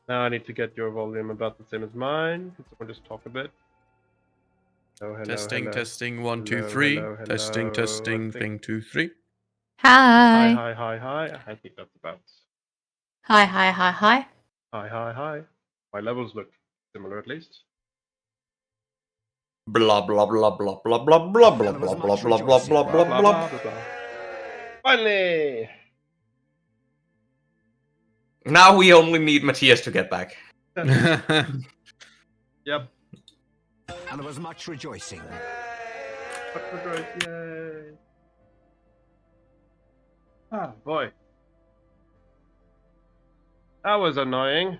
Now I need to get your volume about the same as mine. Can someone just talk a bit? Hello, Testing, hello. 1, 2, 3. Hello. Testing, thing 2, 3. Hi. Hi. I think that's about. Hi. Hi. My levels look similar at least. Blah blah blah blah blah blah blah blah blah blah blah blah blah blah. Finally! Now we only need Matthias to get back. Yep. And there was much rejoicing. Yay! Ah, boy. That was annoying.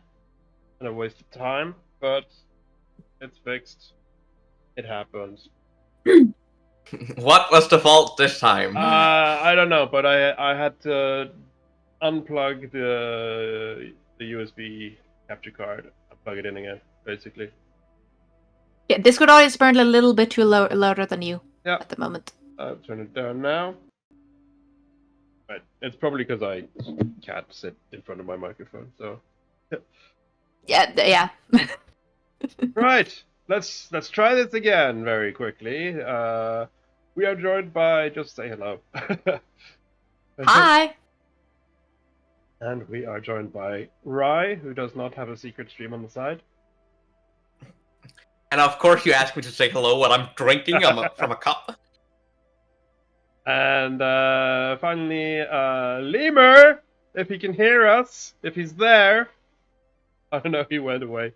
And a waste of time, but it's fixed. It happens. What was the fault this time? I don't know, but I had to unplug the USB capture card and plug it in again, basically. Yeah, Discord audio is apparently a little bit too louder than you at the moment. I'll turn it down now. Right, it's probably because I can't sit in front of my microphone, so. Yeah. Right, let's try this again very quickly. We are joined by, just say hello. Hi. And we are joined by Rye, who does not have a secret stream on the side. And of course you asked me to say hello when I'm drinking from a cup. And finally, Lemur, if he can hear us, if he's there. I don't know, he went away.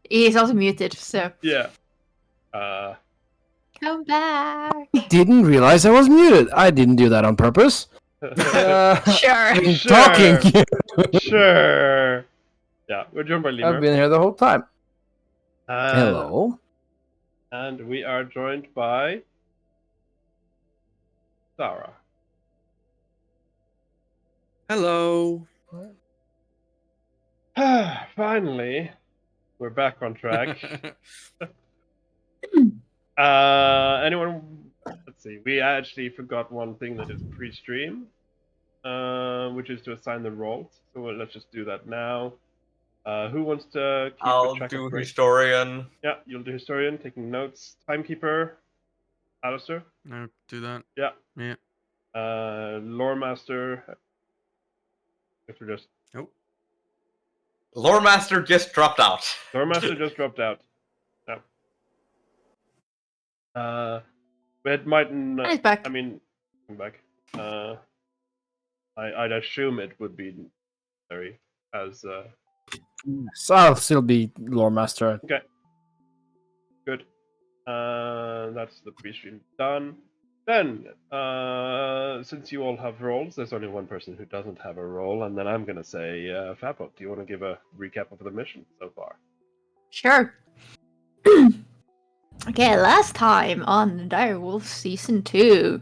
He's also muted, so. Yeah. Come back. I didn't realize I was muted. I didn't do that on purpose. Sure. Talking. Sure. Yeah, we're joined by Lemur. I've been here the whole time. And, Hello. And we are joined by Sarah. Hello. Finally, we're back on track. Anyone? Let's see. We actually forgot one thing that is pre-stream, which is to assign the roles. So let's just do that now. Who wants to keep I'll track do of breaks? historian. Yeah, you'll do historian, taking notes. Timekeeper, Alistair. No, do that. Yeah. Yeah. Lore master. If we're just. Nope. Lore master just dropped out. Lore master just dropped out. It mightn't. He's back. I mean, come back. I'd assume it would be necessary as. So I'll still be lore master. Okay. Good. That's the pre-stream done. Then, since you all have roles, there's only one person who doesn't have a role, and then I'm gonna say, Fabo, do you want to give a recap of the mission so far? Sure. Okay, last time on Direwolf Season 2,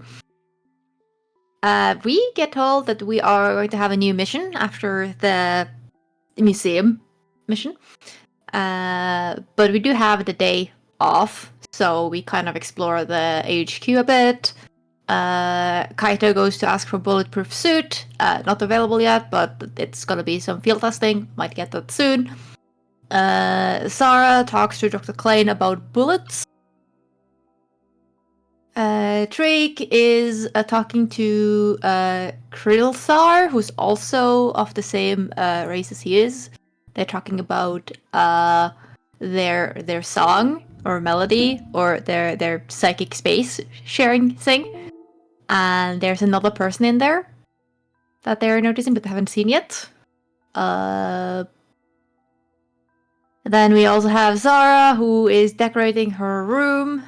we get told that we are going to have a new mission after the museum mission. But we do have the day off, so we kind of explore the HQ a bit. Kaito goes to ask for bulletproof suit. Not available yet, but it's gonna be some field testing. Might get that soon. Sarah talks to Dr. Klein about bullets. Drake is talking to Krilthar, who's also of the same race as he is. They're talking about their song or melody or their psychic space sharing thing. And there's another person in there that they're noticing but they haven't seen yet. Then we also have Zara, who is decorating her room.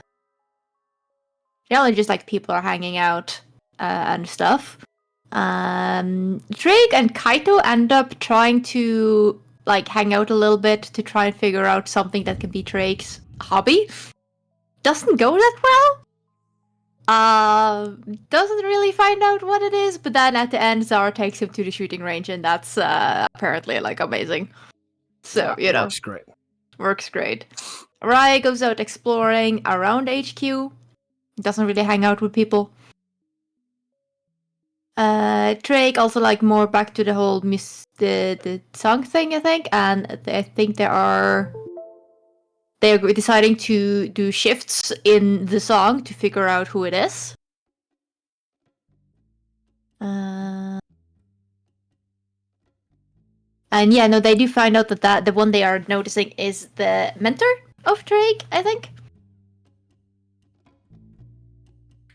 Generally, just like people are hanging out and stuff. Drake and Kaito end up trying to like hang out a little bit to try and figure out something that can be Drake's hobby. Doesn't go that well. Doesn't really find out what it is, but then at the end, Zara takes him to the shooting range, and that's apparently like amazing. So you know, works great. Rai goes out exploring around HQ. Doesn't really hang out with people. Drake also like more back to the whole the song thing, I think, and I think they're deciding to do shifts in the song to figure out who it is. And yeah, no, they do find out that the one they are noticing is the mentor of Drake, I think.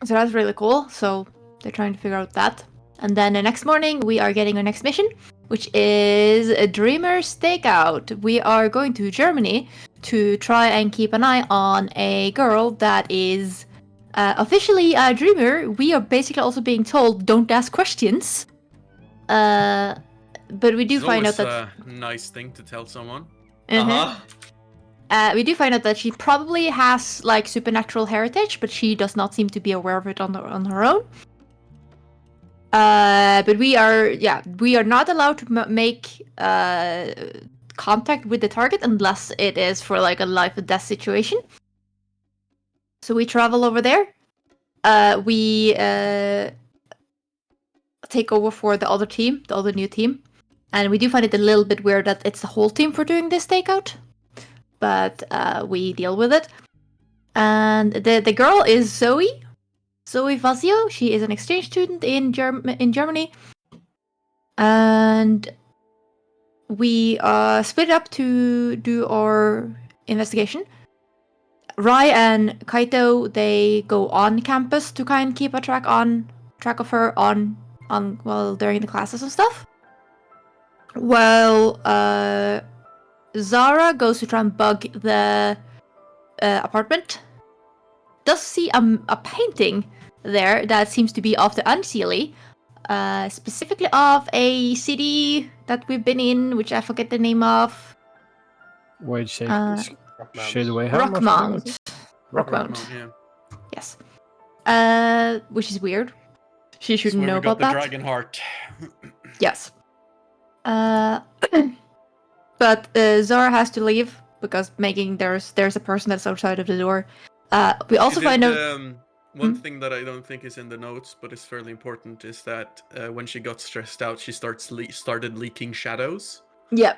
So that's really cool. So they're trying to figure out that. And then the next morning, we are getting our next mission, which is a Dreamer Stakeout. We are going to Germany to try and keep an eye on a girl that is officially a dreamer. We are basically also being told don't ask questions. But we do It's find out always that a nice thing to tell someone. we do find out that she probably has like supernatural heritage, but she does not seem to be aware of it on her own. But we are not allowed to make contact with the target unless it is for like a life or death situation. So we travel over there. We take over for the other team, the other new team. And we do find it a little bit weird that it's the whole team for doing this takeout. But we deal with it. And the girl is Zoe Vazio. She is an exchange student in Germany. And we split up to do our investigation. Rai and Kaito, they go on campus to kind of keep a track of her on during the classes and stuff. Well, Zara goes to try and bug the apartment. Does see a painting there that seems to be of the Unseelie, specifically of a city that we've been in, which I forget the name of. Wait, say Rockmount. Rockmount. Yeah. Yes. Which is weird. She That's shouldn't where know we got about the that. dragon heart. Yes. But Zara has to leave because there's a person that's outside of the door. We also find out one thing that I don't think is in the notes, but is fairly important, is that when she got stressed out, she started leaking shadows. Yeah.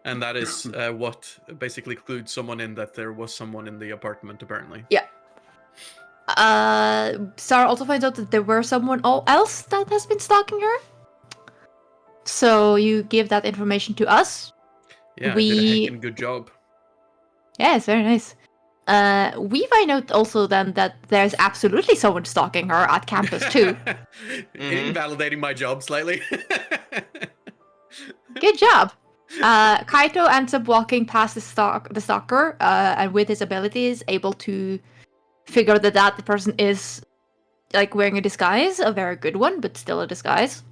And that is what basically clued someone in that there was someone in the apartment, apparently. Yeah. Sarah also finds out that there were someone else that has been stalking her. So you give that information to us. Yeah, I did a heckin' good job. Yeah, it's very nice. We find out also then that there's absolutely someone stalking her at campus too. Invalidating my job slightly. Good job. Kaito ends up walking past the stalker, and with his abilities, able to figure that the person is like wearing a disguise, a very good one, but still a disguise.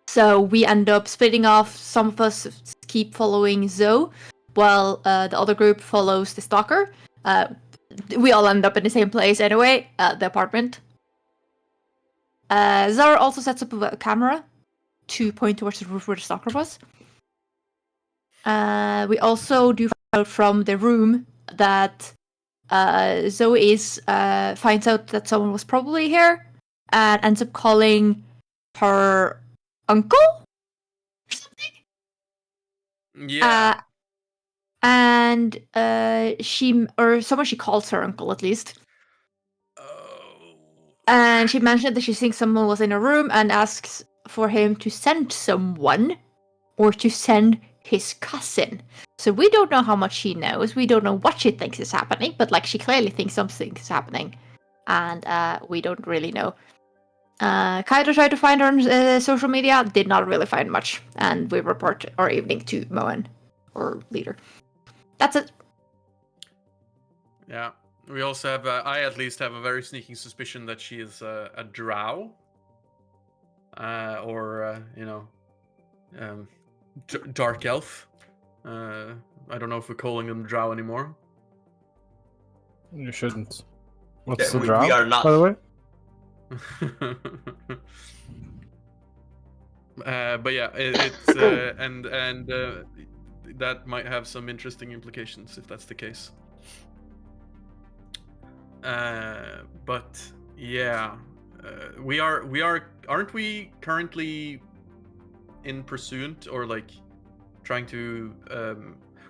So we end up splitting off. Some of us keep following Zoe, while the other group follows the stalker. We all end up in the same place anyway, the apartment. Zara also sets up a camera to point towards the roof where the stalker was. We also do find out from the room that Zoe finds out that someone was probably here and ends up calling her uncle or something. Yeah. And someone she calls her uncle at least. Oh. And she mentioned that she thinks someone was in a room and asks for him to send someone or to send his cousin. So we don't know how much she knows. We don't know what she thinks is happening, but like she clearly thinks something is happening. And we don't really know. Kaito tried to find her on social media, did not really find much. And we report our evening to Moen, or leader. That's it. Yeah. We also have, I at least have a very sneaking suspicion that she is a drow. Dark elf. I don't know if we're calling them drow anymore. You shouldn't. What's Yeah, the drow, we are not. by the way? But yeah, it's and that might have some interesting implications if that's the case. But yeah, aren't we currently in pursuit or like trying to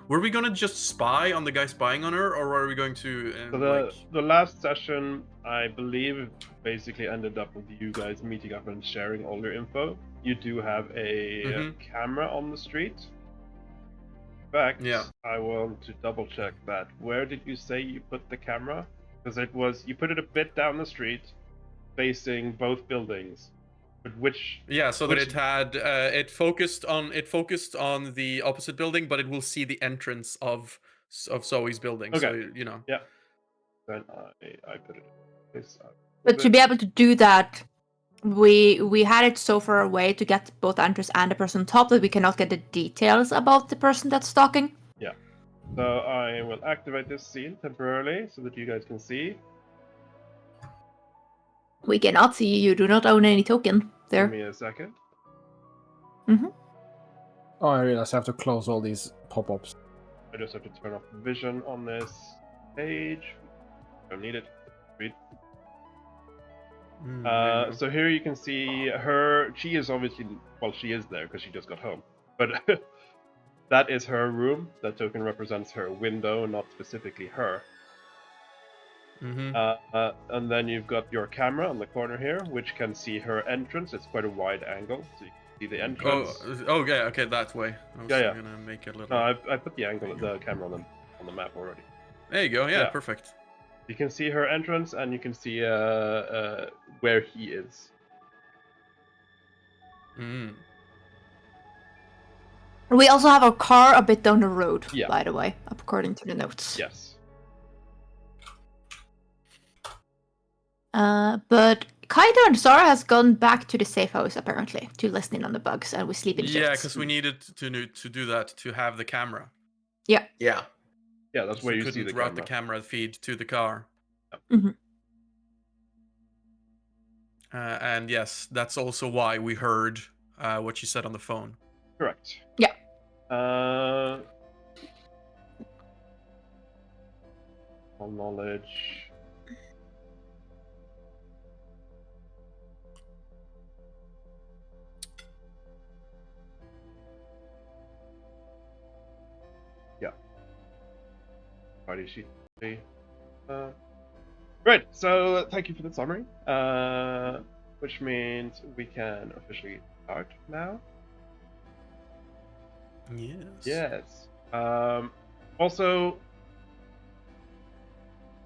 were we gonna just spy on the guy spying on her, or are we going to So the last session, I believe, basically ended up with you guys meeting up and sharing all your info. You do have a camera on the street. In fact, Yeah. I want to double check that. Where did you say you put the camera? Because you put it a bit down the street, facing both buildings. But which? Yeah, so that it had it focused on the opposite building, but it will see the entrance of Zoe's building. Okay. So you know. Yeah. Then I put it. But to be able to do that, we had it so far away to get both the entrance and the person on top that we cannot get the details about the person that's stalking. Yeah. So I will activate this scene temporarily so that you guys can see. We cannot see you. You do not own any token there. Give me a second. Oh, I realize I have to close all these pop-ups. I just have to turn off vision on this page. Don't need it. Read. So here you can see her. She is obviously, well, she is there because she just got home. But that is her room. That token represents her window, not specifically her. And then you've got your camera on the corner here, which can see her entrance. It's quite a wide angle, so you can see the entrance. Oh yeah, okay, that way. I was Yeah. gonna make it a little. No, I put the angle, the camera on the map already. There you go. Yeah, Yeah. Perfect. You can see her entrance, and you can see where he is. We also have our car a bit down the road, Yeah. by the way, according to the notes. Yes. But Kaito and Zara has gone back to the safe house apparently to listen in on the bugs, and we sleep in shifts. Yeah, because we needed to do that to have the camera. Yeah. Yeah, that's where you see couldn't the route camera. the camera feed to the car. Mhm. And yes, that's also why we heard what she said on the phone. Correct. Yeah. All knowledge. Yeah. Party sheet. Right. So thank you for the summary. Which means we can officially start now. Yes. Yes. Also,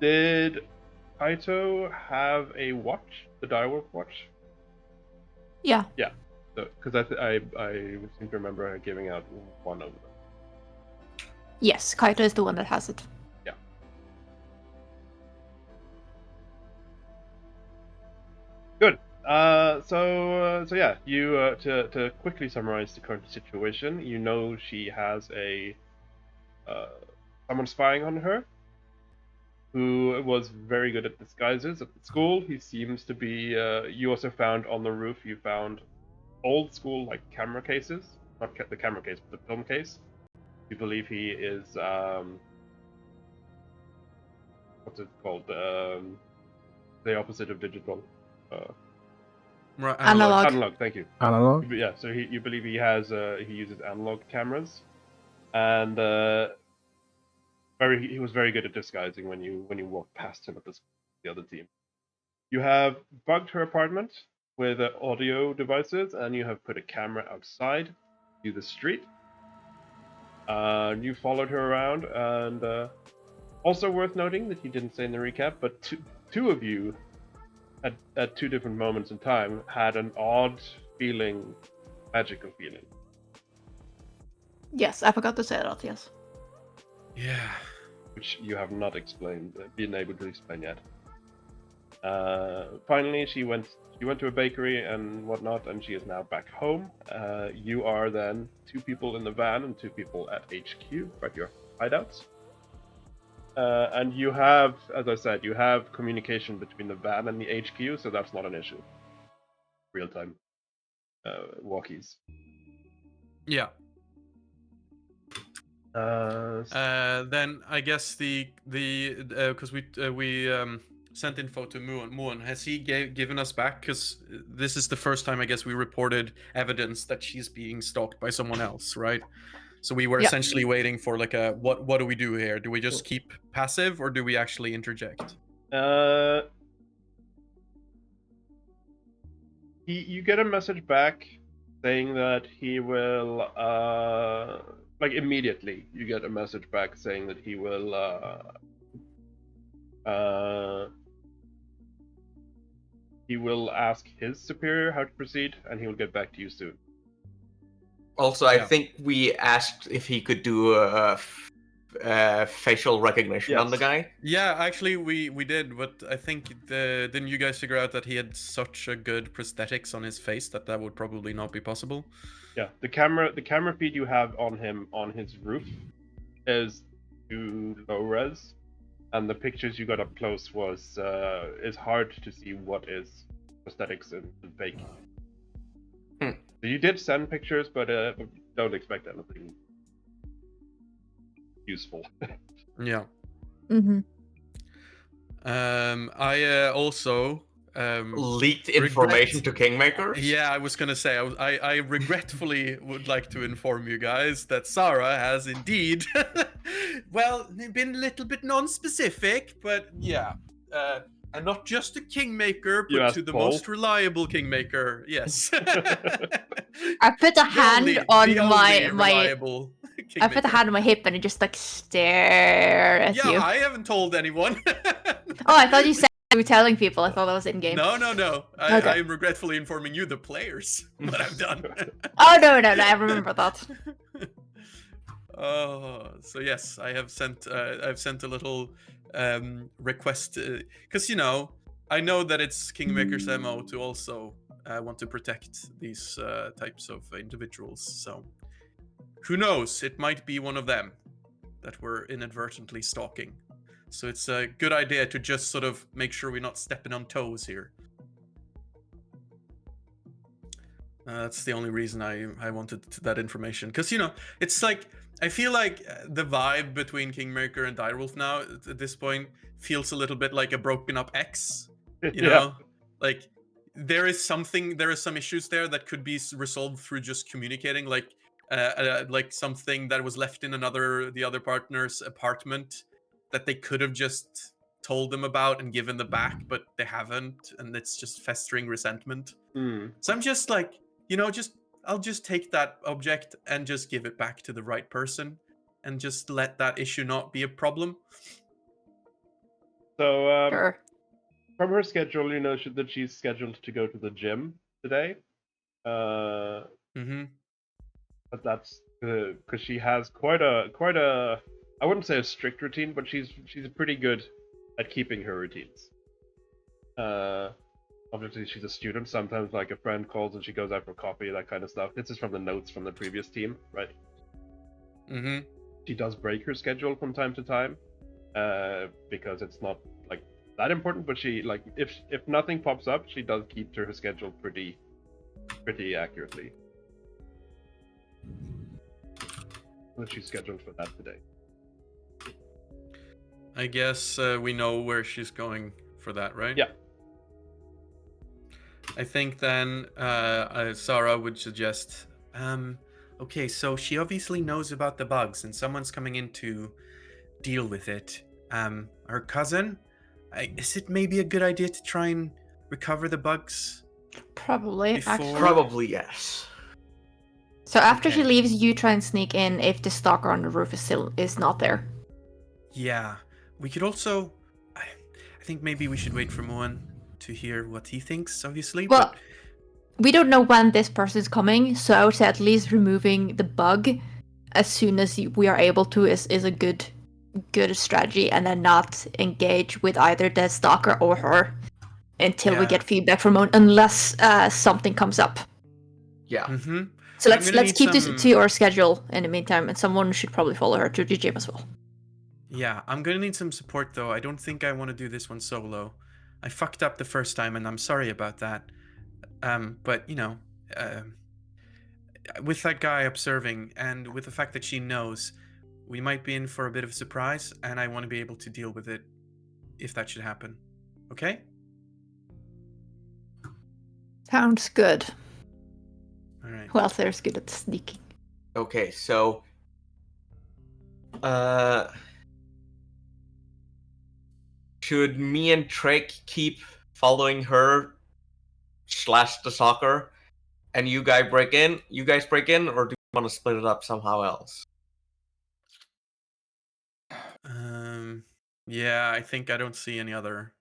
did Kaito have a watch? The Direwolf watch? Yeah. Yeah. Because I seem to remember her giving out one of them. Yes, Kaito is the one that has it. Yeah. Good. So yeah, you to quickly summarize the current situation, you know she has a someone spying on her who was very good at disguises at the school. He seems to be. You also found on the roof. You found old school like camera cases, not the camera case, but the film case. You believe he is what's it called? The opposite of digital. Right, Analog. Analog. Thank you. Analog? Yeah. So you believe he has he uses analog cameras, and he was very good at disguising when you walked past him at the other team. You have bugged her apartment with audio devices, and you have put a camera outside to the street. You followed her around, and also worth noting that you didn't say in the recap, but two of you at two different moments in time had an odd feeling, magical feeling. Yes, I forgot to say that, yes. Yeah. Which you have not been able to explain yet. Finally, she went to a bakery and whatnot, and she is now back home. You are then 2 people in the van and 2 people at HQ, at your hideouts. And you have, as I said, you have communication between the van and the HQ, so that's not an issue. Real-time walkies. Yeah. So Then I guess the because we sent info to Moon. Has he given us back? Because this is the first time I guess we reported evidence that she's being stalked by someone else, right? So we were Yep. essentially waiting for like a what do we do here? Do we just keep passive or do we actually interject? You get a message back saying that he will like immediately you get a message back saying that he will ask his superior how to proceed, and he will get back to you soon. Also, I Yeah. think we asked if he could do facial recognition on the Yes. guy. Yeah, actually we did, but I think didn't you guys figure out that he had such a good prosthetics on his face that would probably not be possible? Yeah, the camera feed you have on him on his roof is too low res, and the pictures you got up close was is hard to see what is prosthetics and fake. Hmm. So you did send pictures, but don't expect anything useful. Yeah. Mm-hmm. I also Leaked information to Kingmaker. Yeah, I was gonna say I regretfully would like to inform you guys that Sarah has indeed, well, been a little bit non-specific, but yeah, and not just a Kingmaker, You but asked to the Paul? most reliable Kingmaker. Yes. I put a hand on the my only reliable I put a Kingmaker. hand on my hip and I just like stare at Yeah, you. I haven't told anyone. Oh, I thought you said you were telling people. I thought that was in game. No. Okay. I am regretfully informing you, the players, what I've done. Oh no, I remember that. Oh, so yes, I have sent. I've sent a little request because I know that it's Kingmaker's MO to also want to protect these types of individuals. So who knows? It might be one of them that we're inadvertently stalking. So it's a good idea to just sort of make sure we're not stepping on toes here. That's the only reason I wanted that information, because it's like I feel like the vibe between Kingmaker and Direwolf now at this point feels a little bit like a broken up ex. You know, like there is some issues there that could be resolved through just communicating, like something that was left in the other partner's apartment that they could have just told them about and given the back, but they haven't, and it's just festering resentment. So I'm just like, I'll just take that object and just give it back to the right person and just let that issue not be a problem. So Sure. from her schedule, that she's scheduled to go to the gym today. Mm-hmm. But that's because she has quite a I wouldn't say a strict routine, but she's pretty good at keeping her routines. Obviously she's a student. Sometimes like a friend calls and she goes out for coffee, that kind of stuff. This is from the notes from the previous team, right? Mm-hmm. She does break her schedule from time to time, because it's not like that important. But she like if nothing pops up, she does keep to her schedule pretty accurately. And she's scheduled for that today. I guess we know where she's going for that, right? Yeah. I think then Sarah would suggest, okay, so she obviously knows about the bugs and someone's coming in to deal with it. Her cousin, is it maybe a good idea to try and recover the bugs? Probably, Before- actually. Probably yes. So after she Okay. leaves, you try and sneak in if the stalker on the roof is not there. Yeah, we could also, I think maybe we should wait for Moen to hear what he thinks, obviously. Well, we don't know when this person's coming, so I would say at least removing the bug as soon as we are able to is a good strategy, and then not engage with either the stalker or her until we Yeah. get feedback from Moen, unless something comes up. Yeah. Mm-hmm. So I'm let's gonna need keep this some- to your schedule in the meantime, and someone should probably follow her to the gym as well. Yeah, I'm gonna need some support though. I don't think I want to do this one solo. I fucked up the first time, and I'm sorry about that. But with that guy observing, and with the fact that she knows, we might be in for a bit of a surprise, and I want to be able to deal with it if that should happen. Okay. Sounds good. All right. Who else there's good at sneaking? Okay, so should me and Trick keep following her / the soccer, and you guys break in, or do you want to split it up somehow else? Yeah, I think I don't see any other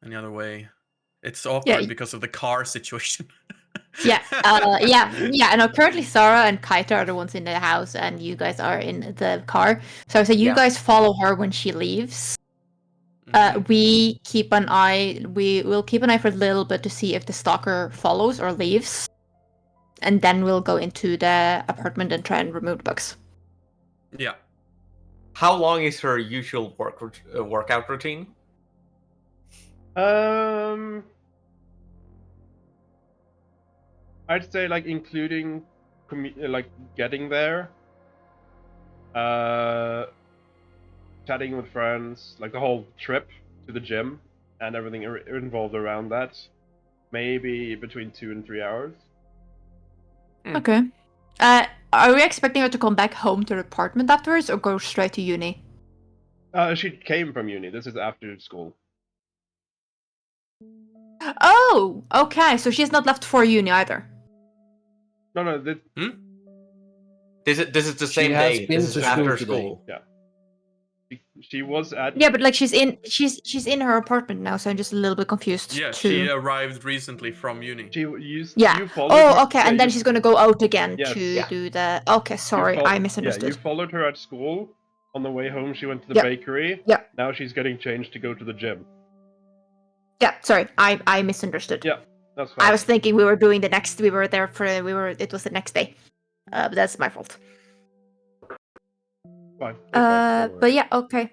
way. It's awkward Yeah. because of the car situation. Yeah, yeah. No, currently Sarah and Kaita are the ones in the house, and you guys are in the car. So I say you Yeah. guys follow her when she leaves. Mhm. We keep an eye. We will keep an eye for a little bit to see if the stalker follows or leaves, and then we'll go into the apartment and try and remove the bugs. Yeah. How long is her usual workout routine? I'd say like including like getting there, chatting with friends, like the whole trip to the gym and everything involved around that. Maybe between 2 and 3 hours. Okay. Are we expecting her to come back home to the apartment afterwards, or go straight to uni? She came from uni. This is after school. Oh, okay. So she's not left for uni either. No. This is the She same has day. been This is to school after today. school. Yeah. She was at. Yeah, but like she's in her apartment now, so I'm just a little bit confused. Yeah, too. she arrived recently from uni. Yeah. You followed her. Oh, okay. And then she's gonna go out again Yes. to Yeah. do the. Okay, sorry, I misunderstood. Yeah, you followed her at school. On the way home, she went to the Yep. bakery. Yep. Now she's getting changed to go to the gym. Yeah, sorry, I misunderstood. Yeah, that's fine. I was thinking we were doing the next. We were there for. It was the next day. But that's my fault. Fine. Don't worry. But yeah, okay.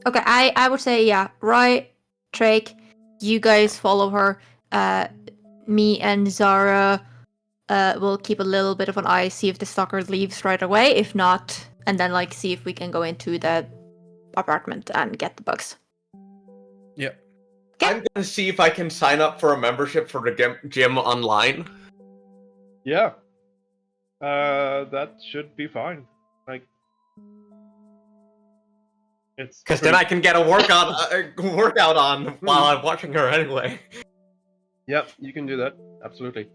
Okay, I would say yeah. Roy, Drake, you guys follow her. Me and Zara will keep a little bit of an eye, see if the stalker leaves right away. If not, and then like see if we can go into the apartment and get the bugs. Yeah. I'm gonna see if I can sign up for a membership for the gym online. Yeah. That should be fine. Like, it's Because then I can get a workout on while I'm watching her anyway. Yep, you can do that. Absolutely.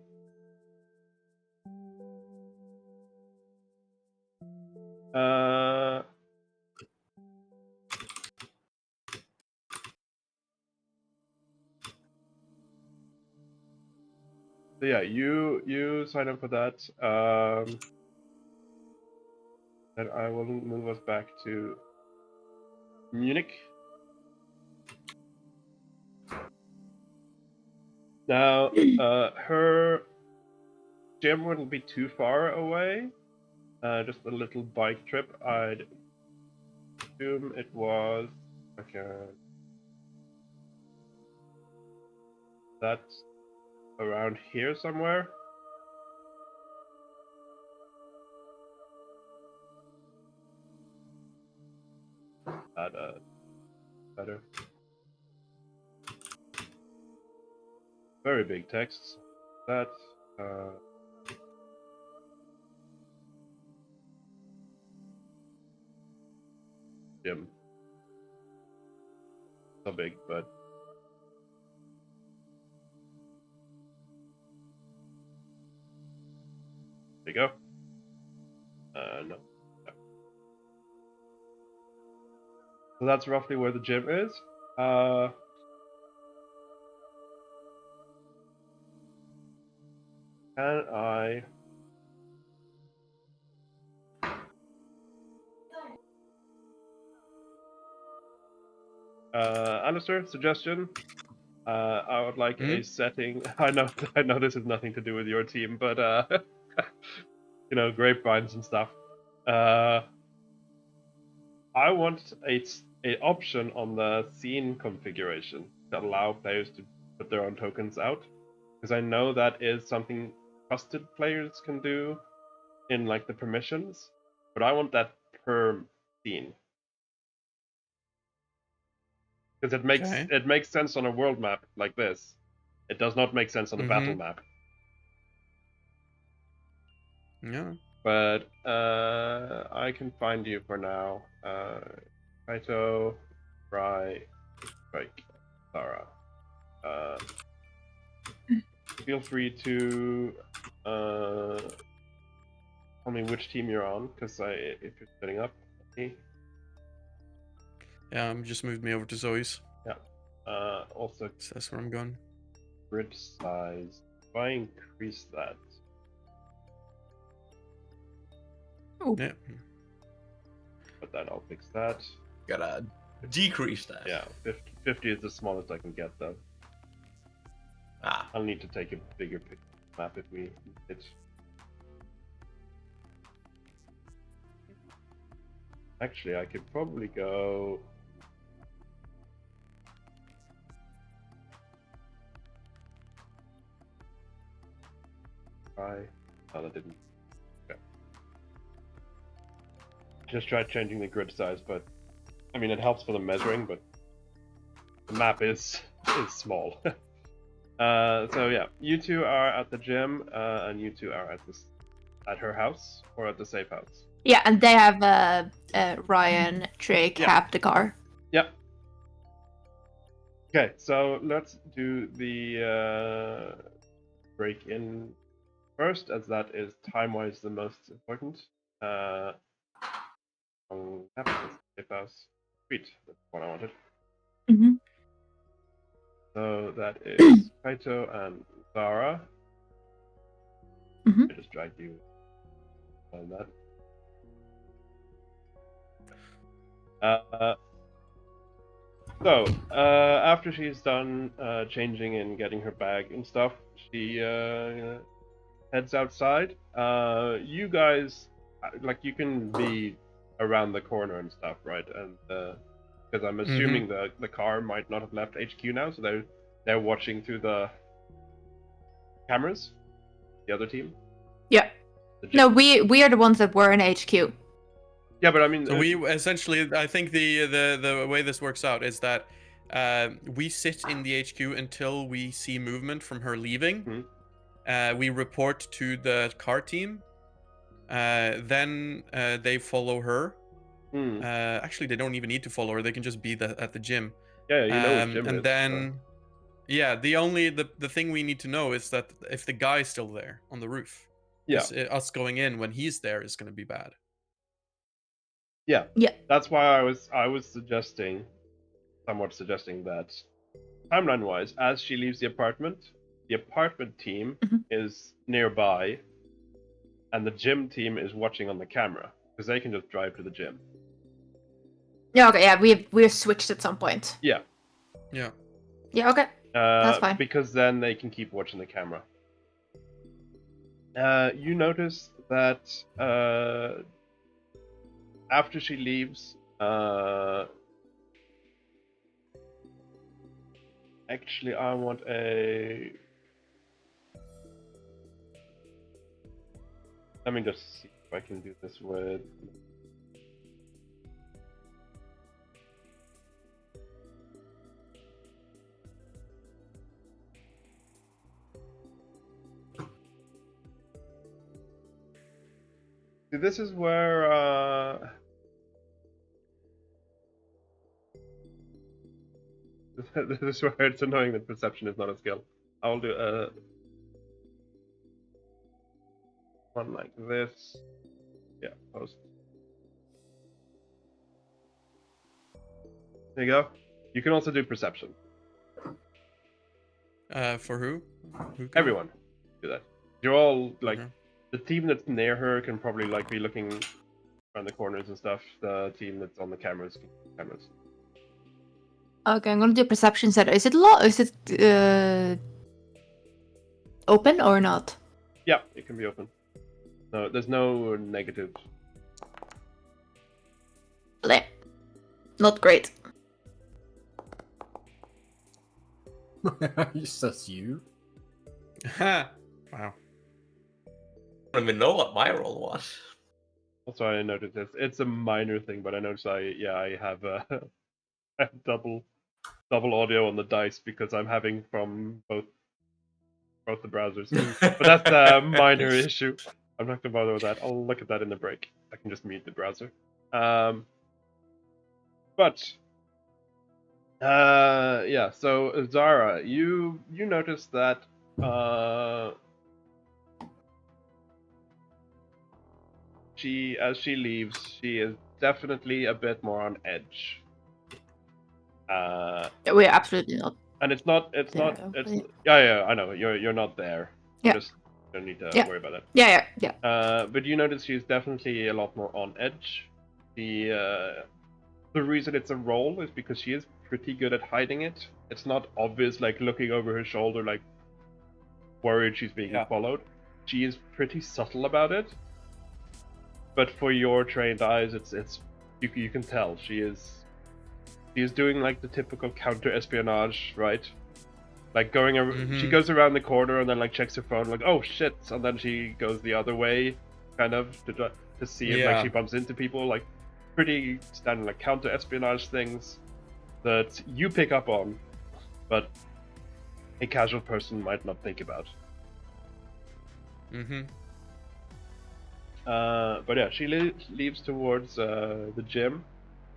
So yeah, you sign up for that. And I will move us back to Munich. Now, her gym wouldn't be too far away. Just a little bike trip. I'd assume it was like that's around here somewhere. That better. Very big texts. That gym. So big, but there you go. No. So that's roughly where the gym is. Can I? Alistair, suggestion. I would like a setting. I know this has nothing to do with your team, but you know, grapevines and stuff. I want a option on the scene configuration to allow players to put their own tokens out, because I know that is something trusted players can do in like the permissions, but I want that per scene. Because Okay. it makes sense on a world map like this. It does not make sense on a battle map. Yeah. But I can find you for now. Kaito, Rai, Strike, Sarah. Feel free to tell me which team you're on, because if you're setting up. Okay. Yeah, just moved me over to Zoe's. Yeah. Also, So that's where I'm going. grid size. If I increase that. Yeah. But then I'll fix that. Gotta decrease that. Yeah, 50 is the smallest I can get, though. Ah. I'll need to take a bigger map if we need it. Actually, I could probably go... Try... Oh, that didn't... Okay. Just tried changing the grid size, but... I mean, it helps for the measuring, but... The map is small. So yeah, you two are at the gym, and you two are at her house, or at the safe house. Yeah, and they have Ryan, Trick, Yeah. have the car. Yep. Okay, so let's do the break-in first, as that is time-wise the most important. Safe house. Sweet, that's what I wanted. Mm-hmm. So that is Kaito and Zara. Mhm. I just dragged you on that. So, after she's done changing and getting her bag and stuff, she heads outside. You guys, like, you can be around the corner and stuff, right? And because I'm assuming the car might not have left HQ now, so they're watching through the cameras. The other team. Yeah. No, we are the ones that were in HQ. Yeah, but I mean, So we essentially, I think the way this works out is that we sit in the HQ until we see movement from her leaving. We report to the car team. Then they follow her. Actually, they don't even need to follow her. They can just be at the gym. Yeah, you know what gym and is. then, yeah, the thing we need to know is that if the guy's still there on the roof, yeah, us going in when he's there is going to be bad. Yeah. Yeah. That's why I was somewhat suggesting that timeline-wise, as she leaves the apartment team is nearby, and the gym team is watching on the camera because they can just drive to the gym. Yeah. Okay. Yeah. We've switched at some point. Yeah. Yeah. Yeah. Okay. That's fine. Because then they can keep watching the camera. You notice that after she leaves, actually, I want a... Let me just see if I can do this with... See, this is where... This is where it's annoying that perception is not a skill. I'll do one like this. Yeah, post. There you go. You can also do perception. For who? Who can? Everyone do that. You're all like the team that's near her can probably like be looking around the corners and stuff. The team that's on the cameras can do cameras. Okay, I'm gonna do perception set. Is it open or not? Yeah, it can be open. No, there's no negative. Bleh. Not great. Says you. Wow. I don't even know what my role was. Also, I noticed this. It's a minor thing, but I noticed I have I have double double audio on the dice because I'm having from both the browsers. But that's a minor issue. I'm not gonna bother with that. I'll look at that in the break. I can just mute the browser. Yeah. So Zara, you notice that as she leaves, she is definitely a bit more on edge. We're absolutely not. And it's not. Yeah. I know. You're not there. Yeah. Just don't need to Yeah. worry about it. Yeah. But you notice she's definitely a lot more on edge. The reason it's a role is because she is pretty good at hiding it. It's not obvious, like looking over her shoulder, like worried she's being followed. She is pretty subtle about it. But for your trained eyes, it's you can tell she is doing like the typical counter espionage, right? Like going she goes around the corner and then like checks her phone, like oh shit, and then she goes the other way, kind of to see if like she bumps into people, like pretty standard like counter espionage things that you pick up on, but a casual person might not think about. But yeah, she leaves towards the gym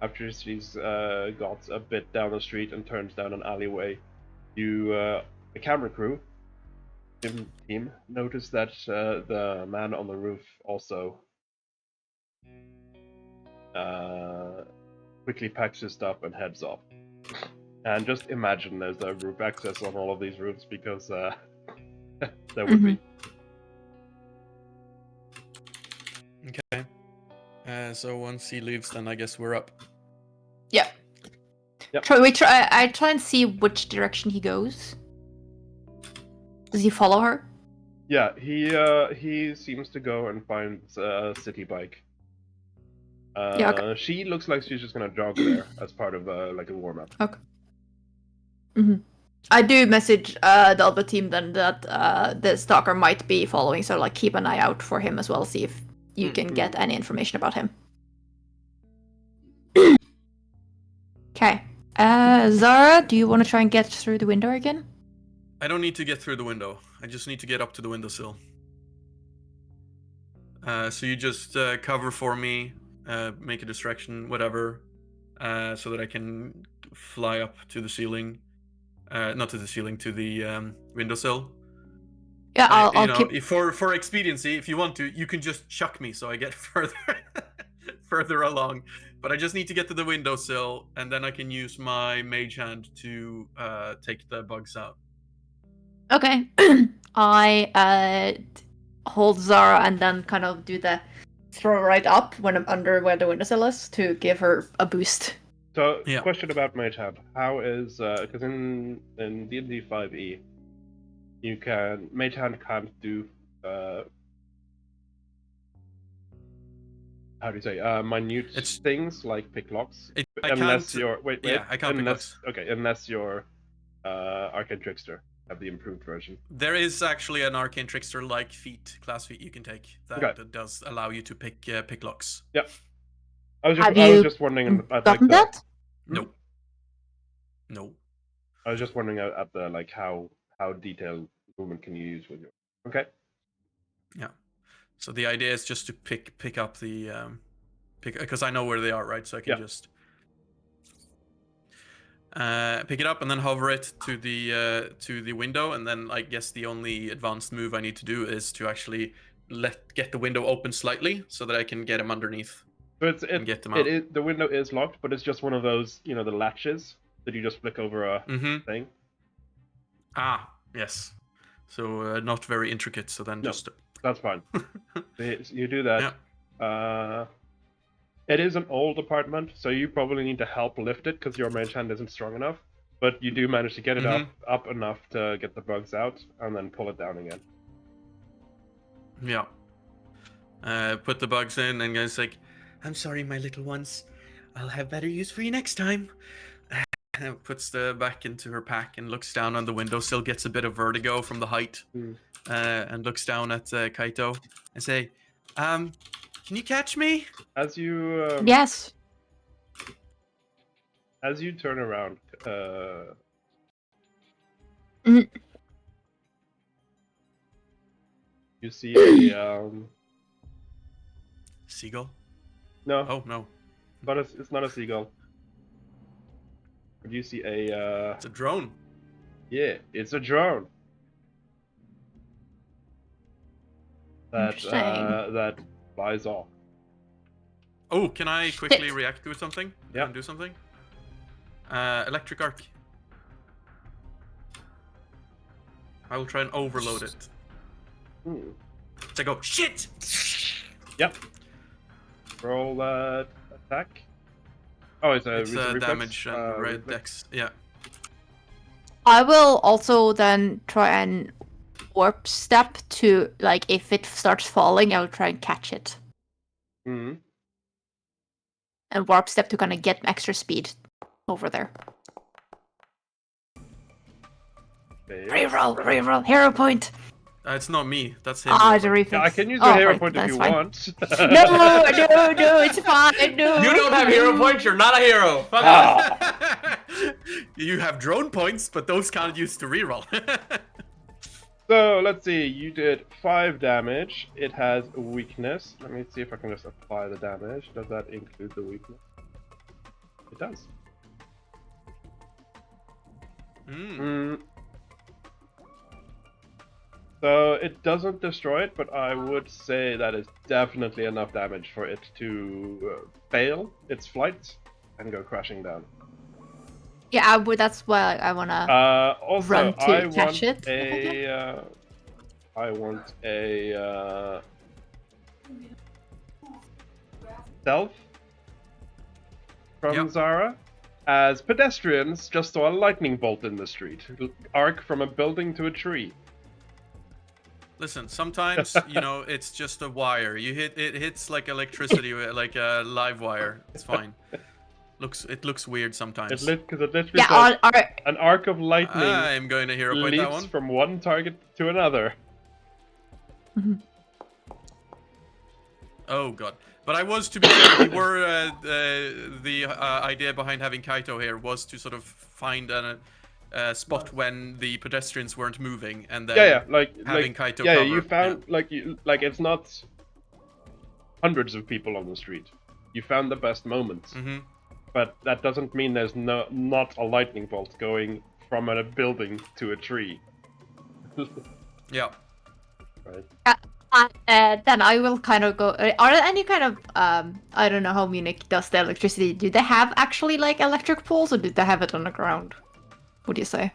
after she's got a bit down the street and turns down an alleyway. The camera crew, gym team, notice that the man on the roof also quickly packs his stuff and heads off. And just imagine there's a roof access on all of these roofs because there would be. Okay. So once he leaves, then I guess we're up. Yeah. Yep. I try and see which direction he goes. Does he follow her? Yeah, he seems to go and finds a city bike. Yeah, okay. She looks like she's just gonna jog there as part of like a warm up. Okay. I do message the other team then that the stalker might be following, so like keep an eye out for him as well. See if you can get any information about him. Okay. Zara, do you want to try and get through the window again? I don't need to get through the window. I just need to get up to the windowsill. So you just cover for me, make a distraction, whatever, so that I can fly up to the ceiling. Not to the ceiling, to the windowsill. Yeah, I'll keep. For expediency, if you want to, you can just chuck me so I get further along. But I just need to get to the windowsill, and then I can use my mage hand to take the bugs out. Okay. I hold Zara and then kind of do the throw right up when I'm under where the windowsill is to give her a boost. So, question about Mage Hand. How is because in D&D 5e, you can Mage Hand can't do how do you say minute things like pick locks unless you're I can't pick locks. Okay, unless you're Arcane Trickster. Have the improved version. There is actually an Arcane Trickster like class feat you can take that does allow you to pick locks. Yep. I was just wondering at gotten that? No. I was just wondering at the like how detailed movement can you use with your. Okay. Yeah. So the idea is just to pick up the because I know where they are, right? So I can just pick it up and then hover it to the window, and then I guess the only advanced move I need to do is to actually get the window open slightly so that I can get them underneath. So get them out. The window is locked, but it's just one of those, the latches that you just flick over a thing. Ah, yes. So not very intricate. So then that's fine. You do that. Yeah. It is an old apartment, so you probably need to help lift it because your mage hand isn't strong enough. But you do manage to get it up enough to get the bugs out, and then pull it down again. Yeah. Put the bugs in, and guys like, I'm sorry, my little ones. I'll have better use for you next time. Puts the back into her pack and looks down on the windowsill, gets a bit of vertigo from the height, and looks down at Kaito and say, can you catch me? As you yes. as you turn around, Mhm. you see a Seagull? no, Oh no, but it's not a seagull. But you see a it's a drone. yeah, it's a drone. Interesting. That flies off. Oh, can I quickly Shit. react to something? Yeah. And do something? Electric arc. I will try and overload it. Hmm. So I go, shit! Yep. Roll that attack. Oh, it's a reflex? damage and red reflex. dex. Yeah. I will also then try and warp step to, like, if it starts falling, I'll try and catch it. Hmm. And warp step to kind of get extra speed over there. Reroll, hero point. It's not me. That's him. Ah, the reflex. Yeah, I can use Oh, a hero right, point if that's you fine. want. No, it's fine. No. You don't have hero points. You're not a hero. Fuck off. You have drone points, but those can't use to reroll. So let's see. You did 5 damage. It has a weakness. Let me see if I can just apply the damage. Does that include the weakness? It does. Mm. So it doesn't destroy it, but I would say that is definitely enough damage for it to fail its flight and go crashing down. Yeah, that's why I wanna Also, run to I catch want it. I want a stealth from Yep. Zara. As pedestrians just saw a lightning bolt in the street, arc from a building to a tree. Listen, sometimes it's just a wire. It hits like electricity, like a live wire. It's fine. It looks weird sometimes. Because it literally Yeah, says an arc of lightning I'm going to hero point that leaps one. from one target to another. Oh god. But I was, to be fair, the idea behind having Kaito here was to sort of find a spot when the pedestrians weren't moving, and then having Kaito cover. You found it's not hundreds of people on the street. You found the best moments, but that doesn't mean there's not a lightning bolt going from a building to a tree. Yeah. Right. Then I will kind of go. Are there any kind of I don't know how Munich does the electricity. Do they have actually like electric poles, or do they have it on the ground? What do you say?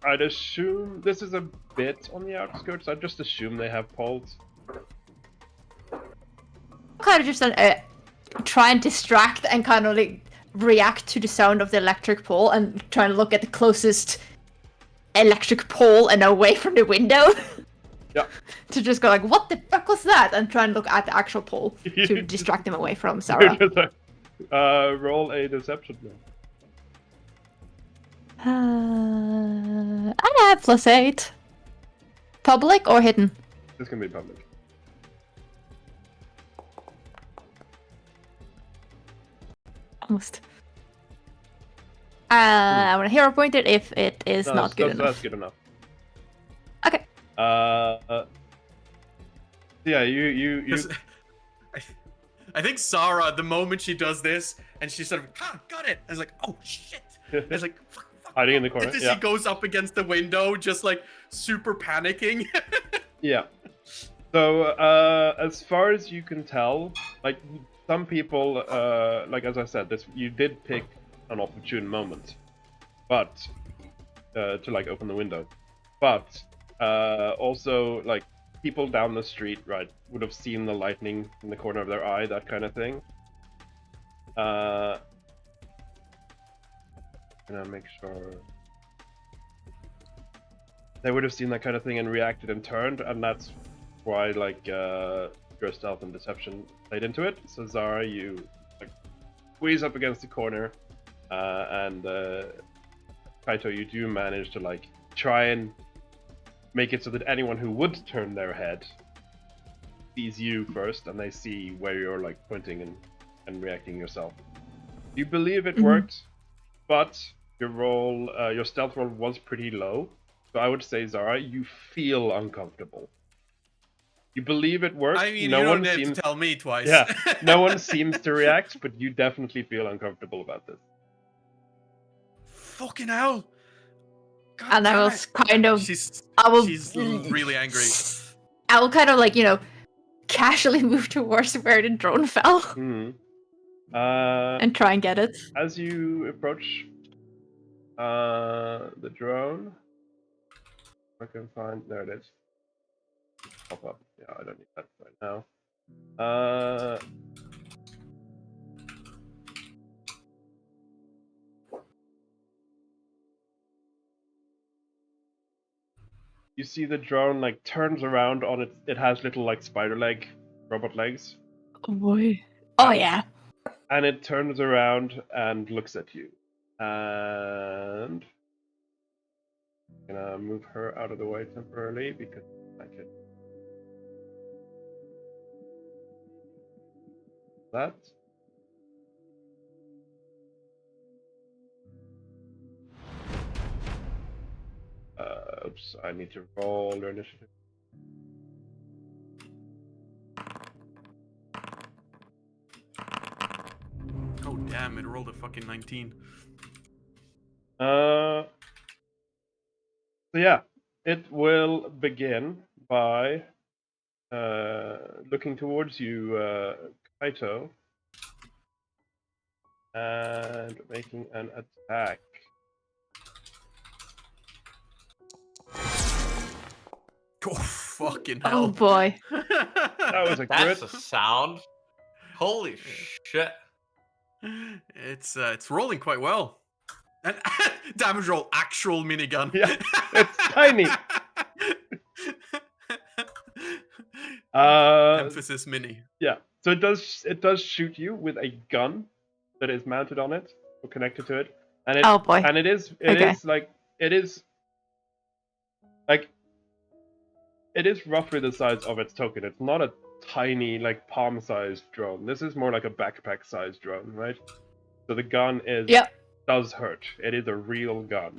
I'd assume this is a bit on the outskirts. I'd just assume they have poles. Kind of just try and distract and kind of like react to the sound of the electric pole and try and look at the closest electric pole and away from the window. Yeah. To just go like, what the fuck was that? And try and look at the actual pole to distract them away from Sarah. Roll a deception then. I have +8. Public or hidden? This can be public. Almost. I want to hero point it if it is not good enough. That's good enough. Okay. Yeah, you. I think Sarah, the moment she does this, and she sort of, got it. I was like, oh shit. It's like, fuck. Hiding in the corner. And then Yeah. she goes up against the window, just like super panicking. Yeah. So, as far as you can tell, like some people, like as I said, you did pick an opportune moment, but to like open the window, but also like people down the street, right, would have seen the lightning in the corner of their eye, that kind of thing. And I'll make sure they would have seen that kind of thing and reacted and turned, and that's why like your stealth and deception played into it. So Zara, you like squeeze up against the corner, and Kaito, you do manage to like try and make it so that anyone who would turn their head sees you first, and they see where you're like pointing and reacting yourself. You believe it Mhm. worked, but your stealth roll was pretty low. So I would say, Zara, you feel uncomfortable. You believe it worked. I mean, No you one don't have seems. to tell me twice. Yeah, no one seems to react, but you definitely feel uncomfortable about this. Fucking hell. God And I damn will it. kind of. She's I will. really angry. I will kind of like casually move towards where the drone fell Hmm. and try and get it. As you approach the drone, I can find. There it is. Pop up. Yeah, I don't need that right now. You see the drone like turns around on it. It has little like spider leg, robot legs, Oh boy. Oh yeah. and it turns around and looks at you. And I'm gonna move her out of the way temporarily because I can. That. Oops, I need to roll your initiative. Oh, damn, it rolled a fucking 19. So yeah, it will begin by looking towards you, Kaito, and making an attack. Oh, fucking Oh hell. boy. That was a That's crit. a sound. Holy shit. It's rolling quite well. And damage roll, actual minigun. Yeah, it's tiny. Emphasis mini. Yeah, so it does shoot you with a gun that is mounted on it or connected to it, and Oh boy. it is Okay. it is roughly the size of its token. It's not a tiny like palm-sized drone. This is more like a backpack-sized drone, right? So the gun does hurt. It is a real gun.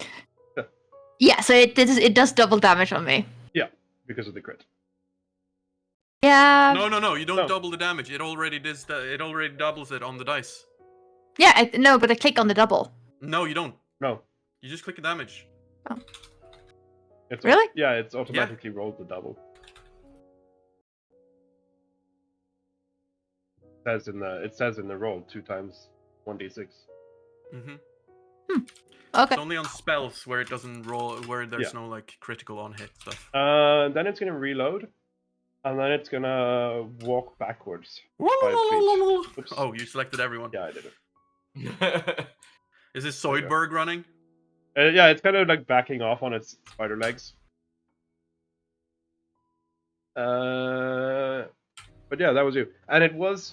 Yeah. So it does double damage on me. Yeah, because of the crit. Yeah. No, you don't No. double the damage. It already does. It already doubles it on the dice. Yeah. No, but I click on the double. No, you don't. No. You just click the damage. It's Really? Yeah, it's automatically rolled the double. It says in the roll 2 times 1d6. Mm-hmm. Okay. It's only on spells where it doesn't roll, where there's Yeah. no like critical on hit stuff. Then it's gonna reload, and then it's gonna walk backwards 5 feet. Oops. Oh, you selected everyone. Yeah, I did it. Is this There you go. Zoidberg running? Yeah, it's kind of like backing off on its spider legs. But yeah, that was you, and it was.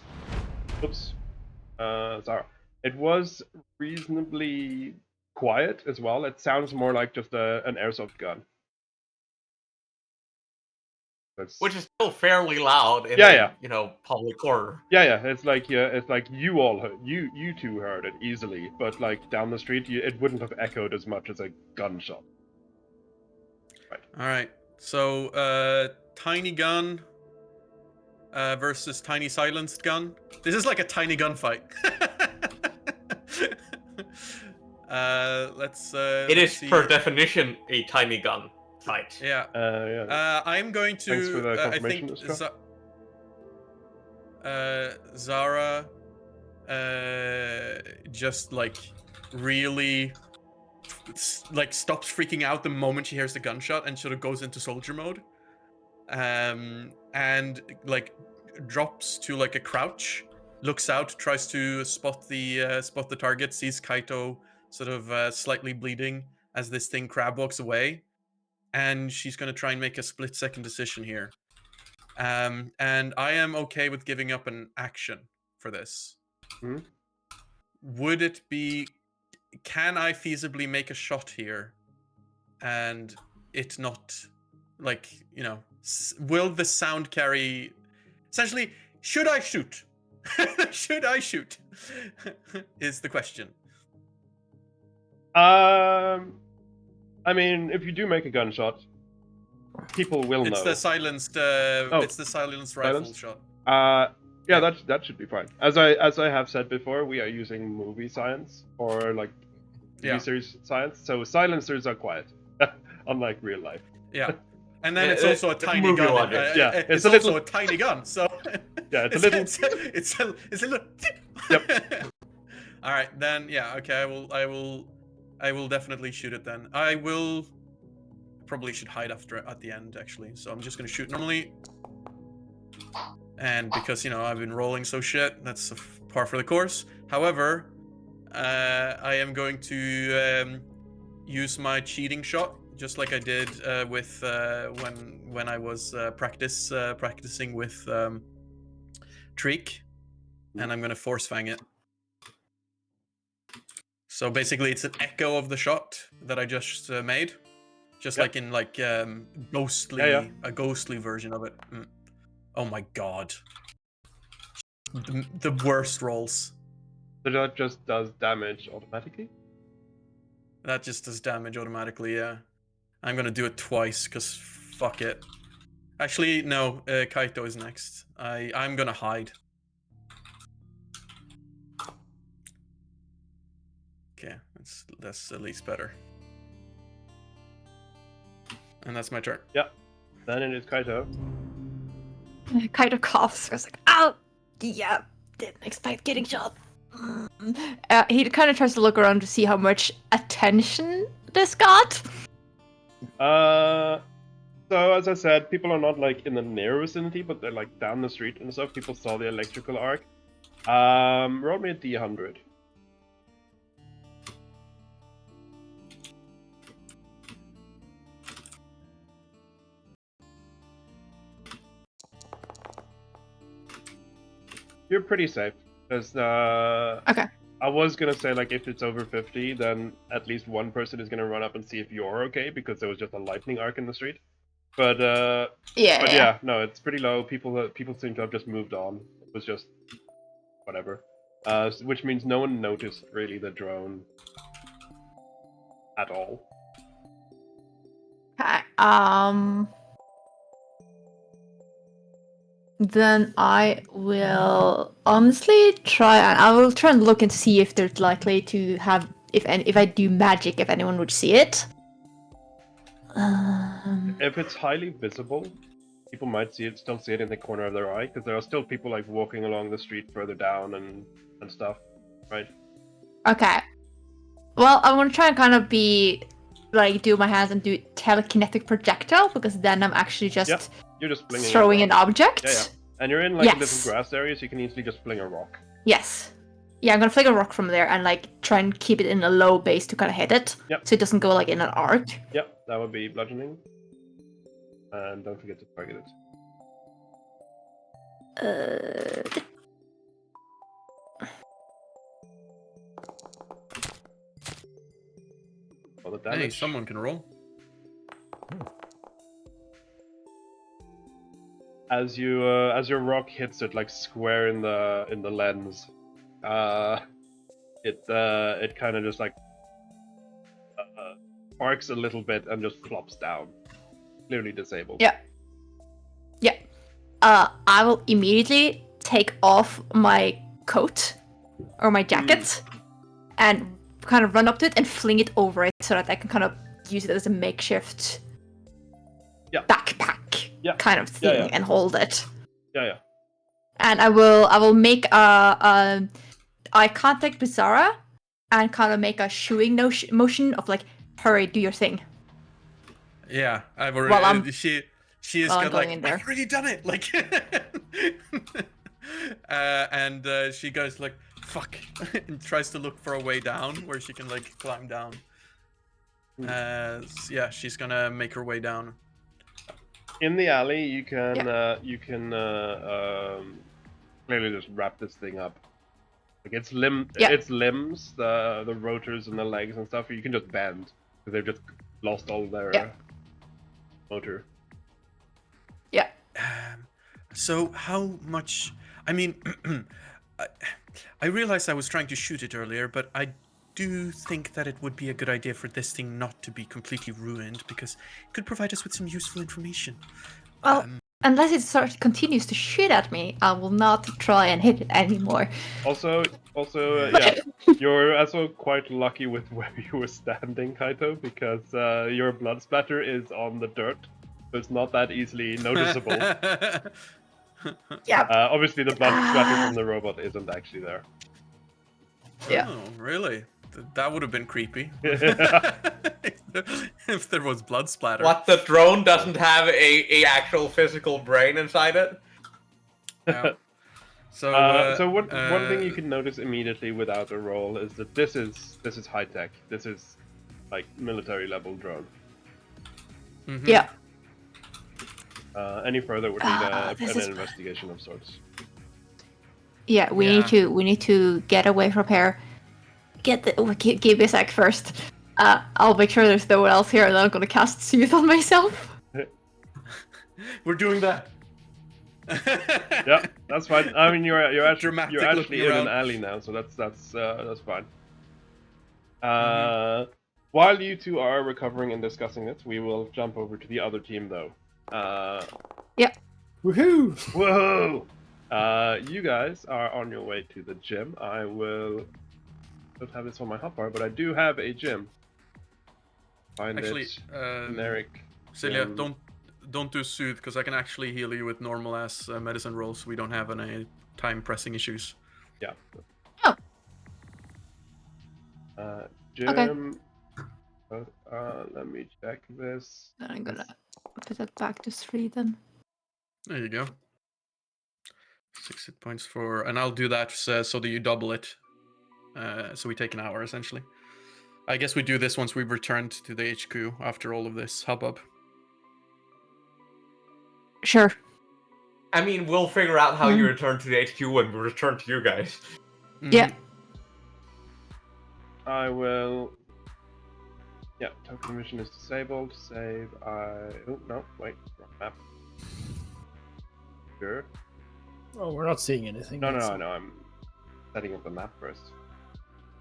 Oops. Sorry. It was reasonably quiet as well. It sounds more like just an airsoft gun. Which is still fairly loud in Yeah. public corner. Yeah. It's like you all heard, you two heard it easily, but like down the street, it wouldn't have echoed as much as a gunshot. Right. All right. So, tiny gun versus tiny silenced gun. This is like a tiny gun fight. Let's. It is see. per definition a tiny gun fight. Yeah. Yeah. I'm going to. Thanks for the I confirmation, think Iskra. Zara just like really like stops freaking out the moment she hears the gunshot and sort of goes into soldier mode, and like drops to like a crouch, looks out, tries to spot the target, sees Kaito sort of slightly bleeding as this thing crab walks away, and she's going to try and make a split-second decision here. And I am okay with giving up an action for this. Hmm? Would it be... Can I feasibly make a shot here and it not... Like, will the sound carry... Essentially, should I shoot? Should I shoot? Is the question. I mean, if you do make a gunshot, people will It's know. the silenced. It's the silenced rifle silenced? shot. Yeah, Yeah. that should be fine. As I have said before, we are using movie science or like TV Yeah. series science, so silencers are quiet, unlike real life. Yeah. And then Yeah, it's also a tiny movie gun. logic. Yeah, It's it's a also little- a tiny gun. So Yeah, it's a little. It's a little. Yep. All right, then. Yeah. Okay. I will definitely shoot it then. I will. Probably should hide at the end actually. So I'm just gonna shoot normally. And because I've been rolling so shit, that's par for the course. However, I am going to use my cheating shot, just like I did with when I was practicing with Treek, and I'm gonna force fang it. So basically, it's an echo of the shot that I just made, just Yep. like in ghostly, a ghostly version of it. Oh my god, the worst rolls. So that just does damage automatically. That just does damage automatically, yeah. I'm gonna do it twice, because fuck it. Actually, no, Kaito is next. I'm gonna hide. Okay, that's at least better. And that's my turn. Then it is Kaito. Kaito coughs. I was like, "Ow, yeah, didn't expect getting shot." He kind of tries to look around to see how much attention this got. So as I said, people are not like in the near vicinity, but they're like down the street and stuff. People saw the electrical arc. Roll me a D100. You're pretty safe, because Okay. I was gonna say like if it's over 50, then at least one person is gonna run up and see if you're okay, because there was just a lightning arc in the street. But Yeah. no, it's pretty low. People seem to have just moved on. It was just whatever. Which means no one noticed really the drone at all. Okay. Then I will honestly try and look and see if there's likely to have if I do magic, if anyone would see it. If it's highly visible, people might still see it in the corner of their eye, because there are still people like walking along the street further down and stuff, right? Okay. Well, I want to try and kind of be do my hands and do telekinetic projectile, because then I'm actually just Yep. You're just flinging throwing a an rock. object. Yeah. And you're in like a Yes. little grass area, so you can easily just fling a rock. Yes. Yeah, I'm gonna fling a rock from there and try and keep it in a low base to kind of hit it. Yep. So it doesn't go in an arc. Yep, that would be bludgeoning. And don't forget to target it. For the damage. Hey, someone can roll. As your rock hits it like square in the lens, it kind of just sparks a little bit and just flops down, clearly disabled. Yeah. Yeah. I will immediately take off my coat or my jacket and kind of run up to it and fling it over it so that I can kind of use it as a makeshift backpack kind of thing and hold it. Yeah. And I will make a eye contact with Zara and kind of make a shooing motion of hurry, do your thing. Yeah, I've already. Well, she has I'm got going in there. I've already done it. And she goes fuck, and tries to look for a way down where she can climb down. Yeah, she's gonna make her way down. In the alley, you can clearly just wrap this thing up. Its limbs, the rotors and the legs and stuff, you can just bend because they've just lost all their motor. Yeah. So how much? I mean, I realized I was trying to shoot it earlier, but I do think that it would be a good idea for this thing not to be completely ruined, because it could provide us with some useful information. Well, unless it continues to shoot at me, I will not try and hit it anymore. Also, yeah, you're also quite lucky with where you were standing, Kaito, because your blood splatter is on the dirt, so it's not that easily noticeable. Yeah. Obviously, the blood splatter from the robot isn't actually there. Yeah. Oh, really? That would have been creepy. If there was blood splatter. What, the drone doesn't have a actual physical brain inside it? Yeah. So, one thing you can notice immediately without a roll is that this is high tech. This is like military level drone. mhm. Yeah. Any further would need this an is- investigation of sorts. Yeah, we need to get away from here. Give me a sec first. I'll make sure there's no one else here, and then I'm gonna cast Soothe on myself. We're doing that. Yeah, that's fine. I mean, you're actually Dramatic in looking an around. alley now, so that's fine. Mm-hmm. While you two are recovering and discussing it, we will jump over to the other team, though. Woohoo! Whoa! You guys are on your way to the gym. I don't have this on my hotbar, but I do have a gym. Find Actually, it generic. Celia, gym. don't do soothe, because I can actually heal you with normal ass medicine rolls. We don't have any time pressing issues. Yeah. Oh. Gym. Let me check this. Then I'm gonna put it back to 3 then. There you go. 6 hit points for, and I'll do that so that you double it. So we take an hour essentially. I guess we do this once we've returned to the HQ after all of this hubbub. Sure. I mean, we'll figure out how you return to the HQ when we return to you guys. Yeah. I will. Yeah, token mission is disabled. Save. Oh no, wait, wrong map. Sure. Oh, we're not seeing anything. No. I'm setting up the map first,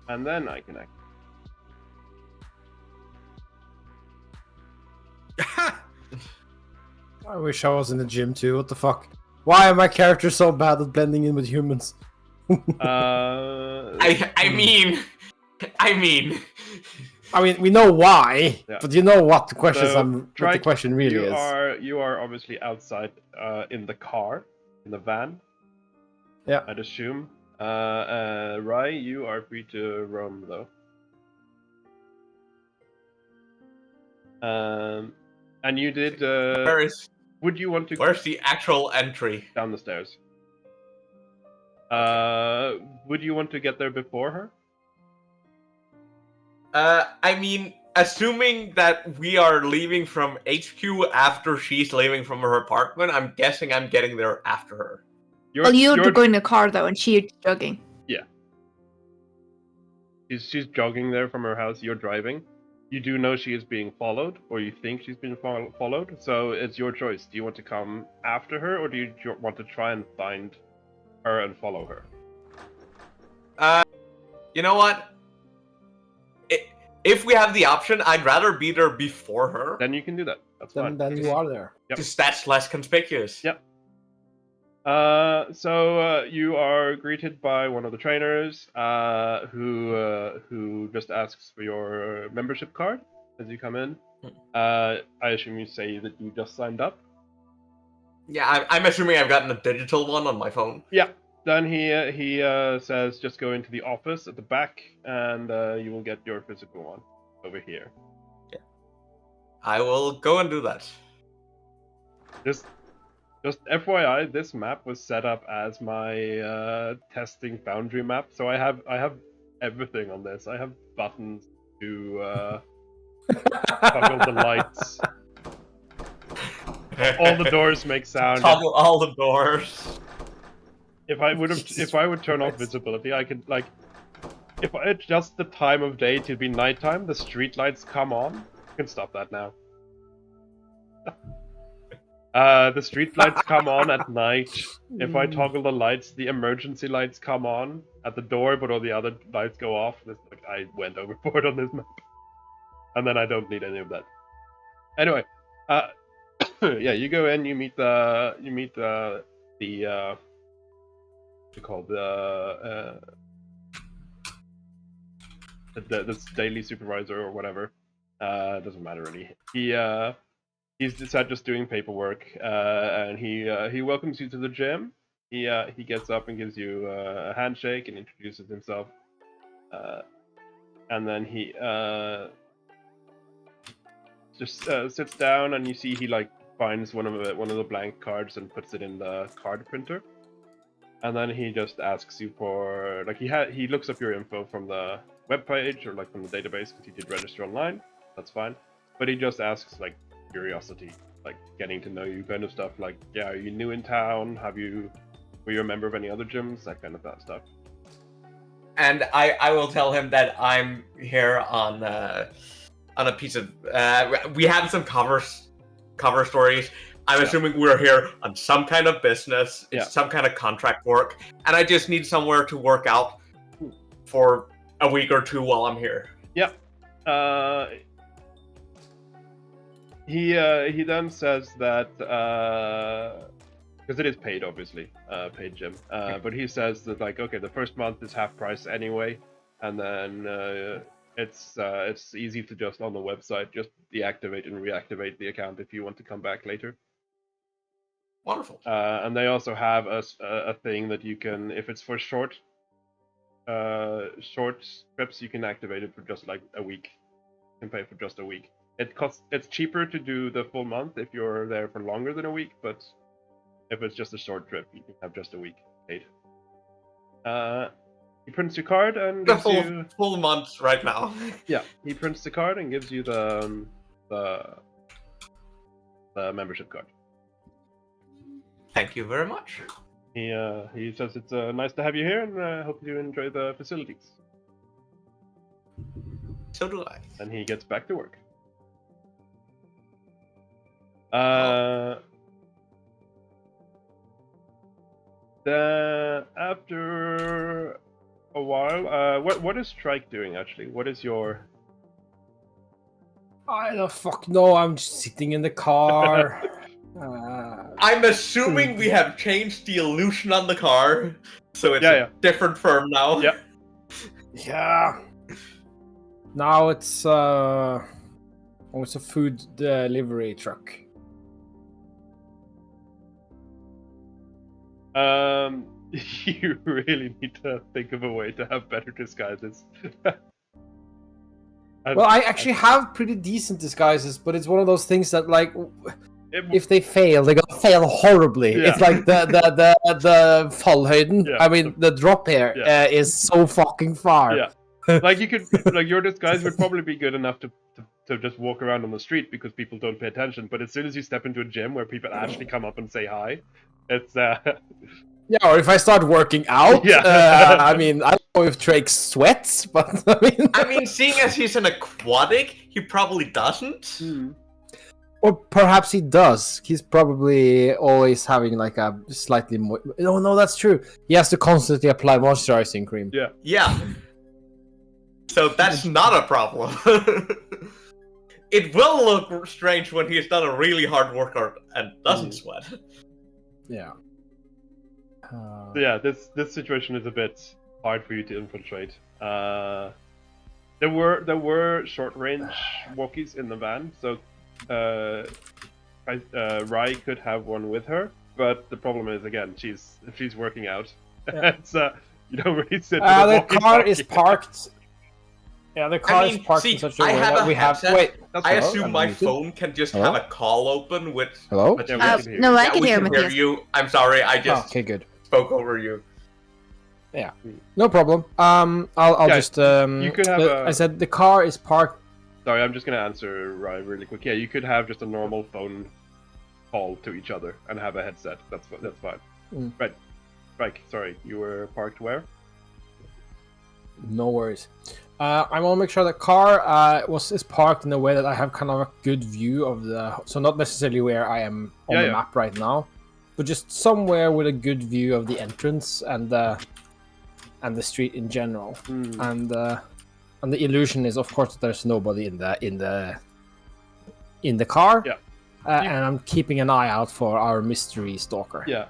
and then I can act. I wish I was in the gym too. What the fuck? Why are my characters so bad at blending in with humans? I mean, I mean, we know why, Yeah. but you know what the question So, what the question really is. You are obviously outside in the car, in the van. Yeah. I'd assume. Rai, you are free to roam though. And you did. Would you want to where's the actual entry? down the stairs? Would you want to get there before her? I mean, assuming that we are leaving from HQ after she's leaving from her apartment, I'm guessing I'm getting there after her. Well, you're going in the car though, and she's jogging. Yeah. She's jogging there from her house. You're driving. You do know she is being followed, or you think she's being followed. So it's your choice. Do you want to come after her, or do you want to try and find her and follow her? You know what? If we have the option, I'd rather be there before her. Then you can do that. That's fine. Then you are there. Yep. Because that's less conspicuous. Yep. So you are greeted by one of the trainers, who just asks for your membership card as you come in. I assume you say that you just signed up. Yeah, I'm assuming I've gotten a digital one on my phone. Yeah. Then he says just go into the office at the back, and you will get your physical one over here. Yeah. I will go and do that. Just FYI, this map was set up as my testing foundry map, so I have everything on this. I have buttons to toggle the lights. All the doors make sound. Toggle all the doors. If I would turn off visibility, I could if I adjust the time of day to be nighttime, the street lights come on. I can stop that now. The street lights come on at night. If I toggle the lights, the emergency lights come on at the door, but all the other lights go off. It's like I went overboard on this map, and then I don't need any of that. Anyway, yeah, you go in, you meet the this daily supervisor or whatever. Doesn't matter really. He's just doing paperwork, and he welcomes you to the gym. He gets up and gives you a handshake and introduces himself, and then he just sits down, and you see he like finds one of the blank cards and puts it in the card printer, and then he just asks you for like he looks up your info from the webpage or like from the database because he did register online. That's fine, but he just asks like curiosity, like getting to know you kind of stuff, like are you new in town, were you a member of any other gyms, that kind of stuff. And I will tell him that I'm here on a piece of we had some cover stories. I'm assuming we're here on some kind of business, some kind of contract work, and I just need somewhere to work out for a week or two while I'm here. Yeah. He then says that because it is paid, obviously, paid gym. But he says that like, okay, the first month is half price anyway, and then it's easy to just on the website just deactivate and reactivate the account if you want to come back later. Wonderful. And they also have a thing that you can, if it's for short trips, you can activate it for just like a week. You can pay for just a week. It's cheaper to do the full month if you're there for longer than a week, but if it's just a short trip, you can have just a week paid. He prints your card and gives you full month right now. Yeah, he prints the card and gives you the membership card. Thank you very much. He says it's nice to have you here, and I hope you enjoy the facilities. So do I. And he gets back to work. Then after a while, what is Strike doing actually? What is your? I don't fuck know. I'm just sitting in the car. I'm assuming we have changed the illusion on the car, so it's a different firm now. Yeah. Yeah. Now it's a food delivery truck. You really need to think of a way to have better disguises. Well, I actually have pretty decent disguises, but it's one of those things that, like, if they fail, they're gonna fail horribly. Yeah. It's like the fallhøyden. Yeah. I mean, the drop here is so fucking far. Yeah, like you could, like your disguise would probably be good enough to just walk around on the street because people don't pay attention. But as soon as you step into a gym where people actually come up and say hi, it's Yeah, or if I start working out, I mean, I don't know if Drake sweats, but I mean, seeing as he's an aquatic, he probably doesn't. Or perhaps he does. He's probably always having like a slightly more. No, that's true. He has to constantly apply moisturizing cream. Yeah. Yeah. So that's not a problem. It will look strange when he's done a really hard workout and doesn't sweat. Yeah. So yeah, this situation is a bit hard for you to infiltrate. There were short range walkies in the van, so Rai could have one with her, but the problem is again she's working out. Yeah. You don't really sit. The car is parked. Yeah, the car is parked in such a way that we have. Wait, I assume my phone can just have a call open with. Hello? No, I can hear Matthias. You. I'm sorry, I just okay, good. Spoke over you. Yeah, no problem. I'll just. You could have. I said the car is parked. Sorry, I'm just gonna answer Rai really quick. Yeah, you could have just a normal phone call to each other and have a headset. That's fine. Right. Sorry, you were parked where? No worries. I want to make sure the car is parked in a way that I have kind of a good view of the. So not necessarily where I am on the map right now, but just somewhere with a good view of the entrance and the street in general. And the illusion is, of course, that there's nobody in the car. Yeah. And I'm keeping an eye out for our mystery stalker. Yeah.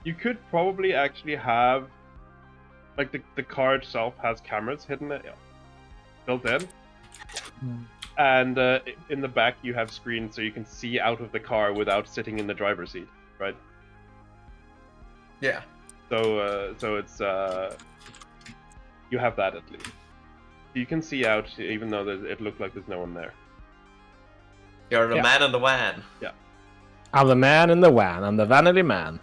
You could probably actually have, like, the car itself has cameras hidden built in. And in the back you have screens so you can see out of the car without sitting in the driver's seat, right? Yeah. So it's you have that at least. You can see out even though it looked like there's no one there. You're the man in the van. Yeah. I'm the man in the van. I'm the vanity man.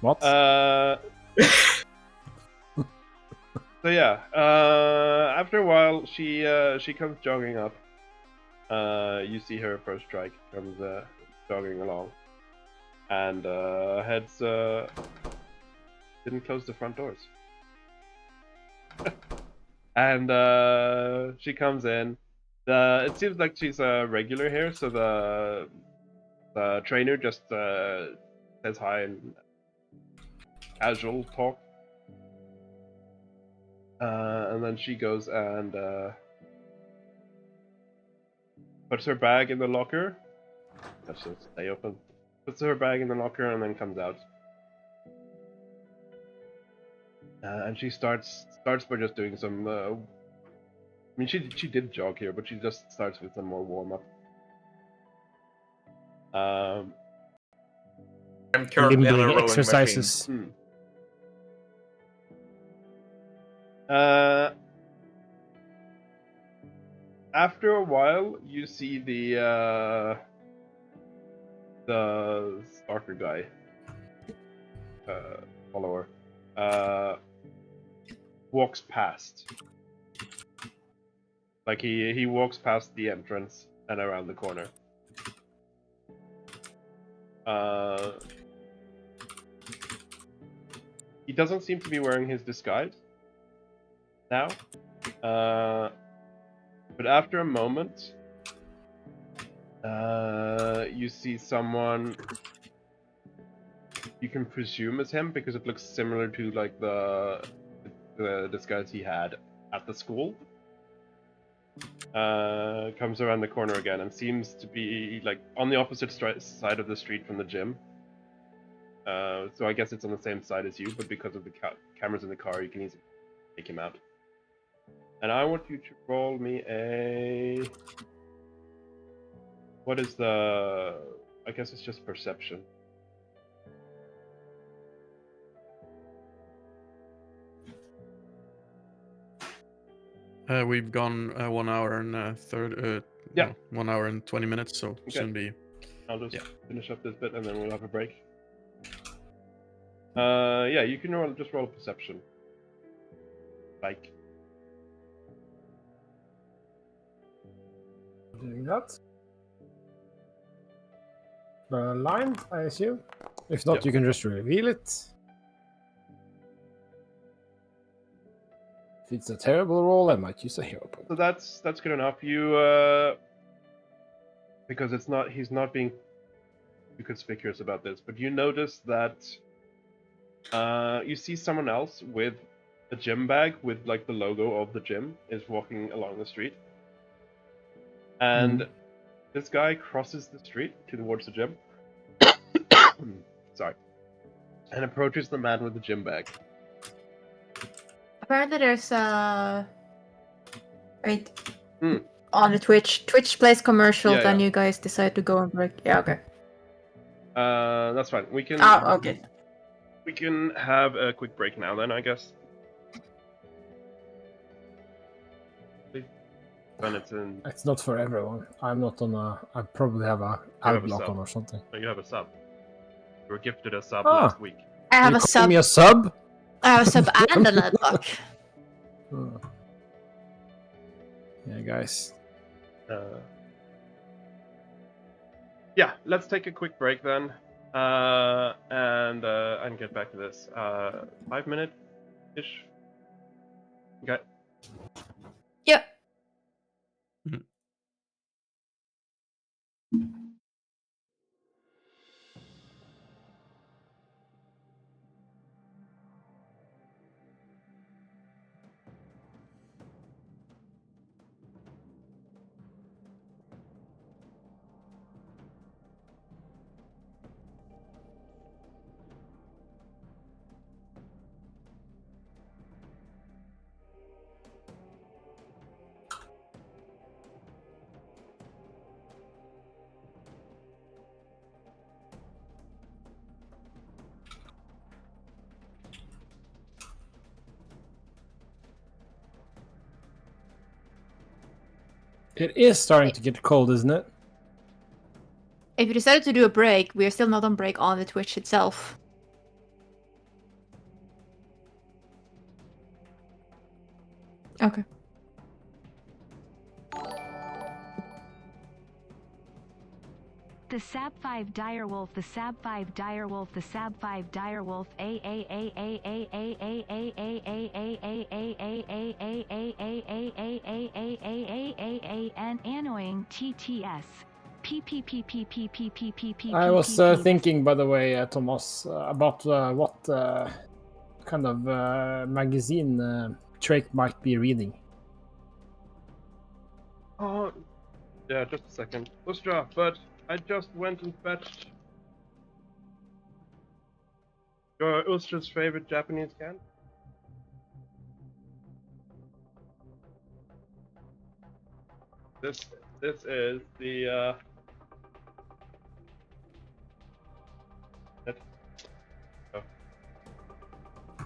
What? So yeah, after a while, she comes jogging up. You see her first strike comes jogging along, and heads didn't close the front doors. And she comes in. It seems like she's a regular here, so the trainer just says hi and casual talk. And then she goes and puts her bag in the locker. Let's just stay open. Puts her bag in the locker and then comes out. And she starts by just doing some. I mean, she did jog here, but she just starts with some more warm up. I'm currently on a rowing exercises. machine. After a while, you see the stalker guy, follower, walks past. Like he walks past the entrance and around the corner. He doesn't seem to be wearing his disguise now. But after a moment, you see someone you can presume is him because it looks similar to like the disguise he had at the school. Comes around the corner again and seems to be like on the opposite side of the street from the gym. So I guess it's on the same side as you, but because of the cameras in the car, you can easily take him out. And I want you to roll me a... What is the... I guess it's just perception. We've gone 1 hour and 1 hour and 20 minutes, so soon be. I'll just finish up this bit and then we'll have a break. Yeah, you can just roll a perception. Like. Doing that. The line, I assume. If not, you can just reveal it. If it's a terrible roll, I might use a hero point. So that's good enough. You because he's not being too conspicuous about this, but you notice that you see someone else with a gym bag with like the logo of the gym is walking along the street. And this guy crosses the street towards the gym. Sorry. And approaches the man with the gym bag. Apparently there's right on the Twitch plays commercial, then you guys decide to go and break. Yeah, okay. That's fine. We can okay. We can have a quick break now then, I guess. When it's not for everyone. I'm not on a... I probably have a adblock on or something. Oh, you have a sub. You were gifted a sub last week. I have a sub. Me a sub? I have a sub and an adblock. Yeah, guys. Yeah, let's take a quick break then. And get back to this. 5 minute-ish? Okay. It is starting to get cold, isn't it? If you decided to do a break, we are still not on break on the Twitch itself. Okay. The Sab 5 Direwolf, the Sab 5 Direwolf, the Sab 5 Direwolf, and annoying TTS. I was thinking, by the way, Thomas, about what kind of magazine Drake might be reading. Oh, yeah, just a second. Ustra, but I just went and fetched your Ustra's favorite Japanese candy. This is the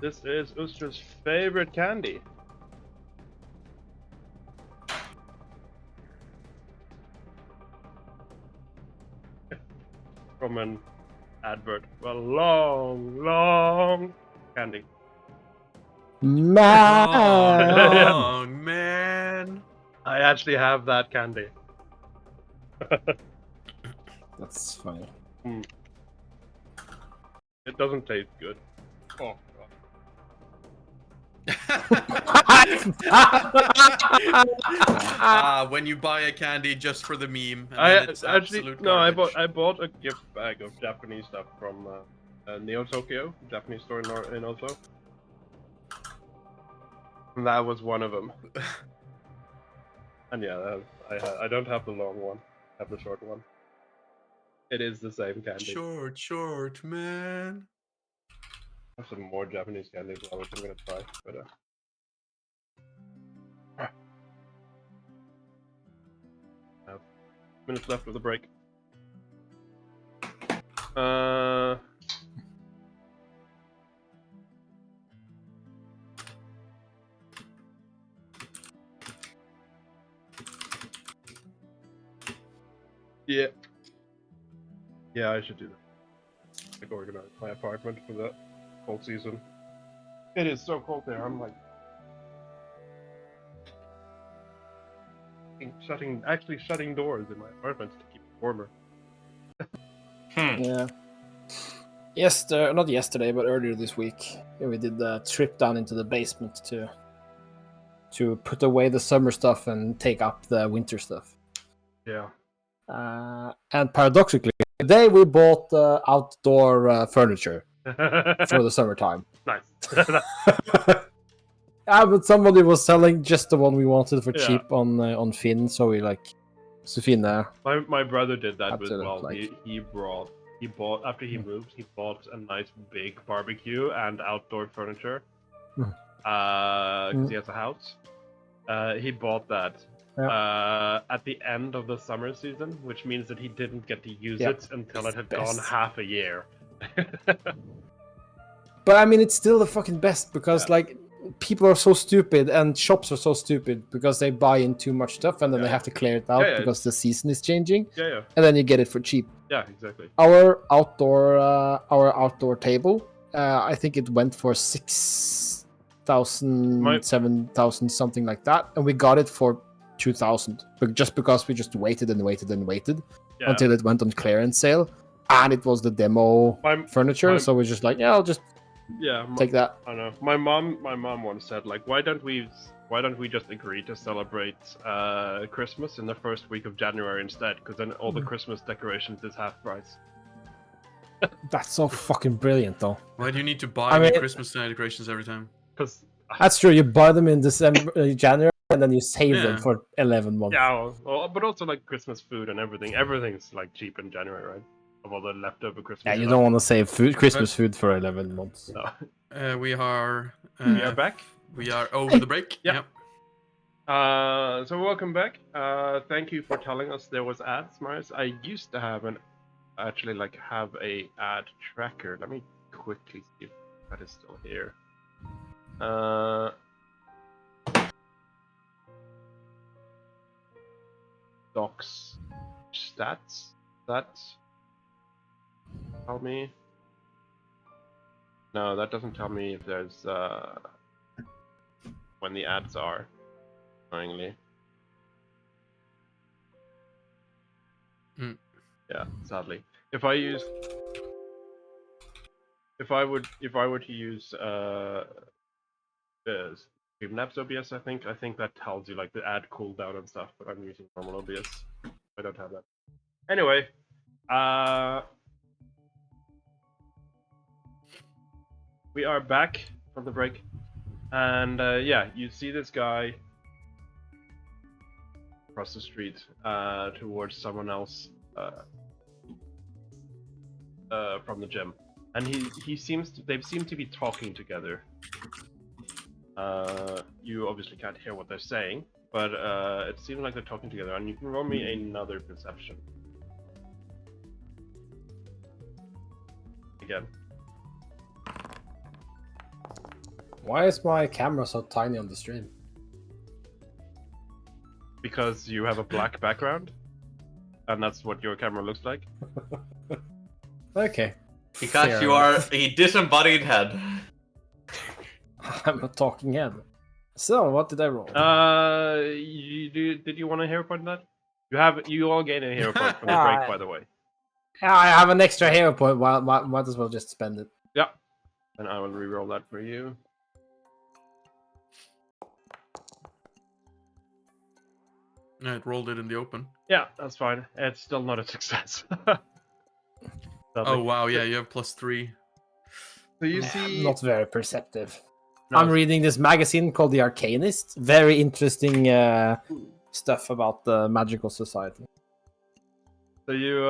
this is Ustra's favorite candy. From an advert. Well, long candy. Man! Oh, man. I actually have that candy. That's funny. It doesn't taste good. Oh, When you buy a candy just for the meme, and I then it's actually absolute no. I garbage. bought a gift bag of Japanese stuff from Neo Tokyo, Japanese store in Oslo. And that was one of them. And yeah, I don't have the long one. I have the short one. It is the same candy. Short, man. I have some more Japanese candy as well, which I'm gonna try. But I have minutes left of the break. Yeah. Yeah, I should do that. Like organize my apartment for the cold season. It is so cold there. I'm like shutting doors in my apartment to keep it warmer. Yeah. Not yesterday, but earlier this week, we did the trip down into the basement to put away the summer stuff and take up the winter stuff. Yeah. And paradoxically, today we bought outdoor furniture for the summertime. Nice. Yeah, but somebody was selling just the one we wanted for Yeah. cheap on Finn, so we Sofina. My brother did that as Absolutely, well. like- He bought after he moved, he bought a nice big barbecue and outdoor furniture. Because he has a house. He bought that at the end of the summer season, which means that he didn't get to use it until it had gone Best. half a year. But I mean, it's still the fucking best because like people are so stupid and shops are so stupid because they buy in too much stuff and then they have to clear it out Yeah, because the season is changing. Yeah. And then you get it for cheap. Yeah, exactly. Our outdoor table, I think it went for 6,000, 7,000, something like that, and we got it for 2,000. But just because we just waited and waited and waited until it went on clearance sale, and it was the demo furniture, so we're just like, yeah, I'll just take that. I know. My mom once said, like, why don't we just agree to celebrate Christmas in the first week of January instead? Because then all the Christmas decorations is half price. That's so fucking brilliant, though. Why do you need to buy new Christmas decorations every time? Because that's true. You buy them in December, January, and then you save them for 11 months. Yeah, well, but also like Christmas food and everything. Everything's like cheap in January, right? Of all the leftover Christmas. Yeah, you don't want to save Christmas food for 11 months. No. We are back. We are over the break. Yep. So welcome back. Thank you for telling us there was ads, Marius. I used to have a ad tracker. Let me quickly see if that is still here. docs stats. That tell me? No, that doesn't tell me if there's when the ads are. Annoyingly. Hmm. Yeah, sadly. If I were to use Streamlabs OBS, I think that tells you like the ad cooldown and stuff, but I'm using normal OBS. I don't have that. Anyway, we are back from the break, and yeah, you see this guy across the street towards someone else from the gym, and they seem to be talking together. You obviously can't hear what they're saying, but it seems like they're talking together, and you can roll me another perception. Again. Why is my camera so tiny on the stream? Because you have a black background, and that's what your camera looks like. Okay. Because Fair you enough. are a disembodied head. I'm a talking head. So, what did I roll? Did you want a hero point on that? You all gain a hero point from the break, by the way. I have an extra hero point. Might as well just spend it. Yeah. And I will re-roll that for you. Yeah, it rolled it in the open. Yeah, that's fine. It's still not a success. Oh wow, yeah, you have +3. So you see, Not very perceptive. No, I'm reading this magazine called The Arcanist. Very interesting stuff about the magical society. So you,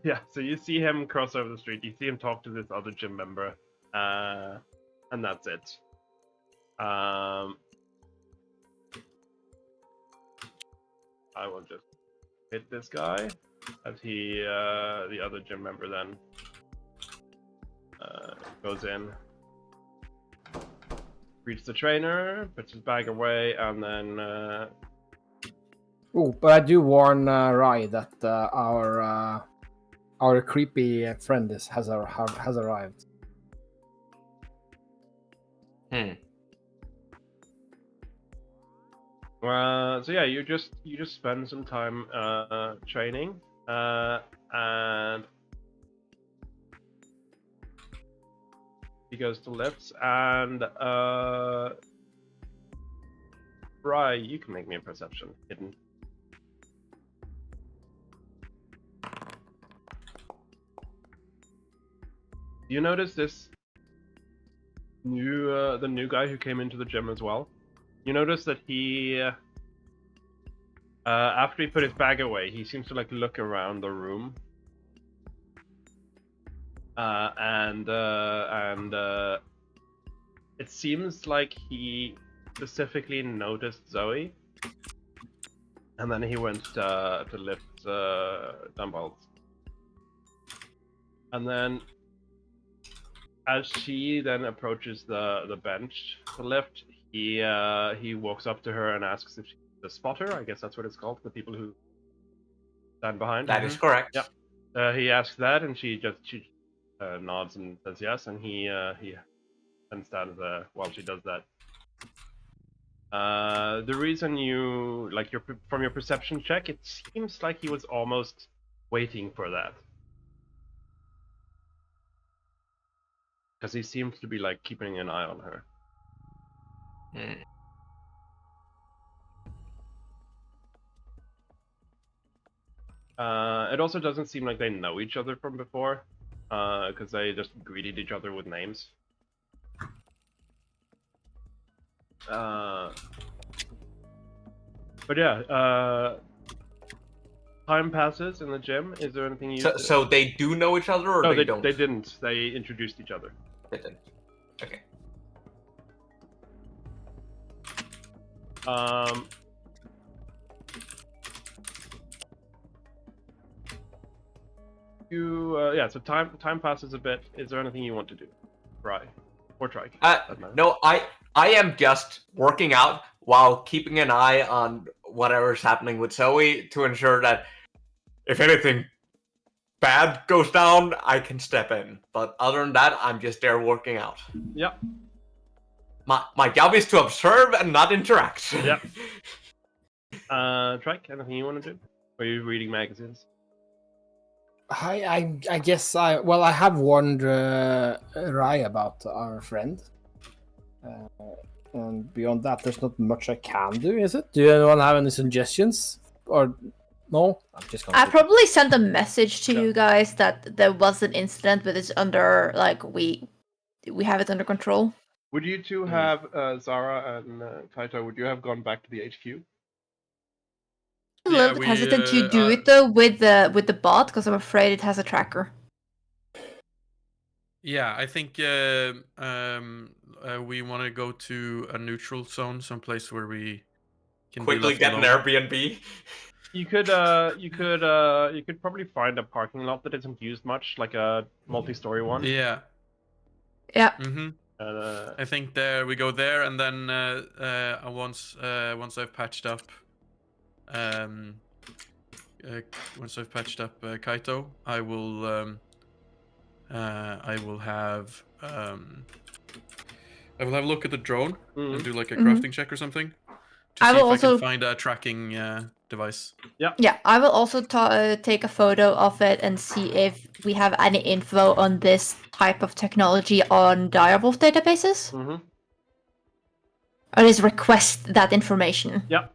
yeah. So you see him cross over the street. You see him talk to this other gym member, and that's it. I will just hit this guy as he, the other gym member, then goes in, greets the trainer, puts his bag away, and then. Oh, but I do warn Rai that our creepy friend has arrived. So yeah, you just spend some time training, and he goes to lifts, and Rai, you can make me a perception hidden. You notice this new the new guy who came into the gym as well? You notice that he after he put his bag away, he seems to like look around the room, and it seems like he specifically noticed Zoe, and then he went to lift dumbbells, and then as she then approaches the bench to lift, he walks up to her and asks if she's a spotter. I guess that's what it's called, the people who stand behind. That is correct. Yep. He asks that, and she nods and says yes, and he then stands there while she does that. The reason you from your perception check, it seems like he was almost waiting for that, because he seems to be like keeping an eye on her. It also doesn't seem like they know each other from before, because they just greeted each other with names. But yeah, time passes in the gym. Is there anything you? So they do know each other, or no, they don't? They didn't. They introduced each other. They didn't. Okay. Yeah. So time passes a bit. Is there anything you want to do? Try or try? No, I am just working out while keeping an eye on whatever's happening with Zoe to ensure that if anything bad goes down, I can step in. But other than that, I'm just there working out. Yep. My job is to observe and not interact. Yep. Trike, anything you want to do? Or are you reading magazines? I guess I have warned Rai about our friend. And beyond that, there's not much I can do, is it? Do anyone have any suggestions? Or no? I'm just gonna I probably sent a message to you guys that there was an incident, but it's under we have it under control. Would you two have Zara and Kaito? Would you have gone back to the HQ? I'm a little bit hesitant to do it though with the bot because I'm afraid it has a tracker. Yeah, I think we want to go to a neutral zone, someplace where we can quickly be get an alone. Airbnb. You could probably find a parking lot that isn't used much, like a multi-story one. Yeah. Yeah. Mm-hmm. I think there we go there, and then once I've patched up, Kaito, I will have a look at the drone and do like a crafting check or something to see if I can find a tracking device. Yeah, I will also take a photo of it and see if we have any info on this type of technology on DIREWOLF databases. Mm-hmm. Or just request that information. Yeah.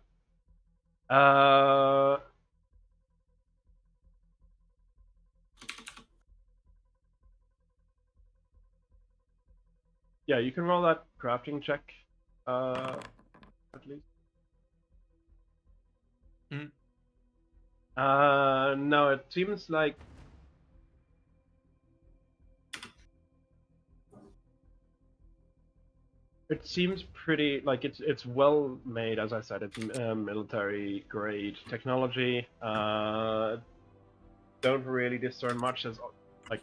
Yeah, you can roll that crafting check, at least. No, it seems like it seems pretty like it's well made. As I said, it's military grade technology. Don't really discern much as like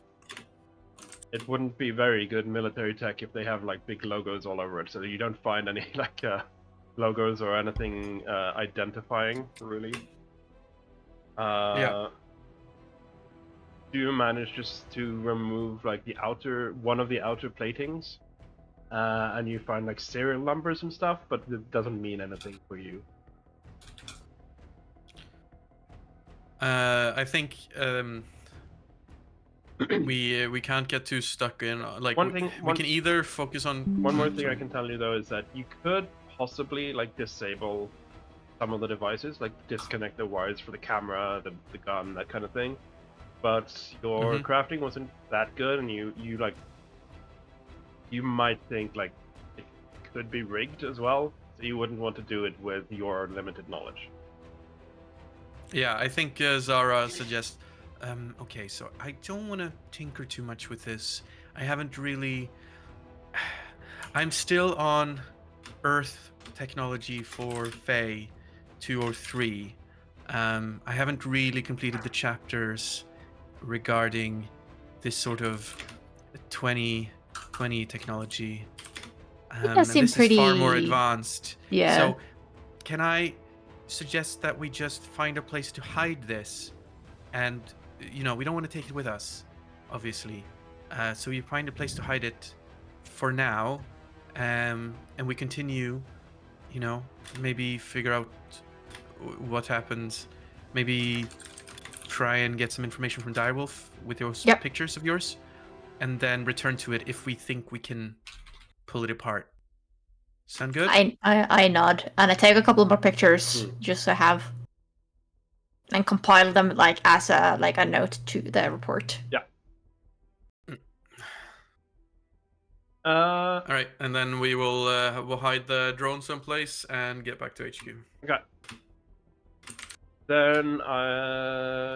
it wouldn't be very good military tech if they have like big logos all over it. So you don't find any like logos or anything identifying really. Yeah. Do you manage just to remove like one of the outer platings, and you find like serial numbers and stuff, but it doesn't mean anything for you. I think we can't get too stuck in like we can either focus on. One more thing I can tell you though is that you could possibly like disable some of the devices, like disconnect the wires for the camera, the gun, that kind of thing. But your crafting wasn't that good, and you might think like it could be rigged as well, so you wouldn't want to do it with your limited knowledge. Yeah, I think Zara suggests. Okay, so I don't want to tinker too much with this. I haven't really. I'm still on Earth technology for Fae 203. I haven't really completed the chapters regarding this sort of 2020 technology. That seems pretty is far more advanced. Yeah. So, can I suggest that we just find a place to hide this, and we don't want to take it with us, obviously. So we find a place to hide it for now, and we continue. Maybe figure out what happens. Maybe try and get some information from DIREWOLF with those pictures of yours, and then return to it if we think we can pull it apart. Sound good? I nod, and I take a couple more pictures just to have, and compile them like as a note to the report. Yeah. All right, and then we'll hide the drone someplace and get back to HQ. Okay. Then I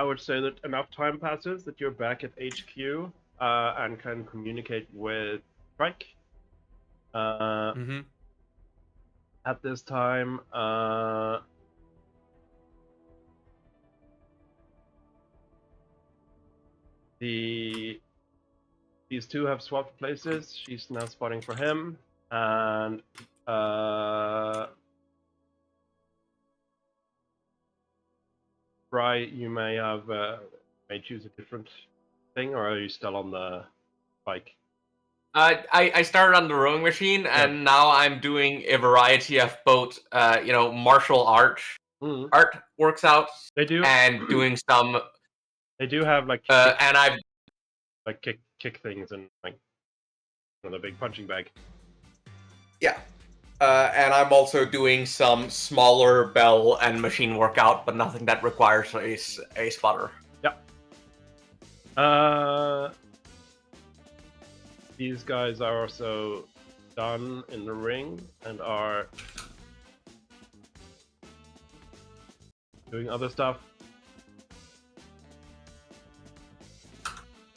would say that enough time passes that you're back at HQ and can communicate with Trike. At this time, these two have swapped places. She's now spotting for him. And Bry, you may have may choose a different thing, or are you still on the bike? I started on the rowing machine, and now I'm doing a variety of both, martial art works out. They do, and doing some. They do have like and I've like kick things and like the big punching bag. Yeah. And I'm also doing some smaller bell and machine workout, but nothing that requires a spotter. Yeah. These guys are also done in the ring and are doing other stuff.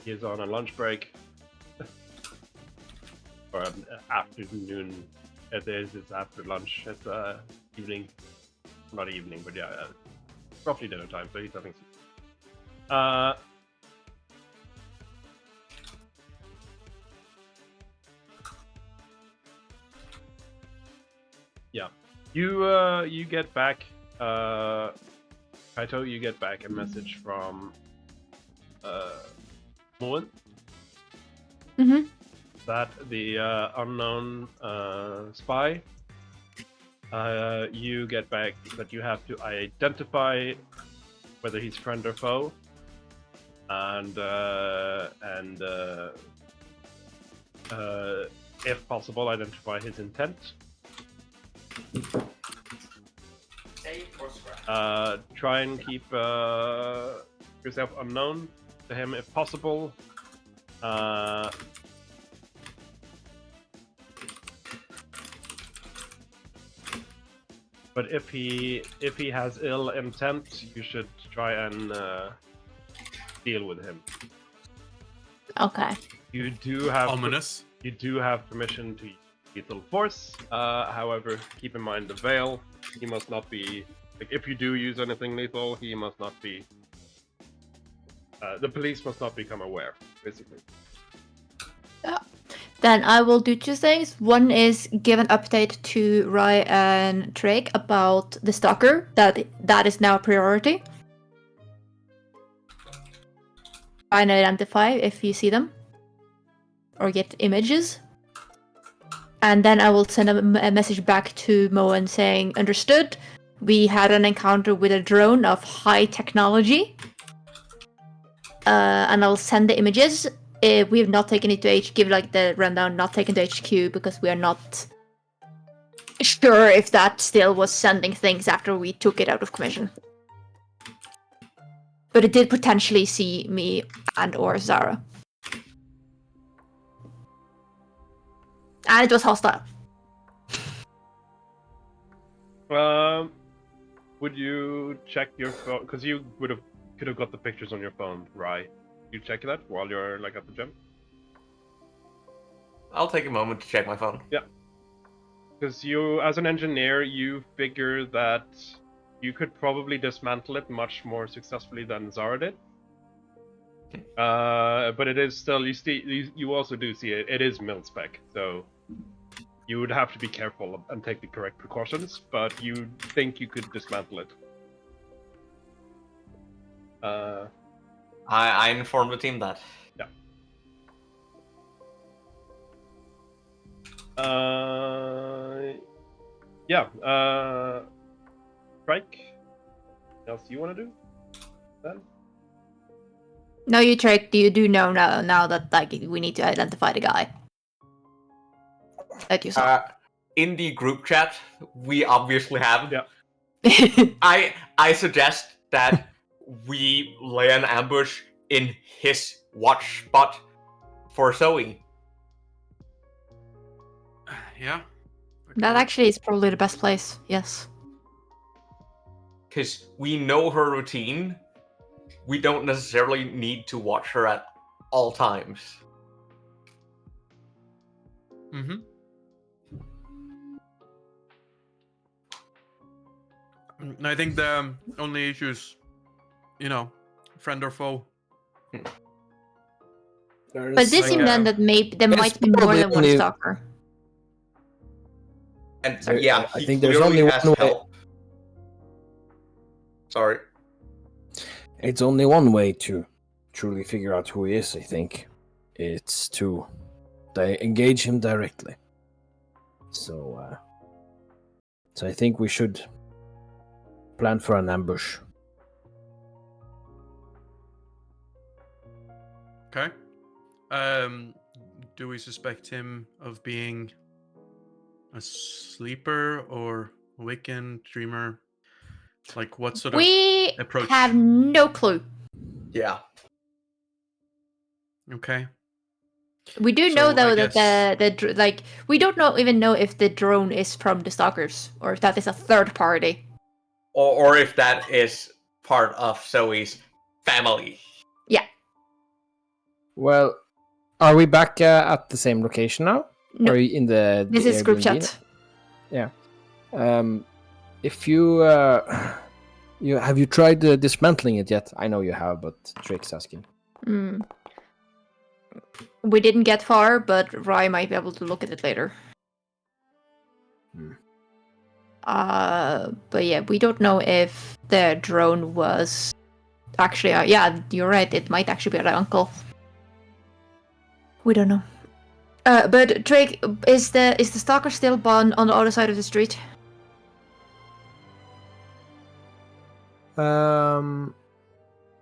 He is on a lunch break. Or an afternoon. It's after lunch. It's evening. Not evening, but yeah, roughly dinner time, so he's having some. Yeah. You get back, Kaito, you get back a message from Moen. Mm-hmm. That the unknown spy, you get back that you have to identify whether he's friend or foe, and if possible, identify his intent. Try and keep yourself unknown to him if possible. But if he has ill intent, you should try and deal with him. Okay. You do have Ominous. You do have permission to use lethal force. However, keep in mind the veil. He must not be like if you do use anything lethal, he must not be. The police must not become aware, basically. Then I will do two things. One is give an update to Rai and Drake about the stalker. That is now a priority. Try and identify if you see them. Or get images. And then I will send a message back to Moen saying, understood, we had an encounter with a drone of high technology. And I'll send the images. We have not taken it to HQ, give like the rundown, not taken to HQ because we are not sure if that still was sending things after we took it out of commission. But it did potentially see me and or Zara. And it was hostile. Would you check your phone? Because you could have got the pictures on your phone, right? You check that while you're like at the gym? I'll take a moment to check my phone. Yeah. Because you, as an engineer, you figure that you could probably dismantle it much more successfully than Zara did. But it is still, you also do see it is mil-spec, so you would have to be careful and take the correct precautions, but you think you could dismantle it. I informed the team that. Yeah. Strike. Anything else you want to do? Then? No, you Drake, you do know now that like we need to identify the guy. That you saw. In the group chat, we obviously have. Yeah. I suggest that we lay an ambush in his watch spot for Zoe. Yeah. That actually is probably the best place, yes. Because we know her routine. We don't necessarily need to watch her at all times. Mm-hmm. I think the only issue is, friend or foe. But this seemed then that maybe there might be more than one stalker. And Sorry. yeah, I he think there's clearly only has one way. help. Sorry. It's only one way to truly figure out who he is, I think. It's to engage him directly. So I think we should plan for an ambush. Okay. Do we suspect him of being a sleeper or Wiccan dreamer? Like what sort of We approach? have no clue. Yeah. Okay. We do So, know I though that guess- like we don't even know if the drone is from the stalkers or if that is a third party. Or if that is part of Zoe's family. Yeah. Well, are we back at the same location now? No. Or are you in the This is group Airbnb? chat. Yeah. If you have you tried dismantling it yet? I know you have, but Drake's asking. We didn't get far, but Rye might be able to look at it later. But yeah, we don't know if the drone was actually. Yeah, you're right. It might actually be our uncle. We don't know. But Drake, is the stalker still on the other side of the street?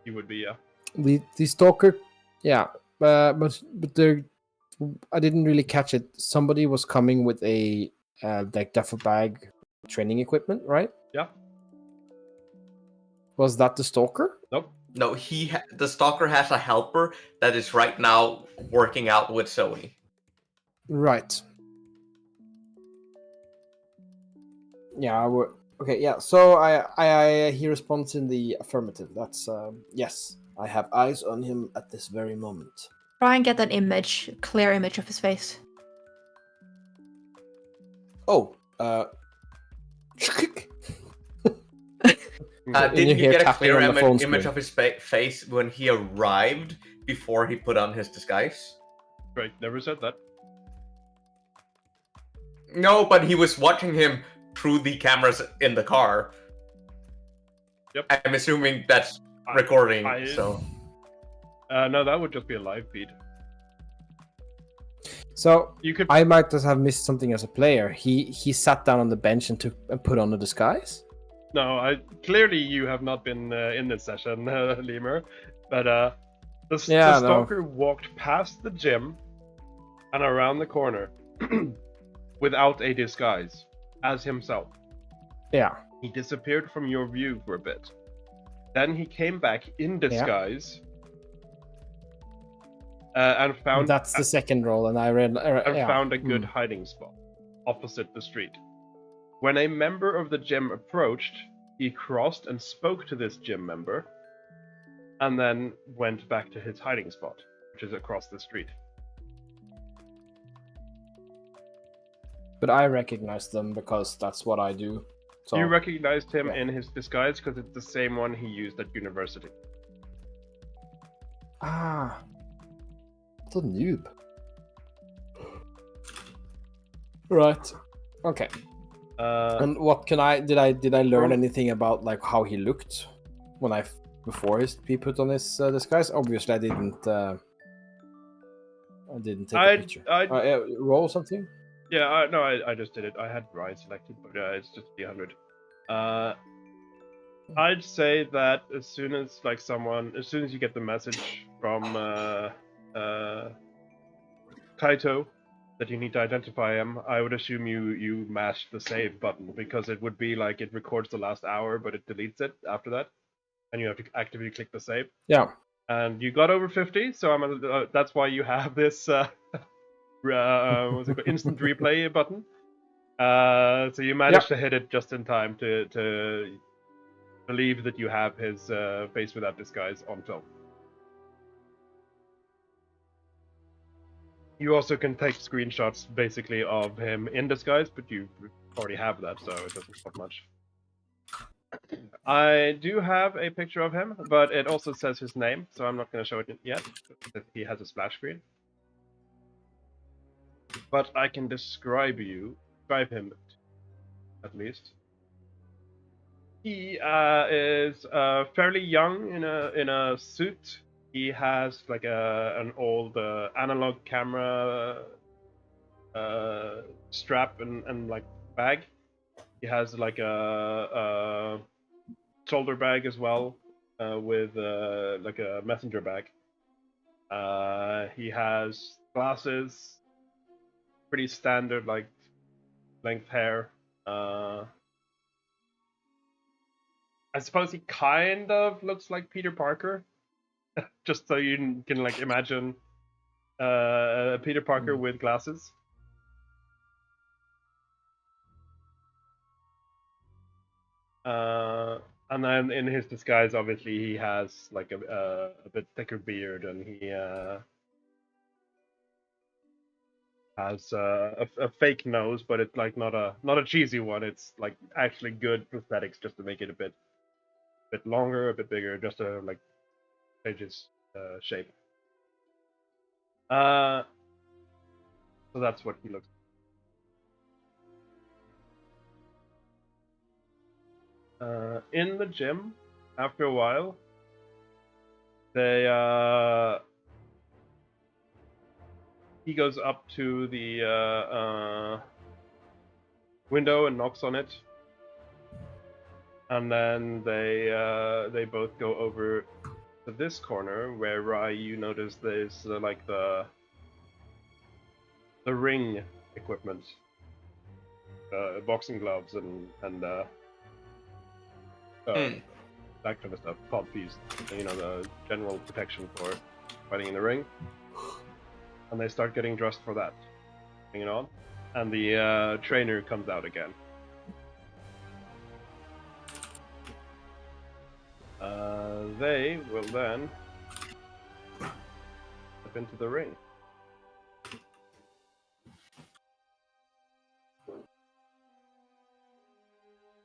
He would be, yeah. The stalker, yeah, but there, I didn't really catch it. Somebody was coming with a like duffel bag, training equipment, right? Yeah. Was that the stalker? Nope. No, the stalker has a helper that is right now working out with Zoe. Right. Yeah. Okay. Yeah. So he responds in the affirmative. That's yes. I have eyes on him at this very moment. Try and get an image, clear image of his face. Oh. Didn't you hear get a tapping clear on the phone image screen. of his face when he arrived before he put on his disguise? Right, never said that. No, but he was watching him through the cameras in the car. Yep. I'm assuming that's recording, I- so... No, that would just be a live feed. So You could. I might just have missed something as a player. He sat down on the bench and put on a disguise. No, clearly you have not been in this session, Lemur. But the stalker walked past the gym and around the corner without a disguise, as himself. Yeah. He disappeared from your view for a bit. Then he came back in disguise and found. That's the second roll, and I read. Found a good hiding spot opposite the street. When a member of the gym approached, he crossed and spoke to this gym member, and then went back to his hiding spot, which is across the street. But I recognized them because that's what I do. So You recognized him in his disguise because it's the same one he used at university. What a noob. Right. Okay. And what can did I learn anything about like how he looked when before he put on his disguise? Obviously, I didn't take a picture. Roll something. Yeah, I just did it. I had Ryan selected, but it's just 300. I'd say that as soon as you get the message from Kaito that you need to identify him, I would assume you mashed the save button, because it would be like it records the last hour, but it deletes it after that, and you have to actively click the save. Yeah. And you got over 50, so that's why you have this what's it called? Instant replay button. So you managed to hit it just in time to believe that you have his face without disguise on film. You also can take screenshots basically of him in disguise, but you already have that, so it doesn't help much. I do have a picture of him, but it also says his name, so I'm not going to show it yet. He has a splash screen. But I can describe him at least. He is fairly young in a suit. He has like an old analog camera strap and like bag. He has like a shoulder bag as well with like a messenger bag. He has glasses, pretty standard like length hair. I suppose he kind of looks like Peter Parker, just so you can like imagine Peter Parker with glasses. And then in his disguise, obviously, he has like a bit thicker beard, and he has a fake nose, but it's like not a cheesy one. It's like actually good prosthetics just to make it a bit longer, a bit bigger, just to like change his shape. So that's what he looks like. In the gym, after a while, they he goes up to the window and knocks on it, and then they both go over to this corner where Rai, you notice there's like the ring equipment, boxing gloves and that kind of stuff, podpiece, you know, the general protection for fighting in the ring. And they start getting dressed for that, putting it on, and the trainer comes out again. They will then step into the ring.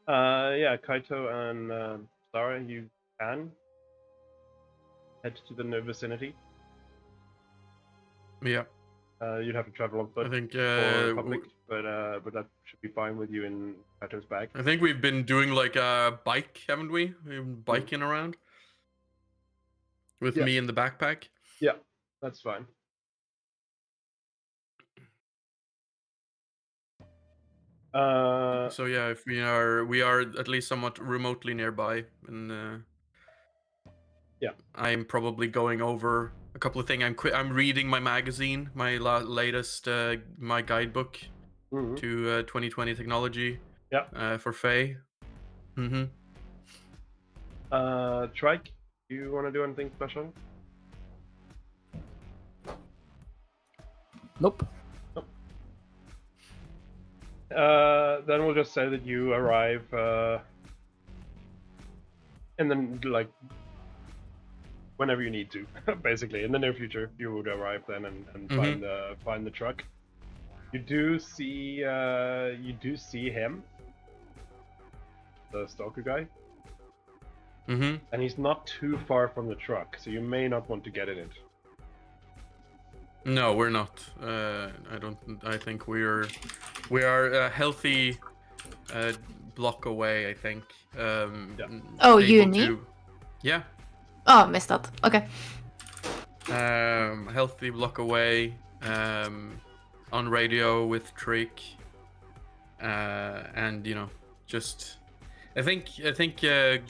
Yeah, Kaito and Sarah, you can head to the vicinity. Yeah. You'd have to travel on foot I think or public, but that should be fine with you in Kaito's bag. I think we've been doing like a bike, haven't we? We've been biking around with me in the backpack. Yeah, that's fine. So yeah, if we are at least somewhat remotely nearby, and yeah, I'm probably going over a couple of things. I'm reading my magazine, my latest my guidebook to 2020 technology. Yeah. For Faye. Trike, do you want to do anything special? Nope. Then we'll just say that you arrive and then like whenever you need to, basically in the near future you would arrive then and find the truck. You do see him, the stalker guy, and he's not too far from the truck, so you may not want to get in it. No, we're not. I think we are a healthy block away. I think. Oh, you and me? Yeah. Oh, I missed that. Okay. Healthy block away. On radio with Trick. And you know, just. I think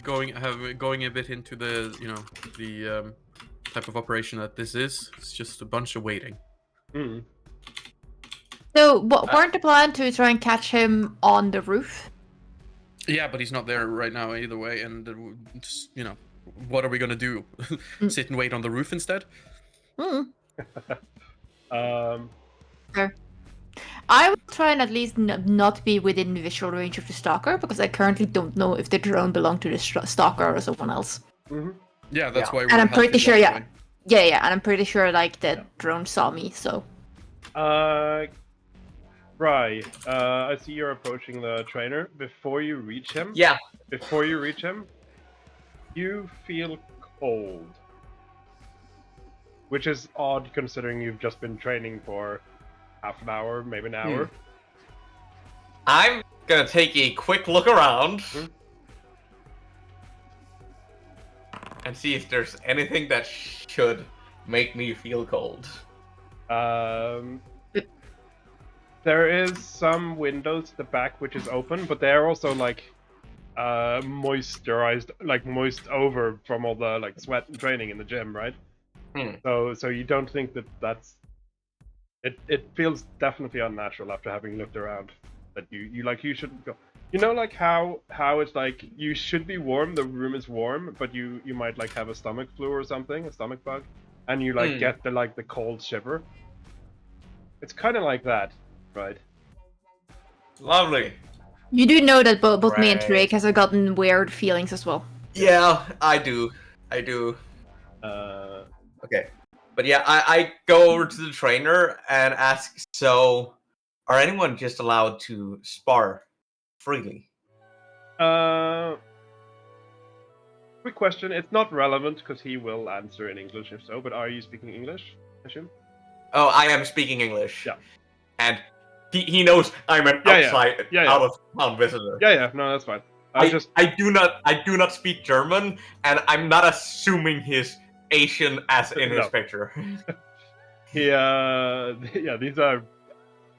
going a bit into the the type of operation that this is. It's just a bunch of waiting. So, weren't the plan to try and catch him on the roof? Yeah, but he's not there right now either way, and just, you know, what are we gonna do? Sit and wait on the roof instead? Sure. I will try and at least not be within visual range of the stalker, because I currently don't know if the drone belonged to the stalker or someone else. Yeah, that's why. And I'm pretty sure, yeah, and I'm pretty sure like the drone saw me. So. Right. I see you're approaching the trainer. Before you reach him. Yeah. Before you reach him, you feel cold, which is odd considering you've just been training for half an hour, maybe an hour. I'm gonna take a quick look around and see if there's anything that should make me feel cold. There is some windows at the back which is open, but they're also like moisturized, like moist over from all the like sweat and training in the gym, right? So you don't think that's it feels definitely unnatural after having looked around that you shouldn't go. You know, like how it's like you should be warm, the room is warm, but you might like have a stomach flu or something, a stomach bug, and you like get the cold shiver. It's kind of like that, right? Lovely. You do know that both me and Right. Drake has gotten weird feelings as well. Yeah, I do. Okay. But yeah, I go over to the trainer and ask, so, are anyone just allowed to spar freely? Quick question. It's not relevant because he will answer in English if so, but are you speaking English, I assume? Oh, I am speaking English. Yeah. And he knows I'm an outside, Yeah. out of town visitor. Yeah, no, that's fine. I do not speak German, and I'm not assuming he's Asian as in his picture. These are,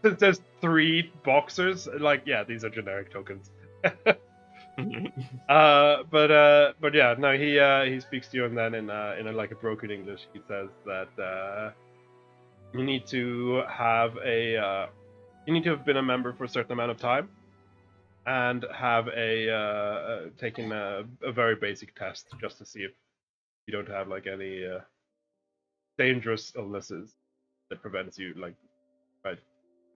since there's 3 boxers, like, yeah, these are generic tokens. But yeah, no, he speaks to you, and then in a like a broken English, he says that you need to have been a member for a certain amount of time, and have taken a very basic test just to see if you don't have like any dangerous illnesses that prevents you, like, right,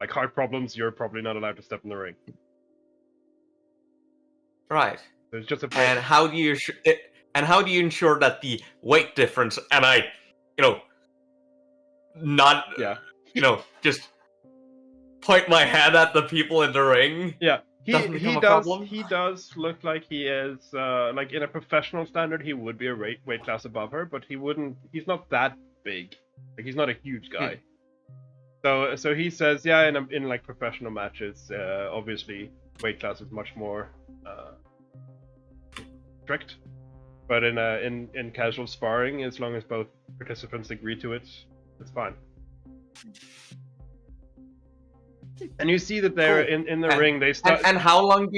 like heart problems. You're probably not allowed to step in the ring. Right. So it's just a And how do you ensure that the weight difference and just point my head at the people in the ring? Yeah. He problem? He does look like he is like in a professional standard he would be a weight class above her, but he's not that big. Like, he's not a huge guy. So he says, yeah, in like professional matches, obviously weight class is much more strict. But in casual sparring, as long as both participants agree to it, it's fine. And you see that they're in the ring. They start. And how long do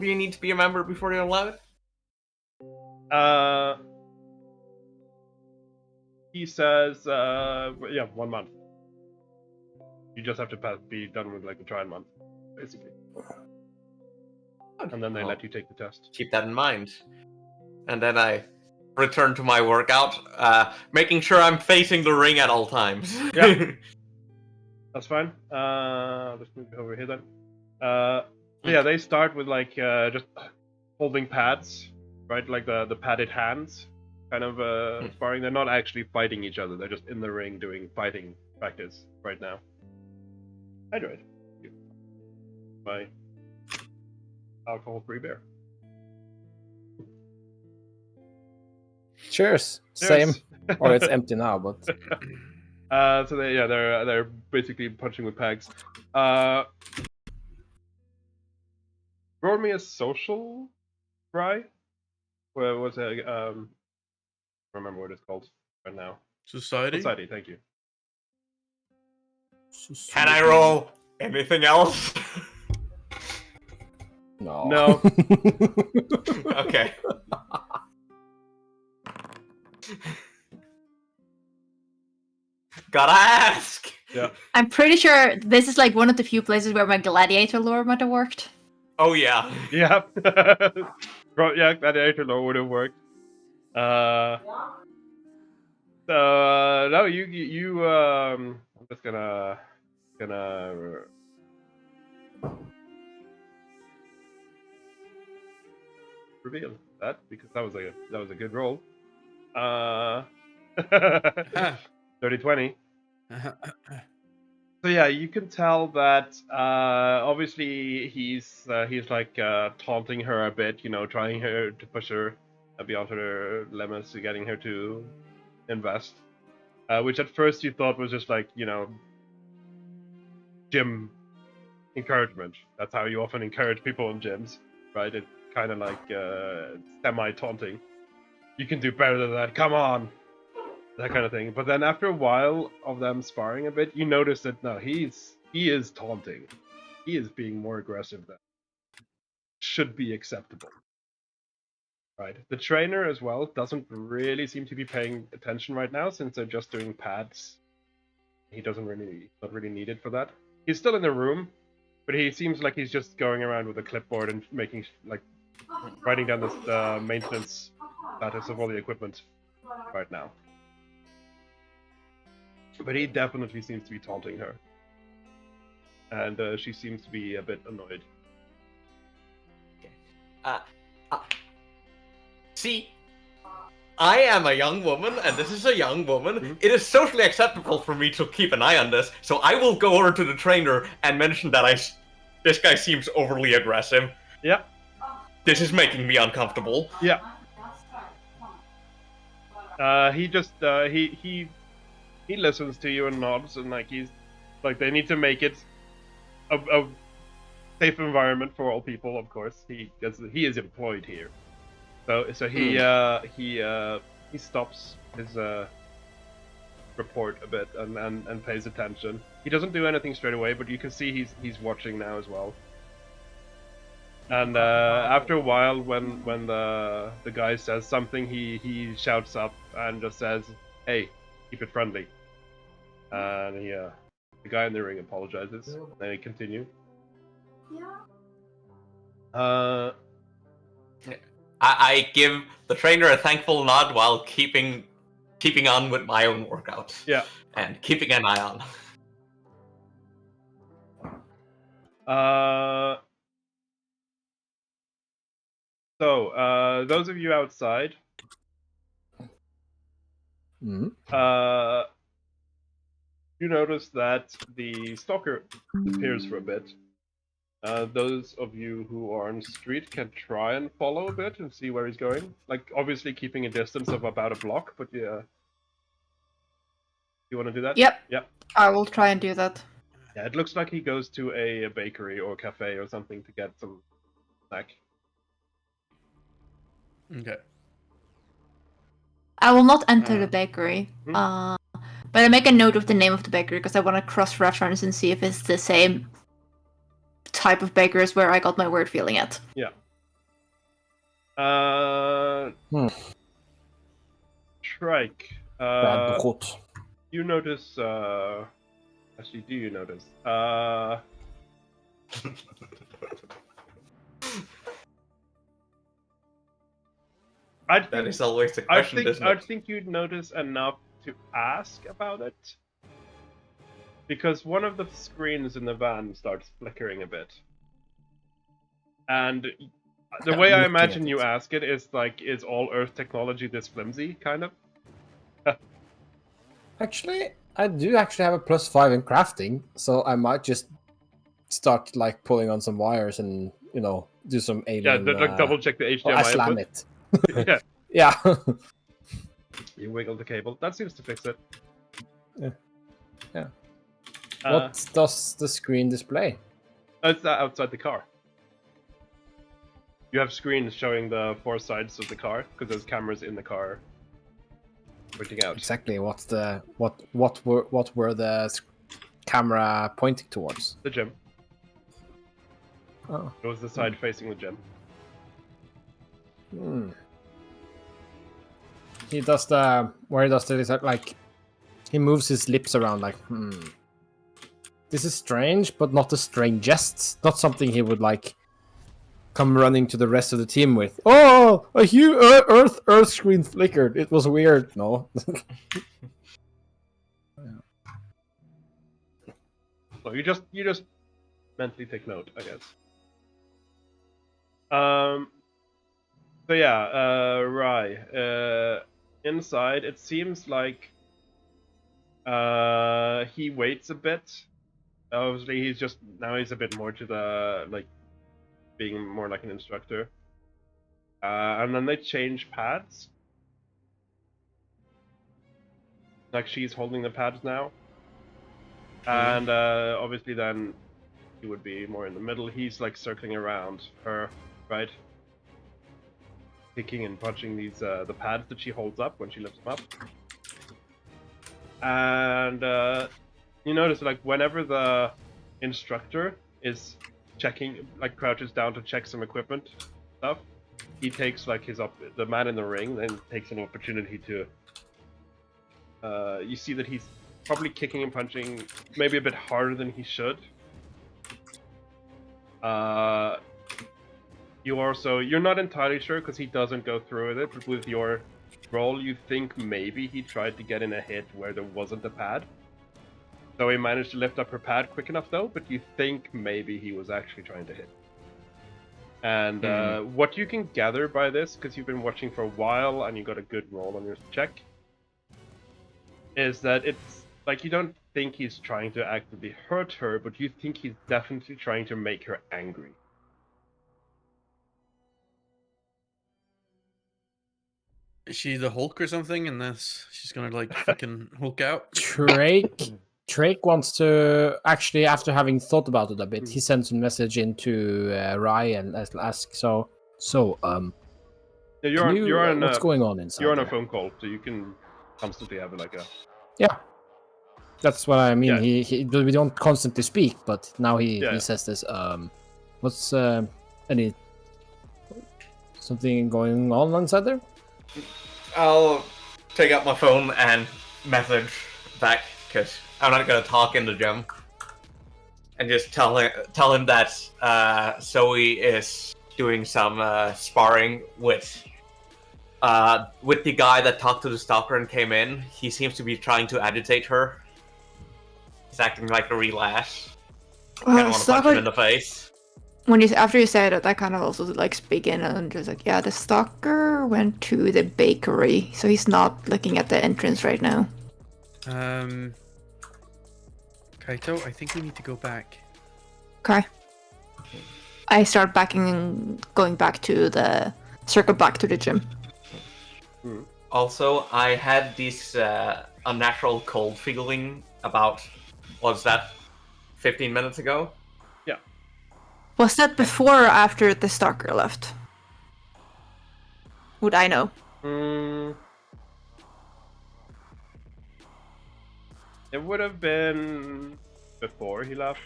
you need to be a member before you're allowed? He says, 1 month. You just have to be done with like the trial month, basically. And then they let you take the test. Keep that in mind. And then I return to my workout, making sure I'm facing the ring at all times. Yeah. That's fine. Let's move over here then. Yeah, they start with like just holding pads, right? Like the padded hands, kind of sparring. They're not actually fighting each other. They're just in the ring doing fighting practice right now. Hydrate. My alcohol-free beer. Cheers. Same. Or it's empty now, but. So they're basically punching with pegs. Roll me a social fry. What was it? I don't remember what it's called right now. Society. Society. Thank you. Can I roll anything else? No. Okay. Gotta ask. Yeah. I'm pretty sure this is like one of the few places where my gladiator lore might have worked. Oh yeah. Yeah. Yeah, gladiator lore would have worked. No, you I'm just gonna reveal that because that was a good roll. 30-20. So yeah, you can tell that obviously he's like taunting her a bit, trying her to push her beyond her limits, getting her to invest, which at first you thought was just like gym encouragement. That's how you often encourage people in gyms, right? It's kind of like semi-taunting. You can do better than that. Come on, that kind of thing. But then after a while of them sparring a bit, you notice that no, he is taunting. He is being more aggressive than should be acceptable. Right. The trainer as well doesn't really seem to be paying attention right now since they're just doing pads. He's not really needed for that. He's still in the room, but he seems like he's just going around with a clipboard and making writing down the maintenance status of all the equipment right now. But he definitely seems to be taunting her, and she seems to be a bit annoyed. See, I am a young woman, and this is a young woman. It is socially acceptable for me to keep an eye on this, so I will go over to the trainer and mention that this guy seems overly aggressive. Yeah. This is making me uncomfortable. Yeah. He just he listens to you and nods, and he's like they need to make it a safe environment for all people. Of course, he is employed here. So he stops his report a bit and pays attention. He doesn't do anything straight away, but you can see he's watching now as well. And after a while, when the guy says something, he shouts up and just says, "Hey, keep it friendly." And the guy in the ring apologizes. And then he continue. I give the trainer a thankful nod while keeping on with my own workout. Yeah. And keeping an eye on. So, those of you outside, you notice that the stalker disappears for a bit. Those of you who are on the street can try and follow a bit and see where he's going. Obviously keeping a distance of about a block, but yeah. You want to do that? Yep. Yep. I will try and do that. Yeah, it looks like he goes to a bakery or cafe or something to get some snack. Okay. I will not enter the bakery. But I make a note of the name of the bakery because I want to cross-reference and see if it's the same type of bakery as where I got my word feeling at. Yeah. Trike. You notice, actually, do you notice? That is always the question, isn't it? I think you'd notice enough to ask about it. Because one of the screens in the van starts flickering a bit. And the way I imagine you ask it is is all Earth technology this flimsy, kind of? Actually, I do actually have a +5 in crafting, so I might just start pulling on some wires and, do some alien... Yeah, double check the HDMI I slam input. it. Yeah. Yeah. You wiggle the cable. That seems to fix it. Yeah. What does the screen display? It's outside the car. You have screens showing the 4 sides of the car because there's cameras in the car pointing out. Exactly. What were the camera pointing towards? The gym. Oh. It was the side facing the gym. He does he moves his lips around This is strange, but not the strangest. Not something he would come running to the rest of the team with. Oh, a huge Earth screen flickered. It was weird. No. Well, you just mentally take note, I guess. So yeah, Rai. Inside, it seems like he waits a bit. Obviously, he's a bit more to the being more like an instructor. And then they change pads. She's holding the pads now. And obviously then he would be more in the middle. He's like circling around her, right? Kicking and punching these the pads that she holds up when she lifts them up. And you notice like whenever the instructor is checking, like crouches down to check some equipment stuff, he takes like the man in the ring then takes an opportunity to you see that he's probably kicking and punching maybe a bit harder than he should. You're not entirely sure because he doesn't go through with it, but with your roll you think maybe he tried to get in a hit where there wasn't a pad. So he managed to lift up her pad quick enough though, but you think maybe he was actually trying to hit. And what you can gather by this, because you've been watching for a while and you got a good roll on your check, is that it's like you don't think he's trying to actively hurt her, but you think he's definitely trying to make her angry. Is she the Hulk or something? And this, she's gonna like fucking Hulk out. Drake wants to actually, after having thought about it a bit, he sends a message into Ryan and asks, Yeah, you're on what's going on inside? You're on a there? phone call, so you can constantly have like a. Yeah, that's what I mean. Yeah. We don't constantly speak, but now he says this. What's something going on inside there? I'll take out my phone and message back because I'm not gonna talk in the gym, and just tell him that Zoe is doing some sparring with the guy that talked to the stalker and came in. He seems to be trying to agitate her. He's acting like a real ass. I don't want to punch him in the face. After you said it, I kind of also like speak in and just like, yeah, the stalker went to the bakery, so he's not looking at the entrance right now. Kaito, I think we need to go back. Okay. I start going back to the gym. Also, I had this unnatural cold feeling about, was that 15 minutes ago? Yeah. Was that before or after the stalker left? Would I know? It would have been before he left.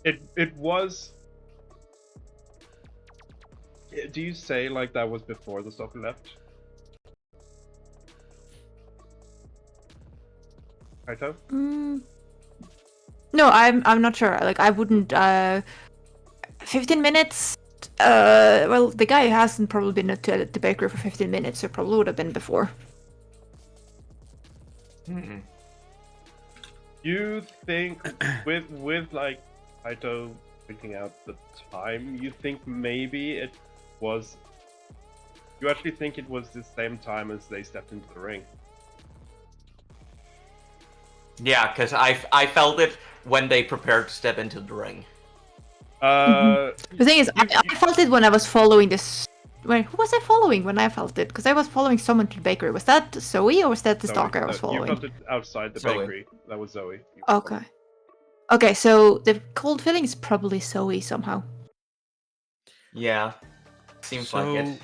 It was. Do you say like that was before the stalker left? Kaito? No, I'm not sure. Like I wouldn't. 15 minutes. Well, the guy hasn't probably been at the bakery for 15 minutes, so it probably would have been before. You think with like Kaito picking out the time, you think maybe it was. You actually think it was the same time as they stepped into the ring? Yeah, because I felt it when they prepared to step into the ring. The thing is, I felt it when I was following this. Wait, who was I following when I felt it? Because I was following someone to the bakery. Was that Zoe or was that the stalker I was following? You felt it outside the bakery. That was Zoe. Okay. Okay, so the cold feeling is probably Zoe somehow. Yeah, seems like it.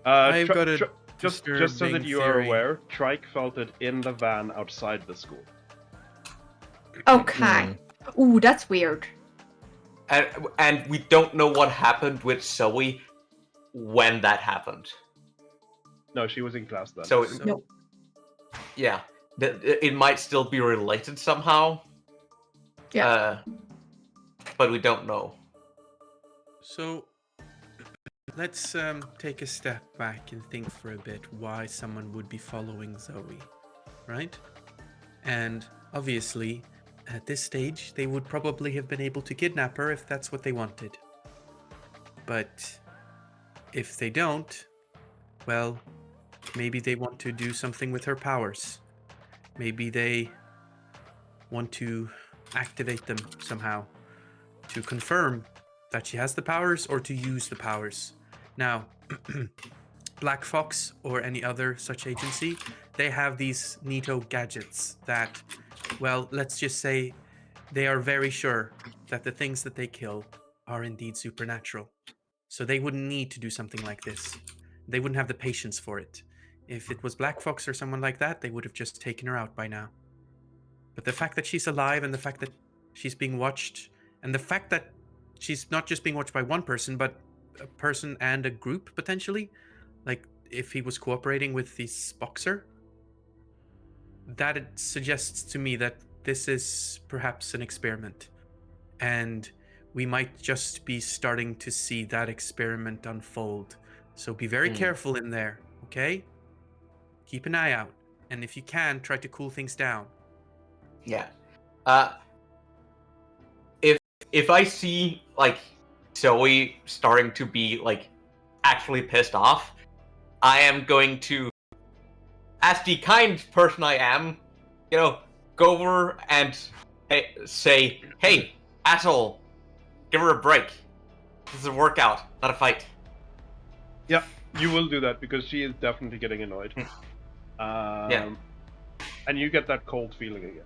I've got a just so that you are aware, Trike felt it in the van outside the school. Okay. Ooh, that's weird. And we don't know what happened with Zoe when that happened. No, she was in class then. So no. Yeah, it might still be related somehow. Yeah. But we don't know. So let's take a step back and think for a bit why someone would be following Zoe, right? And obviously, at this stage, they would probably have been able to kidnap her if that's what they wanted. But if they don't, well, maybe they want to do something with her powers. Maybe they want to activate them somehow to confirm that she has the powers or to use the powers. Now, Black Fox or any other such agency, they have these neato gadgets that, well, let's just say they are very sure that the things that they kill are indeed supernatural. So they wouldn't need to do something like this. They wouldn't have the patience for it. If it was Black Fox or someone like that, they would have just taken her out by now. But the fact that she's alive and the fact that she's being watched, and the fact that she's not just being watched by one person, but a person and a group potentially, like if he was cooperating with this boxer, that it suggests to me that this is perhaps an experiment. And we might just be starting to see that experiment unfold. So be very careful in there, okay? Keep an eye out. And if you can, try to cool things down. Yeah. If I see like Zoe starting to be like actually pissed off, I am going to, as the kind person I am, go over and say, "Hey, asshole, give her a break. This is a workout, not a fight." Yeah, you will do that because she is definitely getting annoyed. Yeah. And you get that cold feeling again.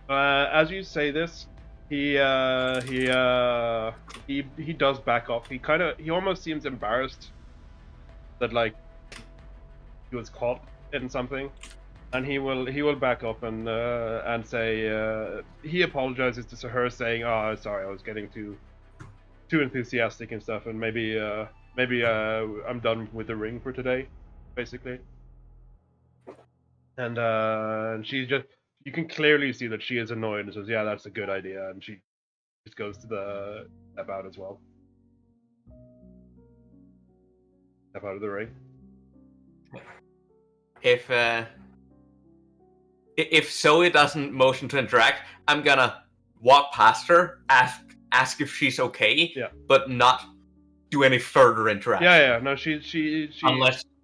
As you say this, he does back off. He almost seems embarrassed that like he was caught in something, and he will back up and say he apologizes to her, saying, "Oh, sorry, I was getting too enthusiastic and stuff, and maybe I'm done with the ring for today," basically. And she just, you can clearly see that she is annoyed and says, "Yeah, that's a good idea," and she just goes to the step out as well. Step out of the ring. If Zoe doesn't motion to interact, I'm gonna walk past her, ask if she's okay, but not do any further interaction. Yeah. No, she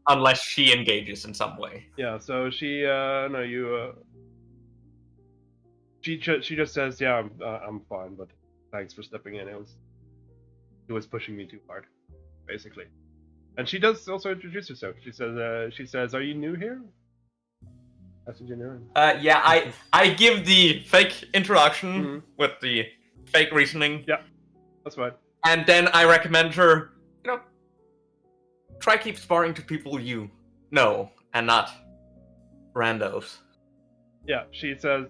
unless she engages in some way. Yeah. So she no, you she just says, "Yeah, I'm fine, but thanks for stepping in. It was pushing me too hard," basically. And she does also introduce herself. She says, "Are you new here?" That's what you know. Yeah, I give the fake introduction with the fake reasoning. Yeah, that's fine. And then I recommend her, try keep sparring to people you know and not randos. Yeah, she says,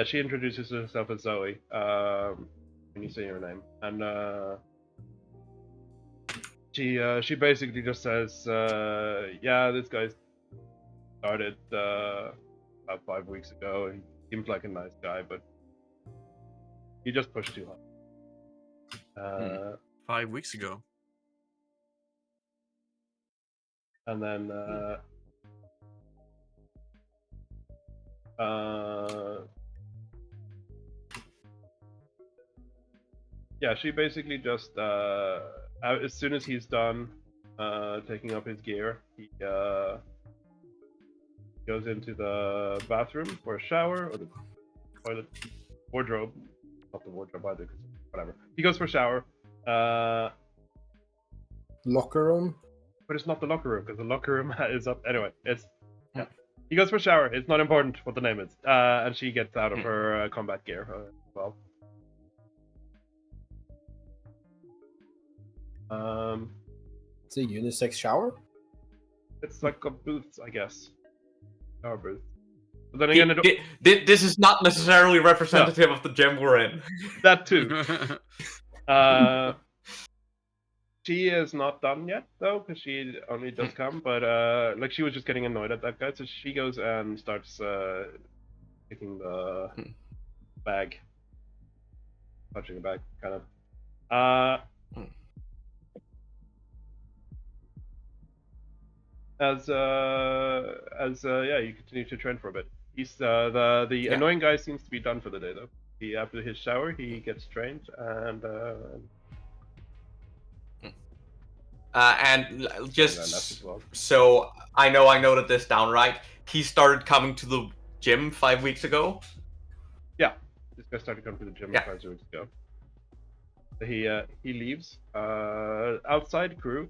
she introduces herself as Zoe, when you say your name. And, she basically just says, yeah, this guy started, about 5 weeks ago, and he seems like a nice guy, but he just pushed too hard. 5 weeks ago. And then, yeah, she basically just, as soon as he's done taking up his gear, he goes into the bathroom for a shower, or the toilet, wardrobe, not the wardrobe either, whatever. He goes for a shower. Locker room? But it's not the locker room, because the locker room is up. Anyway, yeah. He goes for a shower. It's not important what the name is. And she gets out of her combat gear as well. It's a unisex shower? It's like a booth, I guess. Shower booth. But then again, this is not necessarily representative of the gym we're in. That too. She is not done yet, though, because she only just come. But like, she was just getting annoyed at that guy, so she goes and starts picking the bag, touching the bag, kind of. As you continue to train for a bit. He's the annoying guy seems to be done for the day, though. After his shower, he gets trained and just so I noted this down right. He started coming to the gym 5 weeks ago. Yeah, this guy started coming to the gym 5 weeks ago. He leaves. Outside crew.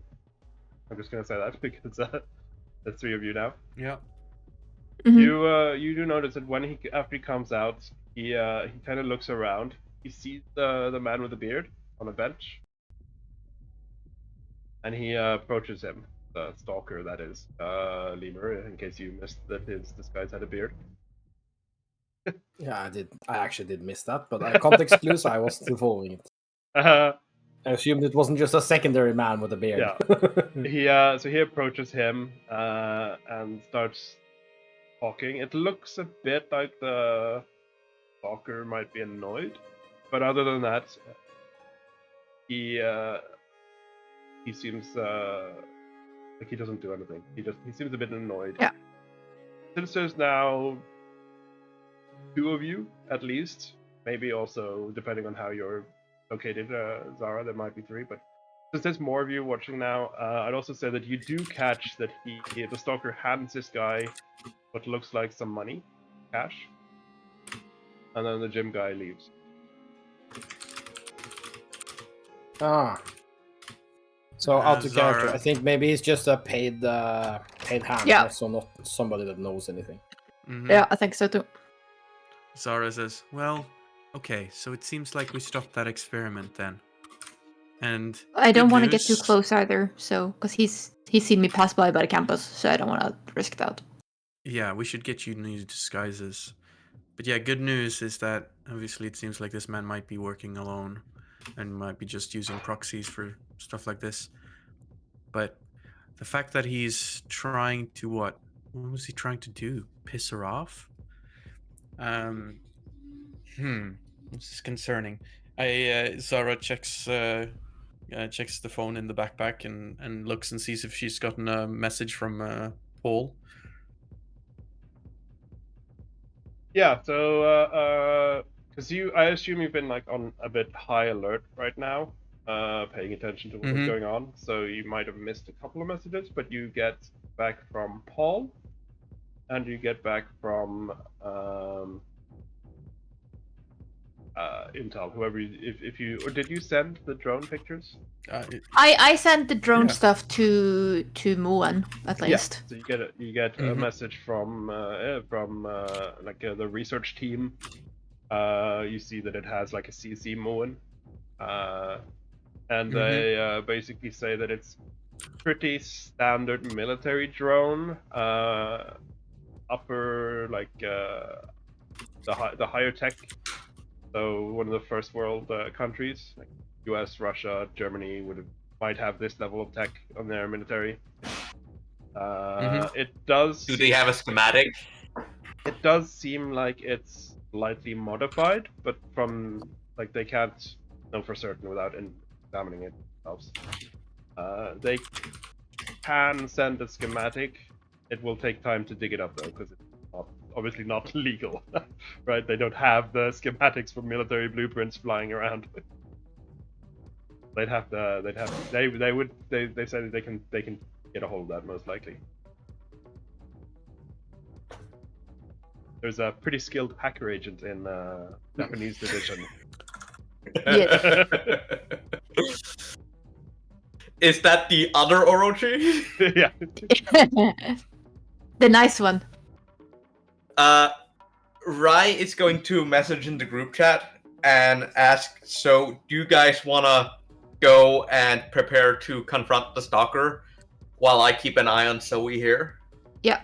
I'm just gonna say that because There's 3 of you now. Yeah. Mhm. You do notice that when after he comes out, he kind of looks around. He sees the man with the beard on a bench, and he approaches him. The stalker, that is, Lemur. In case you missed that his disguise had a beard. Yeah, I did. I actually did miss that, but context clues, I was still following it. I assumed it wasn't just a secondary man with a beard. Yeah. So he approaches him and starts talking. It looks a bit like the stalker might be annoyed, but other than that, he seems like he doesn't do anything. He seems a bit annoyed. Yeah. Since there's now 2 of you at least, maybe also depending on how you're located, Zara, there might be 3, but since there's more of you watching now, I'd also say that you do catch that the stalker hands this guy what looks like some money, cash, and then the gym guy leaves. Ah. So out of Zara. character, I think maybe he's just a paid hand, Yeah. also not somebody that knows anything. Mhm. Yeah, I think so too. Zara says, "Well, okay, so it seems like we stopped that experiment then." And I don't good want to get too news- close either, so because he's seen me pass by the campus, so I don't want to risk that. Yeah, we should get you new disguises. But yeah, good news is that obviously it seems like this man might be working alone and might be just using proxies for stuff like this. But the fact that he's trying to what was he trying to do? Piss her off? This is concerning. Zara checks checks the phone in the backpack and looks and sees if she's gotten a message from Paul. Yeah, so because I assume you've been like on a bit high alert right now, paying attention to what was Mhm. going on. So you might have missed a couple of messages, but you get back from Paul, and you get back from Intel. Whoever, if you or did you send the drone pictures? I sent the drone Yeah. stuff to Moen at least. So you get a Mhm. message from the research team. You see that it has like a CC Moen, and they basically say that it's pretty standard military drone, upper like the higher tech. So one of the first world countries like U.S., Russia, Germany might have this level of tech on their military. It does. Do they have a schematic? It does seem like it's slightly modified, but from like they can't know for certain without examining it themselves. They can send a schematic. It will take time to dig it up though, because it's obviously not legal, right? They don't have the schematics for military blueprints flying around. They say that they can get a hold of that most likely. There's a pretty skilled hacker agent in Japanese division. Yes. Is that the other Orochi? Yeah. The nice one. Rai is going to message in the group chat and ask, so do you guys want to go and prepare to confront the stalker while I keep an eye on Zoe here? Yeah.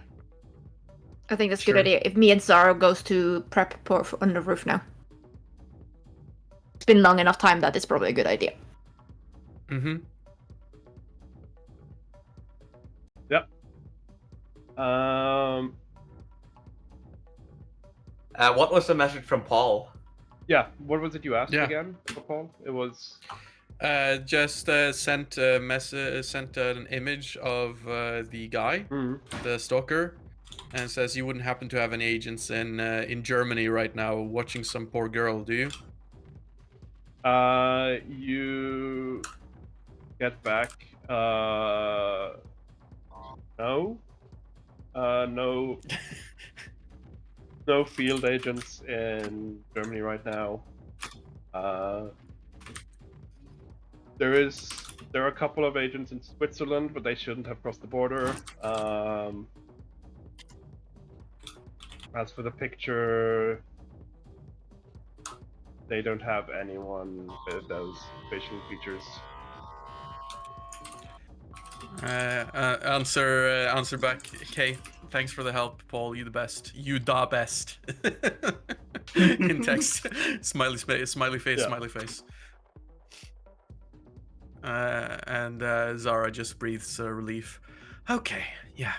I think that's a Sure. good idea. If me and Zara goes to prep on the roof now. It's been long enough time that it's probably a good idea. Mm-hmm. Yep. What was the message from Paul? Yeah. What was it you asked Yeah. again, Paul? It was. Just sent an image of the guy, the stalker, and says you wouldn't happen to have any agents in Germany right now watching some poor girl, do you? You get back. No. No. No field agents in Germany right now. There is There are a couple of agents in Switzerland, but they shouldn't have crossed the border. As for the picture, they don't have anyone with those facial features. Answer back. Okay, thanks for the help, Paul. You the best. You da best. In text, smiley face, smiley face, Yeah. smiley face. And Zara just breathes relief. Okay, yeah.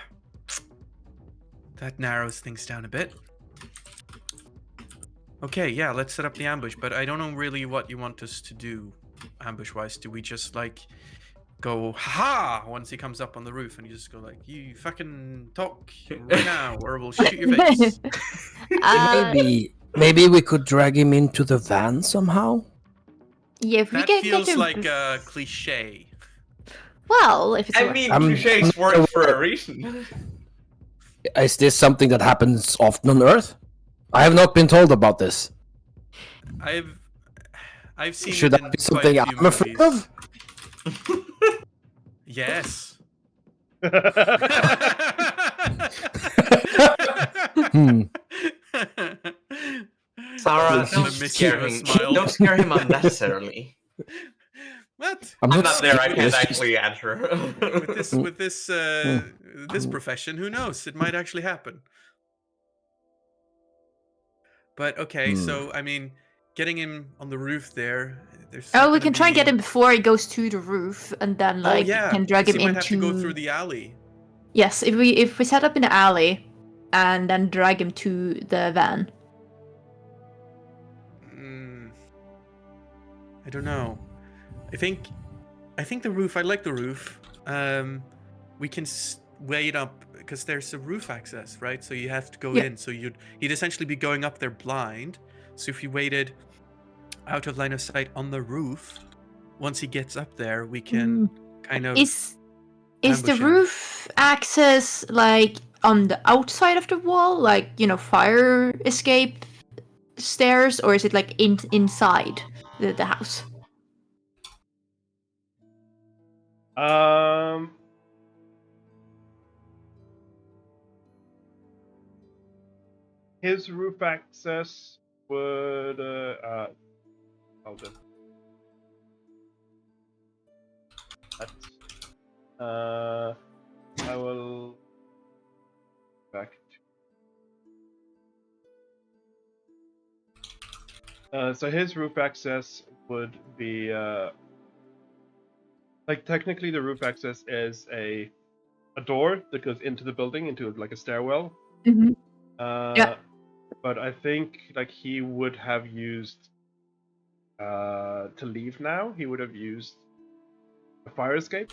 That narrows things down a bit. Okay, yeah, let's set up the ambush, but I don't know really what you want us to do ambush-wise. Do we just, like, go, ha! Once he comes up on the roof and you just go, like, you fucking talk right now, or we'll shoot your face. Maybe we could drag him into the van somehow? Yeah, if we That can feels get him... like a cliche. Well, if it's... I mean, cliches work for a reason. Is this something that happens often on Earth? I have not been told about this. I've seen Should it that in be quite something a few I'm afraid movies. of? Yes. Sarah, Gonna don't make scare you a him. smile. Don't scare him unnecessarily. What? I'm not there. I scared, can't it's just- actually answer. With this profession, who knows? It might actually happen. But okay, so I mean, getting him on the roof there. There's Oh, we gonna can try and get be- him before he goes to the roof, and then like oh yeah, can drag 'cause him he might into. have to go through the alley. Yes, if we set up in the alley, and then drag him to the van. I don't know. I think the roof. I like the roof. We can wait up because there's a roof access, right? So you have to go in. So he'd essentially be going up there blind. So if you waited out of line of sight on the roof, once he gets up there, we can kind of. Is the ambush him. roof access like on the outside of the wall, like fire escape stairs, or is it like inside the house? His roof access would hold on. I will back to so his roof access would be like technically the roof access is a door that goes into the building into like a stairwell. Mm-hmm. Yeah. But I think like he would have used to leave now. He would have used a fire escape.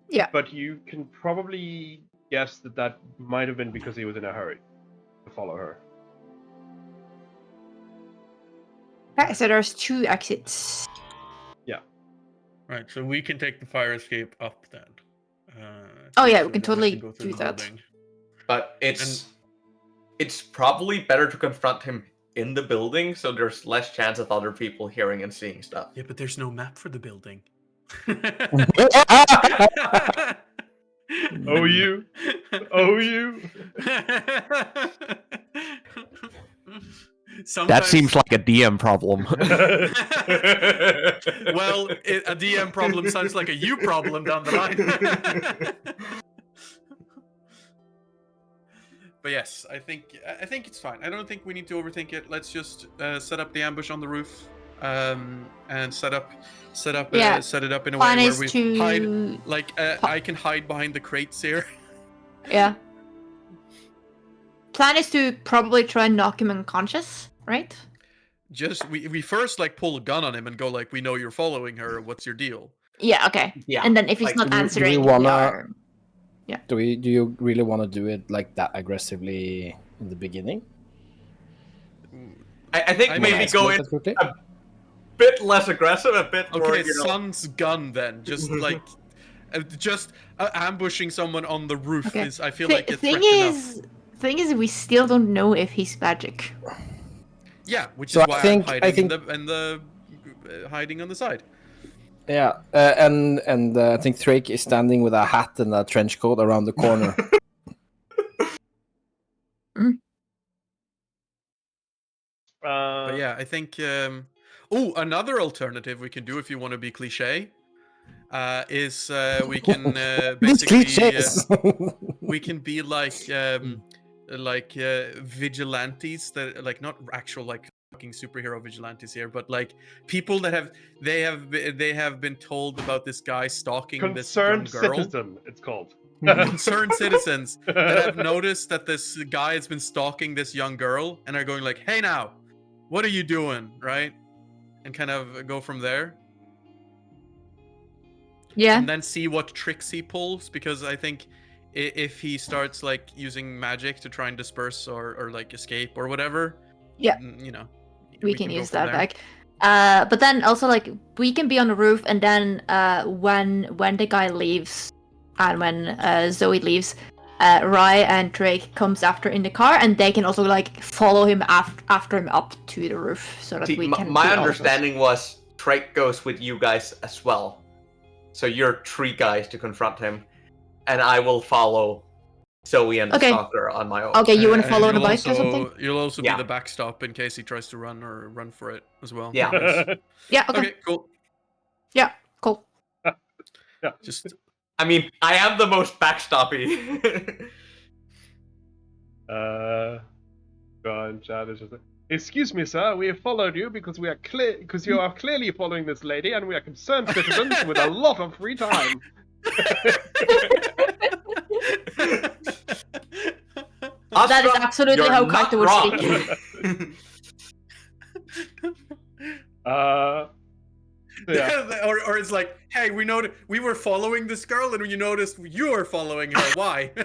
Yeah. But you can probably guess that might have been because he was in a hurry to follow her. Okay, so there's 2 exits. Yeah. Right, so we can take the fire escape up then. Oh yeah, so we can don't have to totally go through do the that. building. But it's probably better to confront him in the building, so there's less chance of other people hearing and seeing stuff. Yeah, but there's no map for the building. Oh, you. Oh, you. That seems like a DM problem. Well, a DM problem sounds like a you problem down the line. But yes, I think it's fine. I don't think we need to overthink it. Let's just set up the ambush on the roof, and set it up in a way Plan where is we to hide. Like I can hide behind the crates here. Yeah. Plan is to probably try and knock him unconscious, right? Just we first like pull a gun on him and go like, we know you're following her. What's your deal? Yeah. Okay. Yeah. And then if he's like, not do we answering, wanna- we are... Do you really want to do it like that aggressively in the beginning? I think I mean, maybe go in quickly? a bit less aggressive, a bit more. Okay, son's gun then. Just like, ambushing someone on the roof Okay. is. I feel like it's thing threat is, we still don't know if he's magic. enough. Yeah, which So is I why think- I'm I hiding think- in the hiding on the side. Yeah, and I think Drake is standing with a hat and a trench coat around the corner. But yeah, I think. Another alternative we can do if you want to be cliche, is we can These basically cliches. we can be like vigilantes that like not actual like fucking superhero vigilantes here, but like people that have been told about this guy stalking this young Concerned girl. citizen, it's called. Concerned citizens that have noticed that this guy has been stalking this young girl and are going like, "Hey now, what are you doing?" Right? And kind of go from there. Yeah. And then see what tricks he pulls, because I think if he starts like using magic to try and disperse or like escape or whatever, Yeah. you know, we can go use from that there. back. But then also like we can be on the roof, and then when the guy leaves and when Zoe leaves, Rye and Drake comes after in the car, and they can also like follow him after him up to the roof, so that See, we can. my see all of us. understanding was Drake goes with you guys as well. So you're 3 guys to confront him, and I will follow Zoe and the Okay. stalker on my own. Okay, you want to And follow the you'll bike or something? You'll also Yeah. be the backstop in case he tries to run for it as well. Yeah. Nice. Yeah. Okay. Okay. Cool. Yeah. Cool. Yeah. Just. I mean, I am the most backstoppy. Go on, Chad is just like, excuse me, sir. We have followed you because you are clearly following this lady, and we are concerned citizens with a lot of free time. That is absolutely you're how not Kaito would wrong. speak. Yeah. or it's like, hey, we were following this girl and you noticed you were following her. Why? No.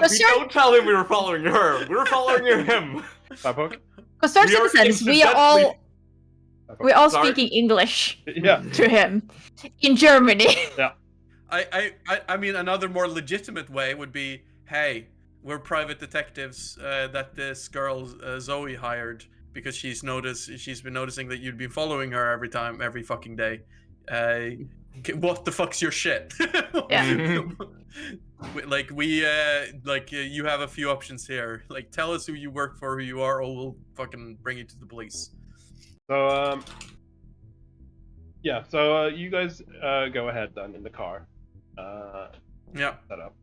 We sir- don't tell him we were following her. We were following him. Babok? Concerned We are citizens, we're incidentally- all Sorry? speaking English Yeah. to him in Germany. Yeah. I mean, another more legitimate way would be, hey, we're private detectives that this girl Zoe hired because she's been noticing that you'd been following her every fucking day. What the fuck's your shit? Yeah. You have a few options here. Like, tell us who you work for, who you are, or we'll fucking bring you to the police. So yeah. So you guys go ahead then in the car. Yeah. Set up.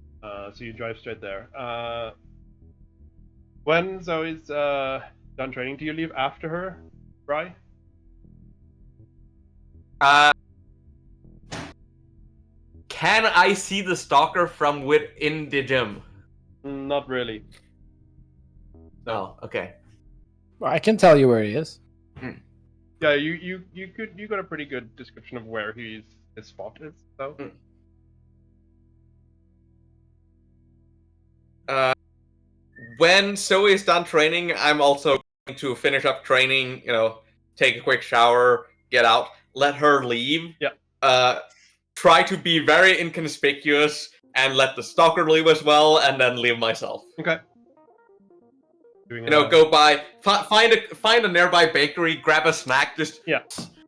So you drive straight there. When Zoe's done training, do you leave after her, Bri? Can I see the stalker from within the gym? Not really. Oh, okay. I can tell you where he is. Yeah, you got a pretty good description of where his spot is, though. When Zoe is done training, I'm also going to finish up training, take a quick shower, get out, let her leave. Yeah. Try to be very inconspicuous and let the stalker leave as well, and then leave myself. Okay. Go by, find a nearby bakery, grab a snack, just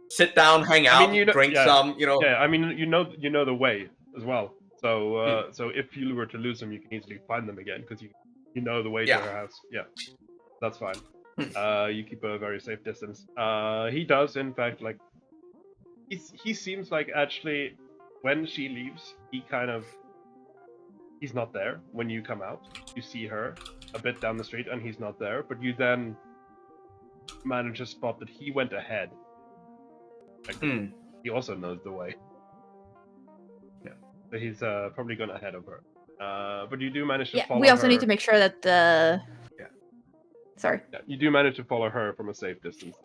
sit down, hang out, drink some, Yeah, I mean, you know the way as well. So so if you were to lose them, you can easily find them again because you know the way to her house. Yeah, that's fine. You keep a very safe distance. He does, in fact, like he seems like actually when she leaves, he's not there when you come out. You see her a bit down the street, and he's not there. But you then manage to spot that he went ahead. Like, he also knows the way. Yeah, so he's probably gone ahead of her. But you do manage to follow her. We also need to make sure that Sorry. Yeah, you do manage to follow her from a safe distance.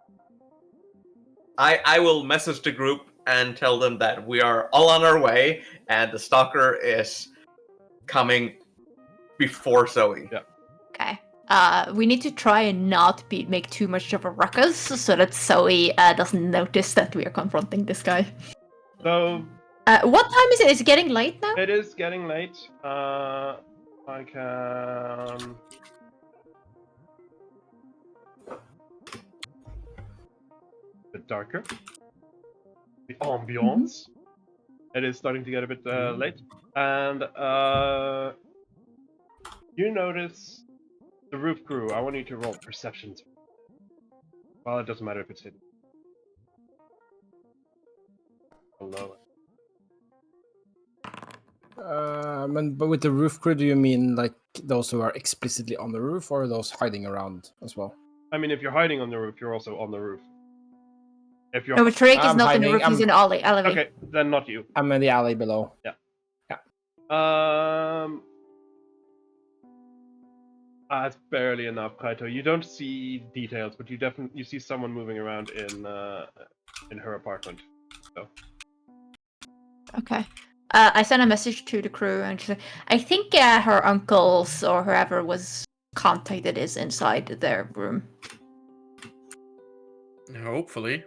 I will message the group and tell them that we are all on our way, and the stalker is coming before Zoe. Yeah. Okay. We need to try and not make too much of a ruckus so that Zoe doesn't notice that we are confronting this guy. So. What time is it? Is it getting late now? It is getting late. I can. A bit darker. the ambiance. It is starting to get a bit late, and you notice the roof crew. I want you to roll perceptions. Well, it doesn't matter if it's hidden. Hello. But with the roof crew, do you mean like those who are explicitly on the roof, or those hiding around as well? I mean, if you're hiding on the roof, you're also on the roof. If you're No, but Drake is I'm not in the hiding, roof, he's in the alley. okay, then not you. I'm in the alley below. It's barely enough, Kaito. You don't see details, but you see someone moving around in her apartment. So. Okay. I sent a message to the crew and she said, I think her uncles or whoever was contacted is inside their room. Hopefully.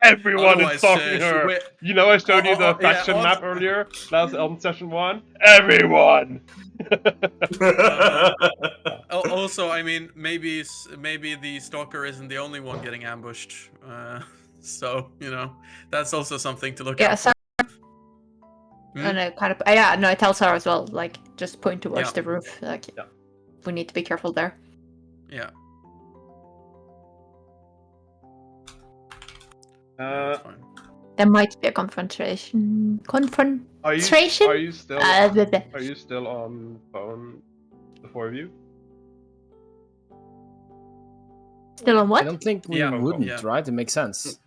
Everyone Otherwise, is talking her. You know, I showed you the faction map earlier, last on session 1. Everyone. Also, I mean, maybe the stalker isn't the only one getting ambushed. So you know, that's also something to look Yeah, out Sarah. for. And I kind of I tell Sarah as well, like just point towards Yeah. the roof. Like we need to be careful there. Yeah. That's fine. There might be a confrontation. Are you still? Are you still on phone? The 4 of you? Still on what? I don't think we wouldn't, right? It makes sense.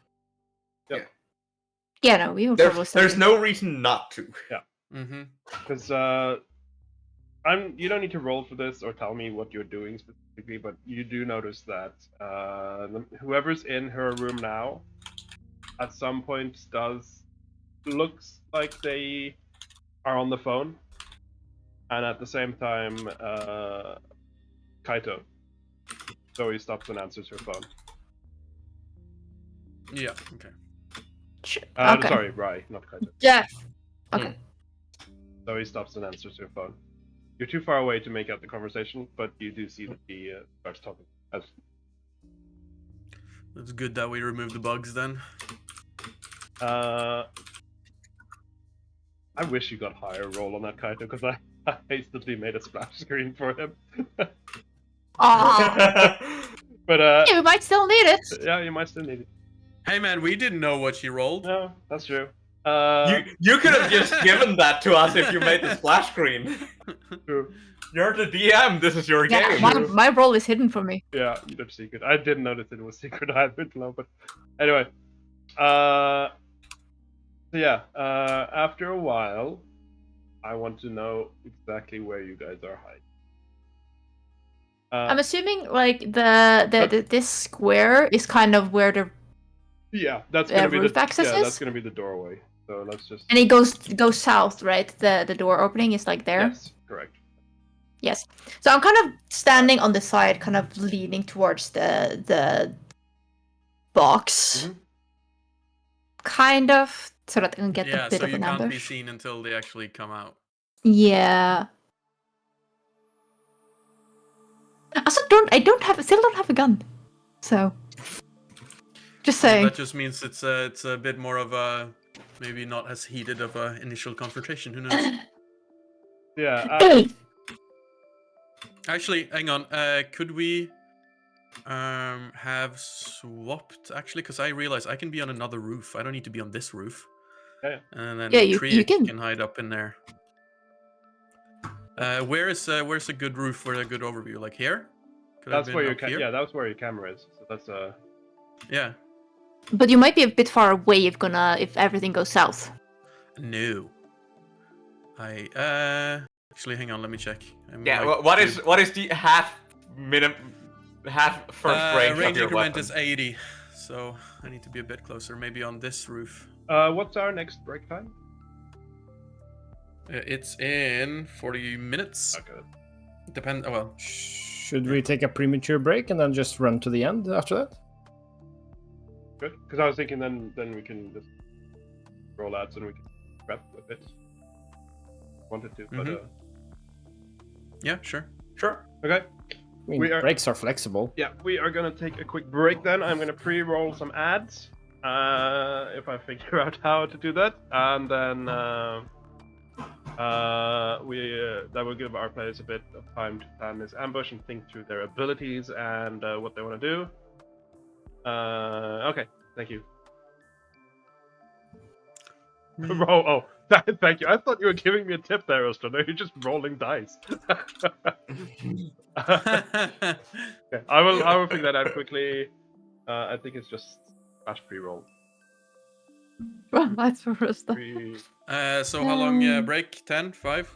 Yeah, no, we would probably. There's no reason not to. Yeah. Mm-hmm. Because you don't need to roll for this or tell me what you're doing specifically, but you do notice that whoever's in her room now, at some point looks like they are on the phone, and at the same time, Kaito. So he stops and answers her phone. Yeah. Okay. Okay. Sorry, Rai, not Kaito. Jeff. Okay. So he stops and answers her phone. You're too far away to make out the conversation, but you do see that he starts talking. It's good that we removed the bugs then. I wish you got higher roll on that Kaito, because I hastily made a splash screen for him. But yeah, we might still need it. Yeah, you might still need it. Hey man, we didn't know what she rolled. No, that's true. You could have just given that to us if you made the splash screen. True. You're the DM. This is your game. My role is hidden from me. Yeah, you did secret. I didn't notice it was secret. I had been low, but anyway. So yeah. After a while, I want to know exactly where you guys are hiding. I'm assuming like this square is kind of where the that's gonna be roof access is? That's gonna be the doorway. So let's just. And it goes south, right? The door opening is like there. Yes, correct. Yes. So I'm kind of standing on the side, kind of leaning towards the box, kind of, so that I can get a bit so of you an can't be ambush. seen until they actually come out. Yeah. I still don't have a gun, so just saying. That just means it's a bit more of a maybe not as heated of a initial confrontation. Who knows? Yeah. Actually, hang on. Could we have swapped actually? Because I realize I can be on another roof. I don't need to be on this roof. Yeah. And then you can hide up in there. Where's a good roof for a good overview? Like here? That's where your that's where your camera is. So that's Yeah. But you might be a bit far away if everything goes south. No. Actually, hang on. Let me check. What is the half first range range of your increment weapon? is 80, so I need to be a bit closer. Maybe on this roof. What's our next break time? It's in 40 minutes. Okay. Depend. Well, should we take a premature break and then just run to the end after that? Good, because I was thinking then we can just roll out and we can prep a bit. Wanted to, but yeah, sure. Okay. I mean, breaks are flexible. Yeah, we are gonna take a quick break then. I'm gonna pre-roll some ads, if I figure out how to do that, and then that will give our players a bit of time to plan this ambush and think through their abilities and what they want to do. Okay, thank you. Roll. Oh, thank you. I thought you were giving me a tip there, Oscar. No, you're just rolling dice. Okay, I will figure that out quickly. I think it's just / pre-roll. Well, that's for us. So how long break? 10? 5?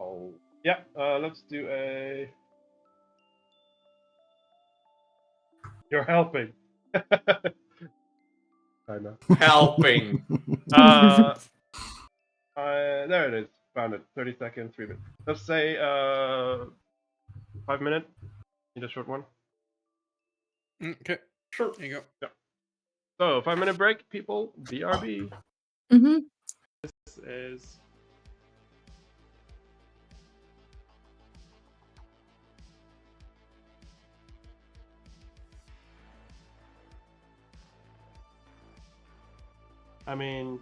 Oh, yeah. Let's do a. You're helping. I know. Helping. There it is. Found it. 30 seconds, 3 minutes. Let's say 5 minutes. Need a short one. Okay. Sure. There you go. Yeah. So 5-minute break, people. BRB. Mm-hmm. This is. I mean.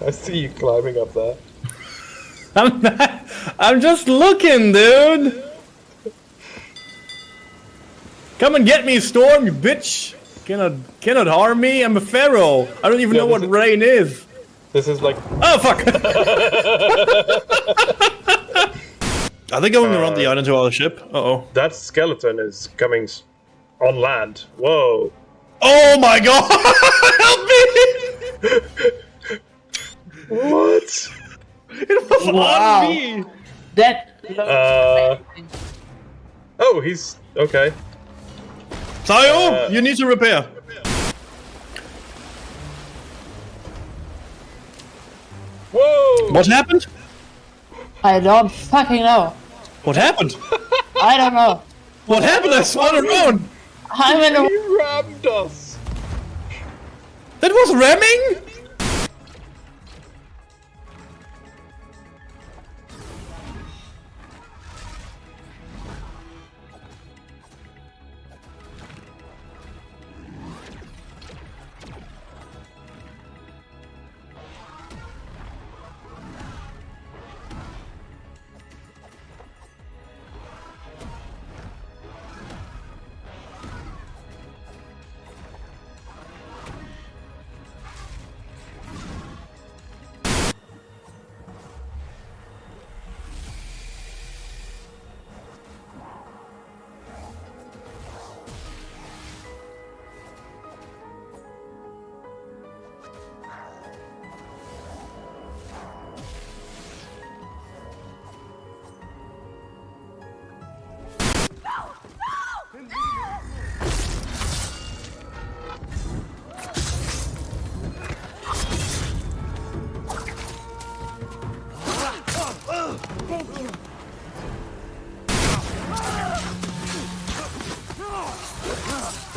I see you climbing up there. I'm just looking, dude. Come and get me, Storm, you bitch. Cannot harm me. I'm a pharaoh. I don't even know what rain is. This is like. Oh fuck! Are they going around the island to our ship? Uh-oh. That skeleton is coming on land. Whoa. Oh my god! Help me! What? It was on me! That. Oh, he's okay. Sayo, you need to repair. Whoa! What happened? I don't fucking know. What happened? I don't know. What happened? I swung around. I'm in a. He rammed us. That was ramming?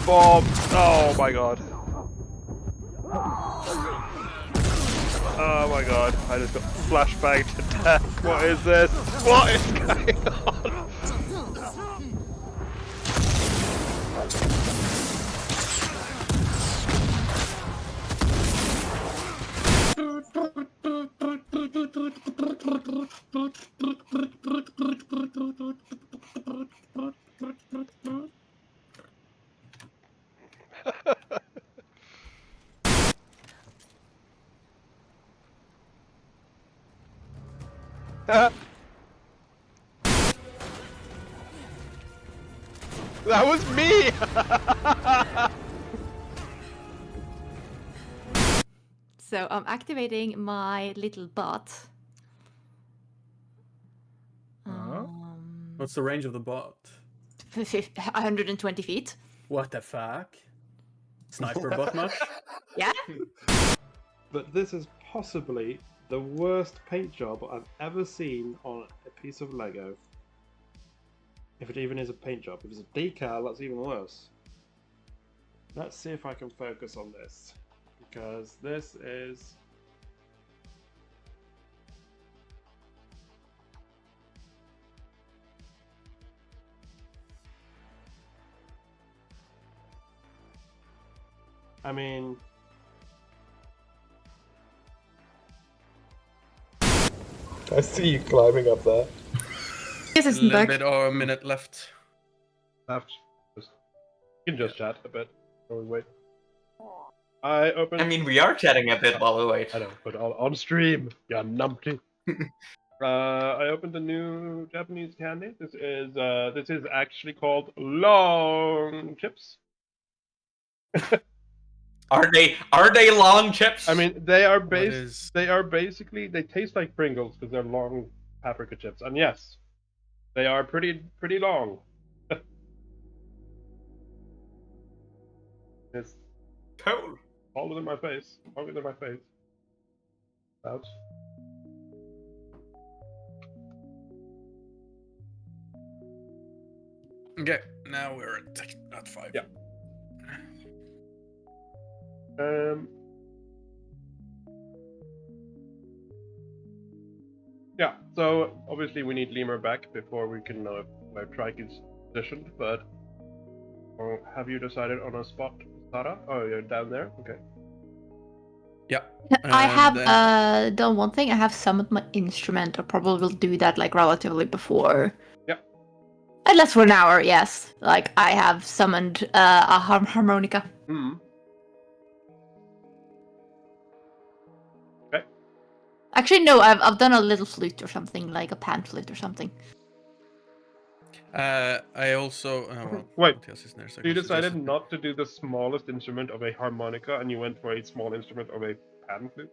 Bob! Oh my god. Oh my god, I just got flashbanged to death. What is this? What is going on? That was me! So I'm activating my little bot. What's the range of the bot? 120 feet. What the fuck? Sniper bot much? Yeah. But this is possibly the worst paint job I've ever seen on a piece of Lego. If it even is a paint job. If it's a decal, that's even worse. Let's see if I can focus on this. Because this is... I mean, I see you climbing up there. Yes, A it's little back. bit or a minute left. Left. You can just chat a bit while we wait. I opened. I mean, we are chatting a bit while we wait. I know, but on stream, you numpty. I opened a new Japanese candy. This is actually called long chips. Are they long chips? I mean, they are is- basically they taste like Pringles because they're long paprika chips, and yes, they are pretty long. It's cool. taller than my face, longer than my face. About. Okay, now we're at 5. Yeah. Yeah, so obviously we need Lemur back before we can know where Trike is positioned, but have you decided on a spot, Sarah? Oh, you're down there? Okay. Yeah. I and have then- done one thing. I have summoned my instrument. I probably will do that like relatively before. Yep. At least for an hour, yes. Like I have summoned a harmonica. Hmm. Okay. Actually, no. I've done a little flute or something, like a pan flute or something. I also well, Wait, Matthias is there, so I So you can decided suggest- not to do the smallest instrument of a harmonica, and you went for a small instrument of a pan flute?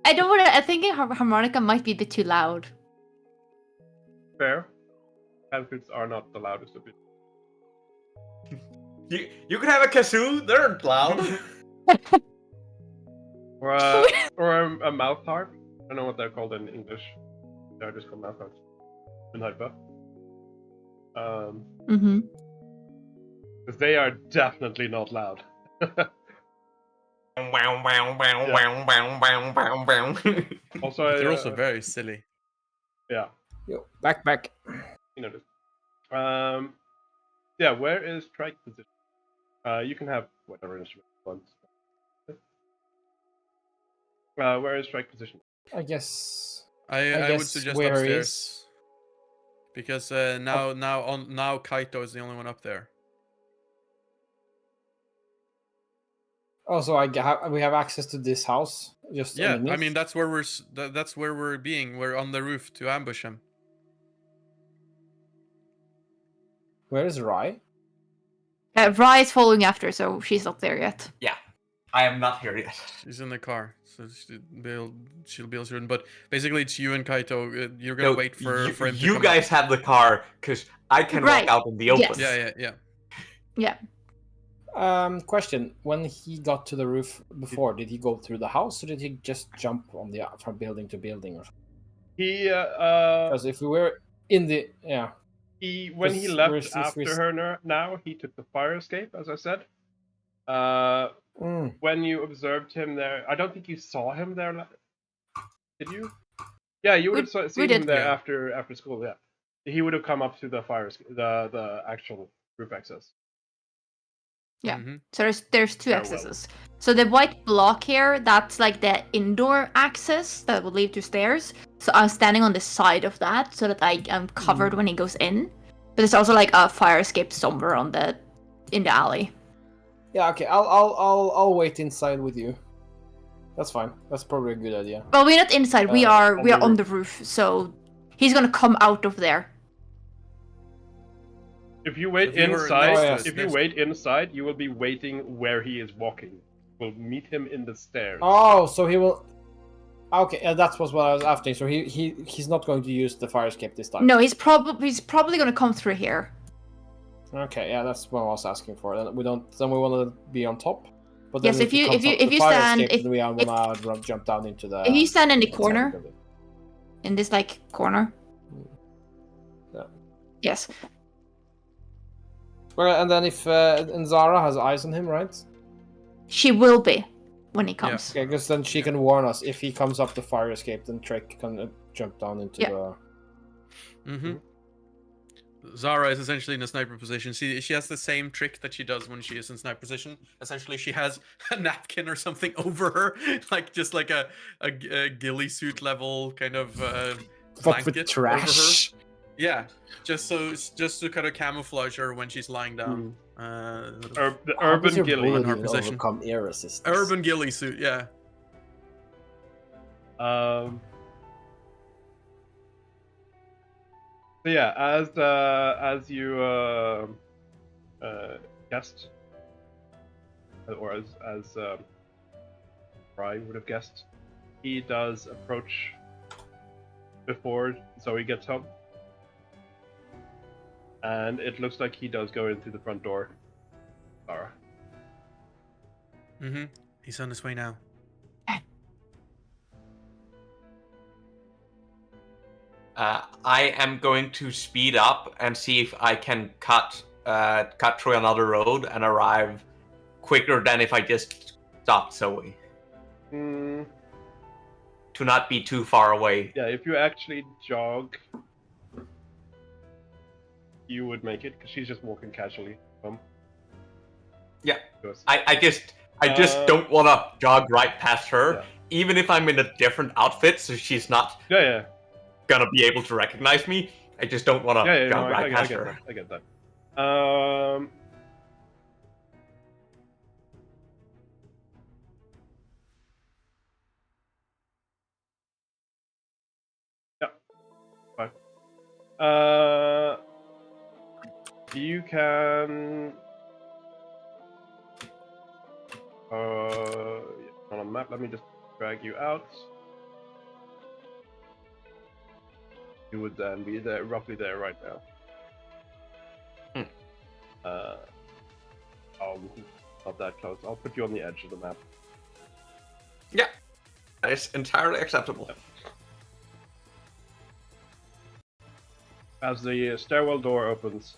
I don't want to. I think a harmonica might be a bit too loud. Fair. Pan flutes are not the loudest of it. You could have a kazoo. They're loud. Or a mouth harp. I don't know what they're called in English. They're just called mouth harps. In hyper. Mm-hmm. Because they are definitely not loud. Also, But they're also very silly. Yeah. Yo, back. You noticed. Yeah, where is Trike position? You can have whatever instrument you want. Where is Trike position? I guess. I would guess suggest where he upstairs. is. Because now Kaito is the only one up there. Also, we have access to this house. Just Yeah, underneath. I mean that's where that's where we're being. We're on the roof to ambush him. Where is Rai? Rai is following after, so she's not there yet. Yeah, I am not here yet. She's in the car, so she'll be able to. But basically, it's you and Kaito. You're gonna wait for him to You come guys out. have the car, because I can Right. walk out in the open. Yes. Yeah. Question: when he got to the roof before, did he go through the house, or did he just jump on the from building to building, or something? He Because if we were in the when he Because left if we after her now, he took the fire escape, as I said. When you observed him there, I don't think you saw him there. Did you? Yeah, you would have seen him there after school. Yeah, he would have come up to the fire escape, the actual roof access. Yeah. Mm-hmm. So there's two Farewell. accesses. So the white block here, that's like the indoor access that will lead to stairs. So I'm standing on the side of that so that I am covered when he goes in. But there's also like a fire escape somewhere in the alley. Yeah, okay. I'll wait inside with you. That's fine. That's probably a good idea. Well, we're not inside. We are on the on the roof. So he's gonna come out of there. If you wait If you were inside, next to if you wait inside, you will be waiting where he is walking. We'll meet him in the stairs. Oh, so he will. Okay, that was what I was after. So he's not going to use the fire escape this time. No, he's probably gonna come through here. Okay, yeah, that's what I was asking for. Then we want to be on top. But then Yes, if he you comes up the if you fire stand escape, then we want to jump down into the. if you stand in the inside corner, building. in this like corner. Yeah. Yes. Well, and then if and Zara has eyes on him, right? She will be when he comes. Okay, because then she can warn us if he comes up the fire escape. Then Trek can jump down into the. Mm-hmm. Zara is essentially in a sniper position. She has the same trick that she does when she is in sniper position. Essentially, she has a napkin or something over her, like just like a ghillie suit level kind of Fuck with blanket trash. over her. Yeah, just to kind of camouflage her when she's lying down. The How does urban your ghillie. bullet her even position. overcome air resistance? Urban ghillie suit, yeah. So yeah, as you guessed, or as Fry would have guessed, he does approach before Zoe gets home, and it looks like he does go into the front door. Zara. Mm-hmm. He's on his way now. I am going to speed up and see if I can cut through another road and arrive quicker than if I just stopped Zoe. To not be too far away. Yeah, if you actually jog, you would make it, because she's just walking casually home. Yeah, I just don't want to jog right past her, even if I'm in a different outfit, so she's not gonna be able to recognize me. I just don't want to jog right past her. I get that. Yeah, fine. You can. On a map, let me just drag you out. You would then be there, roughly there right now. Not that close. I'll put you on the edge of the map. Yeah, that is entirely acceptable. As the stairwell door opens,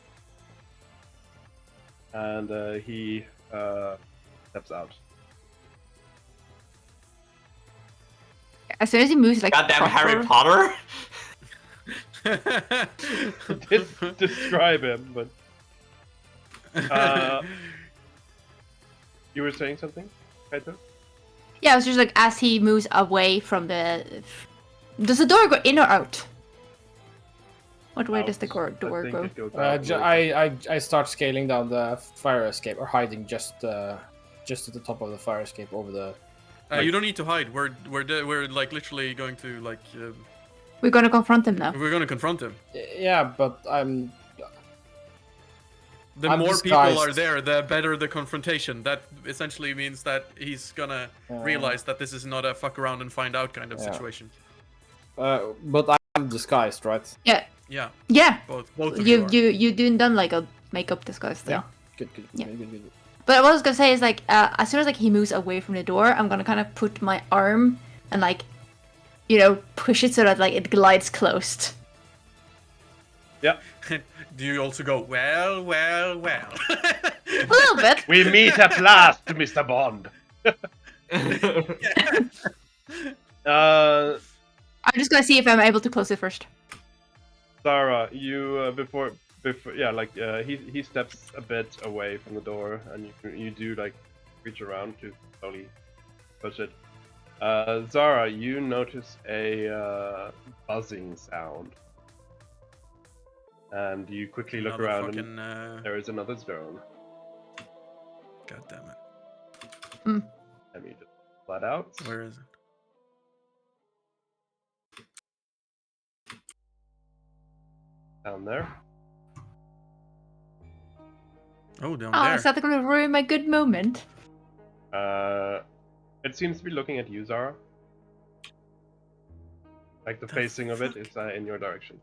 and he steps out. As soon as he moves, like goddamn proper... Harry Potter. Did describe him, but you were saying something, Kaito? Yeah, it was just like as he moves away from the. Does the door go in or out? What way does the door go? I start scaling down the fire escape, or hiding just at the top of the fire escape over the. You don't need to hide. We're like literally going to like. We're gonna confront him now. We're gonna confront him. Yeah, but I'm more disguised. people are there, the better the confrontation. That essentially means that he's gonna realize that this is not a fuck around and find out kind of situation. But I'm disguised, right? Yeah. Yeah. Yeah. Both of you. You done like a makeup disguise thing. Yeah. Good. Yeah. Good. But what I was gonna say is like as soon as like he moves away from the door, I'm gonna kind of put my arm and like, push it so that like it glides closed. Yeah. Do you also go well? A little bit. We meet at last, Mr. Bond. I'm just gonna see if I'm able to close it first. Zara, you he steps a bit away from the door, and you do like reach around to slowly push it. Zara, you notice a buzzing sound, and you quickly look around, and there is another drone. God damn it! Let me just flat out. Where is it? Down there. Oh, down there. there. Is that gonna ruin my good moment? It seems to be looking at you, Zara. Like the facing of it is in your direction.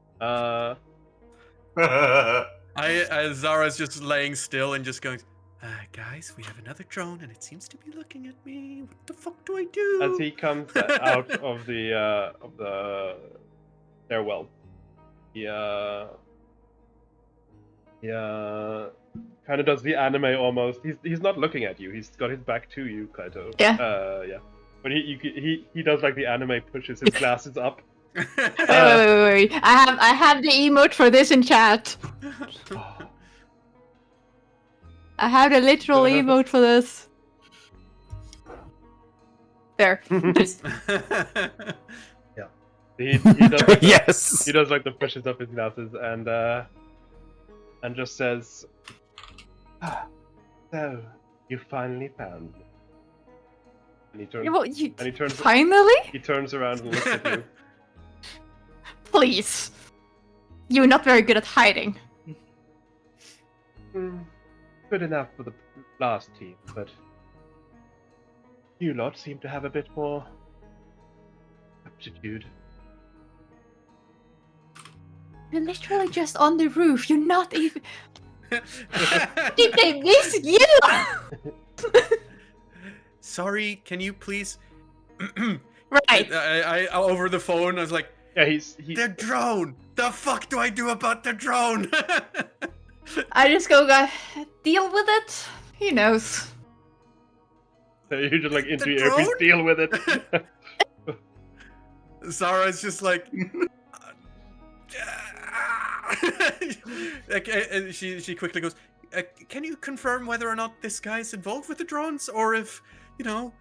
Zara's just laying still and just going, guys, we have another drone and it seems to be looking at me. What the fuck do I do? As he comes out of the stairwell, he kind of does the anime almost. He's not looking at you. He's got his back to you, Kaito. Yeah. Yeah. But he does like the anime, pushes his glasses up Wait. I have the emote for this in chat. I have the literal emote for this. There. Yeah. He does like Yes. he does like the pushes up his glasses and just says, "So you finally found me." And he turns. Finally? He turns around and looks at you. Please. You're not very good at hiding. Good enough for the last team, but you lot seem to have a bit more aptitude. You're literally just on the roof. You're not even. Did they miss you? Sorry, can you please? Right. I over the phone. I was like, yeah, he's the drone. The fuck do I do about the drone? I just go, deal with it. He knows. So you're just like into your earpiece, deal with it. Zara's just like, and she quickly goes, can you confirm whether or not this guy's involved with the drones, or if, you know,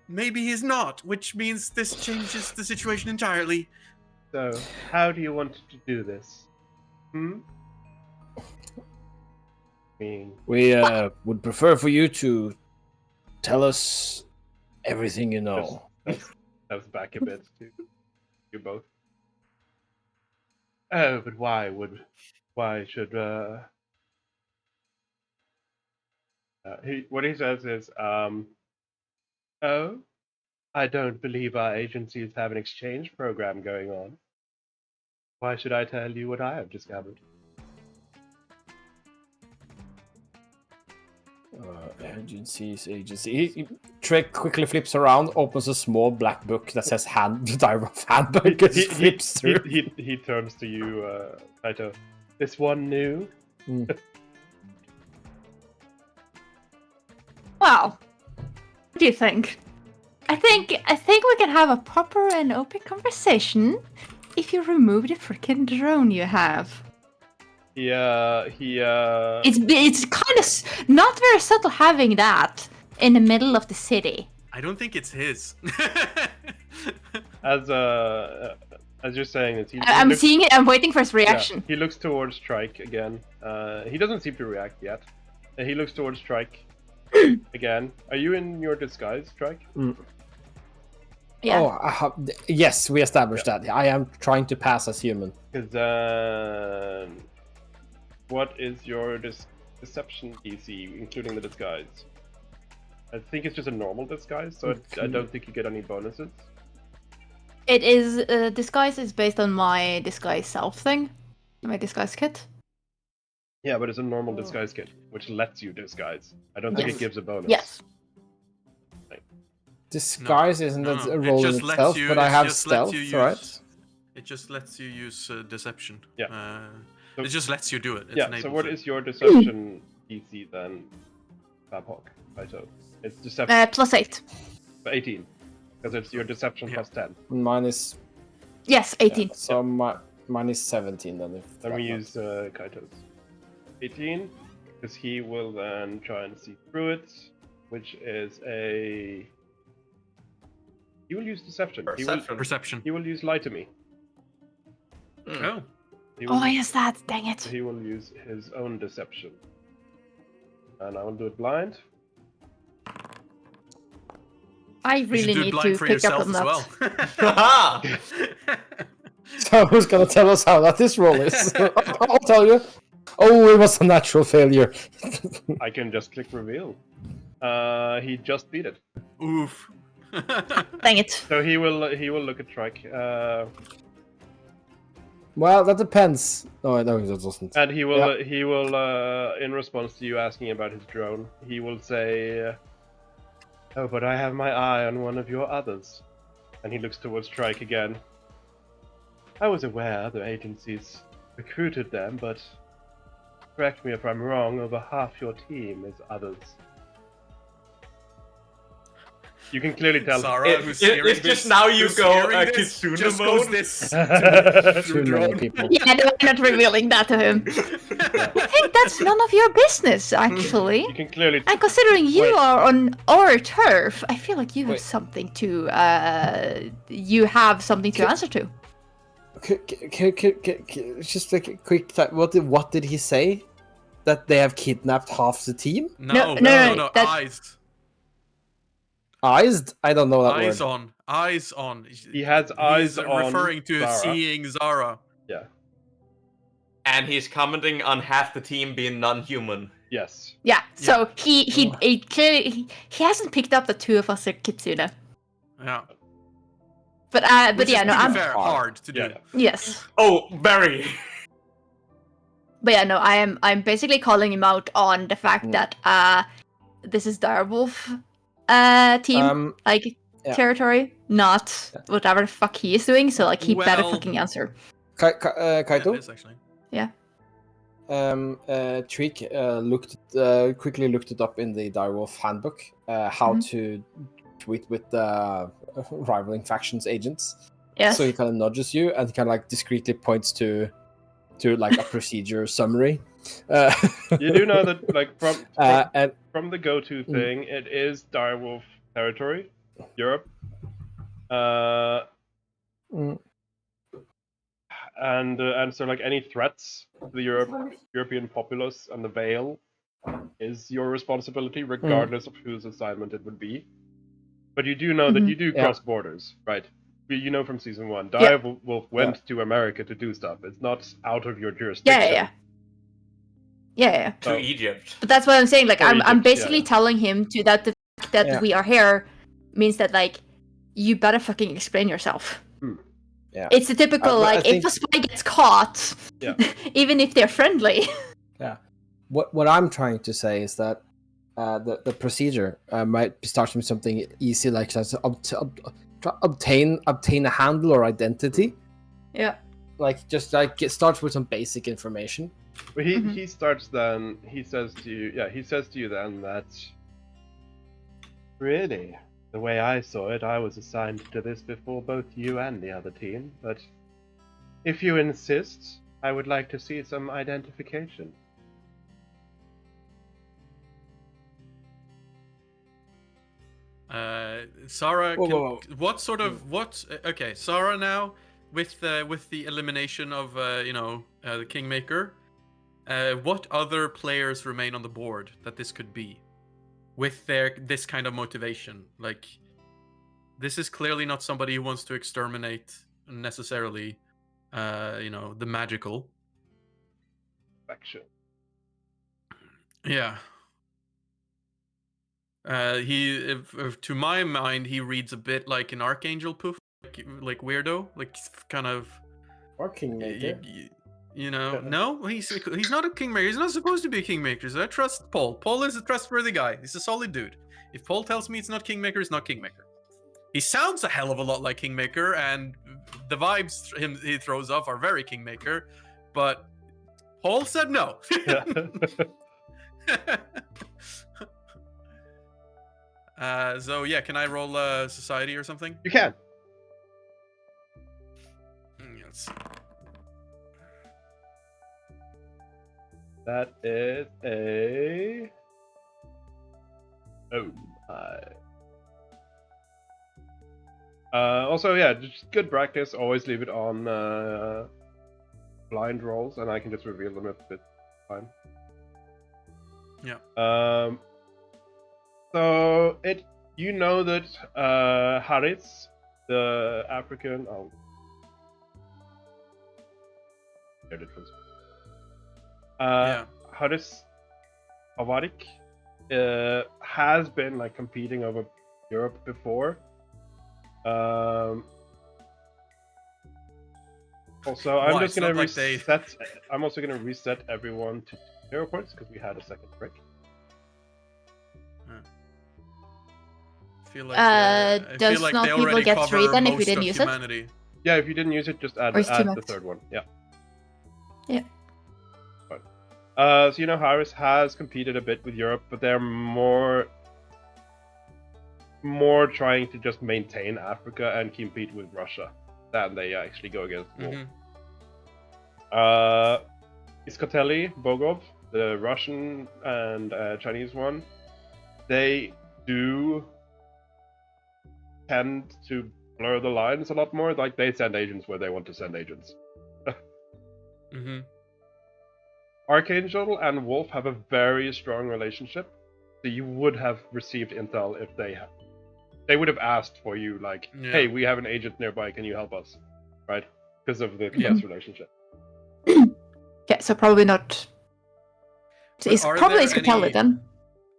maybe he's not, which means this changes the situation entirely. So, how do you want to do this? We would prefer for you to tell us everything you know. That's back a bit to you both. Oh, but why should what he says is, oh, I don't believe our agencies have an exchange program going on. Why should I tell you what I have discovered? Agency. Trek quickly flips around, opens a small black book that says DIREWOLF handbook. He turns to you, Kaito. This one new? Well, what do you think? I think we can have a proper and open conversation if you remove the freaking drone you have. It's kind of not very subtle having that in the middle of the city. I don't think it's his. As you're saying it, I'm seeing it. I'm waiting for his reaction. Yeah, he looks towards Trike again. He doesn't seem to react yet. He looks towards Trike again. Are you in your disguise, Trike? Yeah. Oh, yes, we established that. I am trying to pass as human. Because what is your deception DC, including the disguise? I think it's just a normal disguise, so I don't think you get any bonuses. It is disguise is based on my disguise self thing, my disguise kit. Yeah, but it's a normal disguise kit, which lets you disguise. I don't think it gives a bonus. Yes. Disguise isn't a role in itself, but I have stealth, right? It just lets you use deception. Yeah. It just lets you do it. So what is your deception DC then, Babhawk? It's deception. +8. 18. Because it's your deception plus 10. Mine is... Yes, 18. Yeah, so mine is 17 then. Then we use Kaito's. 18, because he will then try and see through it, which is a... He will use deception. Perception. He will use lie to me. Oh. Oh, yes, that. Dang it. He will use his own deception. And I will do it blind. I really need to pick up on that. Well. So who's gonna tell us how that this roll is? I'll tell you. Oh, it was a natural failure. I can just click reveal. He just beat it. Oof. Dang it. So he will look at Trike. Well, that depends. No, it doesn't. And he will in response to you asking about his drone, he will say, "Oh, but I have my eye on one of your others." And he looks towards Trike again. I was aware other agencies recruited them, but correct me if I'm wrong, over half your team is others. You can clearly tell. Sarah, who's steering it's this, just now you who's go steering this, Kitsune just mode. goes this to Too many people. Yeah, no, I'm not revealing that to him. I think that's none of your business, actually. You can clearly. And considering you Wait. are on our turf, I feel like you have Wait. something to answer to. Just like a quick thought. What did he say? That they have kidnapped half the team? No, that- eyes. Eyes? I don't know that Eyes word. on. Eyes on. He has eyes He's on referring to Zara. seeing Zara. Yeah. And he's commenting on half the team being non-human. Yes. Yeah, so he clearly he hasn't picked up the two of us are Kitsune. Yeah. But Which yeah, is, no, to be I'm fair, hard to do. Yeah. yes. Oh, very. But yeah, no, I'm basically calling him out on the fact that this is DIREWOLF team yeah. territory, not whatever the fuck he is doing. So like he better Well- fucking answer. Kaito? It is, actually. Yeah. Treek quickly looked it up in the Direwolf handbook, how to tweet with rivaling factions agents. Yes. So he kind of nudges you and kind of like discreetly points to like a procedure summary. You do know that, like, from the go-to Mm. thing, it is Direwolf territory, Europe. And so, like, any threats to the European populace and the Vale is your responsibility, regardless of whose assignment it would be. But you do know that you do cross borders, right? You know from season 1, Direwolf went to America to do stuff. It's not out of your jurisdiction. Yeah. To Egypt. But that's what I'm saying. Like, Or I'm Egypt, basically telling him that the fact that we are here means that, like, you better fucking explain yourself. Yeah. It's the typical, But I like, think- if a spy gets caught, even if they're friendly. Yeah. What I'm trying to say is that the procedure might start with something easy, like obtain a handle or identity. Yeah. Like just like it starts with some basic information. But he starts then. He says to you then that really, the way I saw it, I was assigned to this before both you and the other team. But if you insist, I would like to see some identification. Sarah, Whoa. what sort of okay, Sarah now with the elimination of the Kingmaker, what other players remain on the board that this could be with this kind of motivation? Like, this is clearly not somebody who wants to exterminate necessarily the magical Faction. Yeah. To my mind, he reads a bit like an Archangel poof, like weirdo, like kind of. Or Kingmaker. No, he's not a Kingmaker. He's not supposed to be a Kingmaker. So I trust Paul. Paul is a trustworthy guy. He's a solid dude. If Paul tells me it's not Kingmaker, it's not Kingmaker. He sounds a hell of a lot like Kingmaker, and the vibes he throws off are very Kingmaker. But Paul said no. Yeah. So yeah, can I roll society or something? You can. Let's see. That is a. Oh my. Also, yeah, just good practice. Always leave it on blind rolls, and I can just reveal them if it's fine. Yeah. So you know that Haris, the African. Oh. There it was. Yeah. Haris Havarik has been like competing over Europe before. Also, I'm Why? just It's gonna not like they- reset. I'm also gonna reset everyone to 0 points because we had a second break. I feel like does they not people already get cover 3 then if we most didn't of use it? humanity. Yeah, if you didn't use it, just add Or is too the much? third one. Yeah. Yeah. Fine. So you know, Haris has competed a bit with Europe, but they're more. more trying to just maintain Africa and compete with Russia than they actually go against Wolf. Iskateli, Bogov, the Russian and Chinese one, they do tend to blur the lines a lot more. Like, they send agents where they want to send agents. Archangel and Wolf have a very strong relationship, so you would have received intel if they would have asked for you, like, hey, we have an agent nearby, can you help us? Right? Because of the close relationship. Yeah, so probably not. It's probably Iskateli then.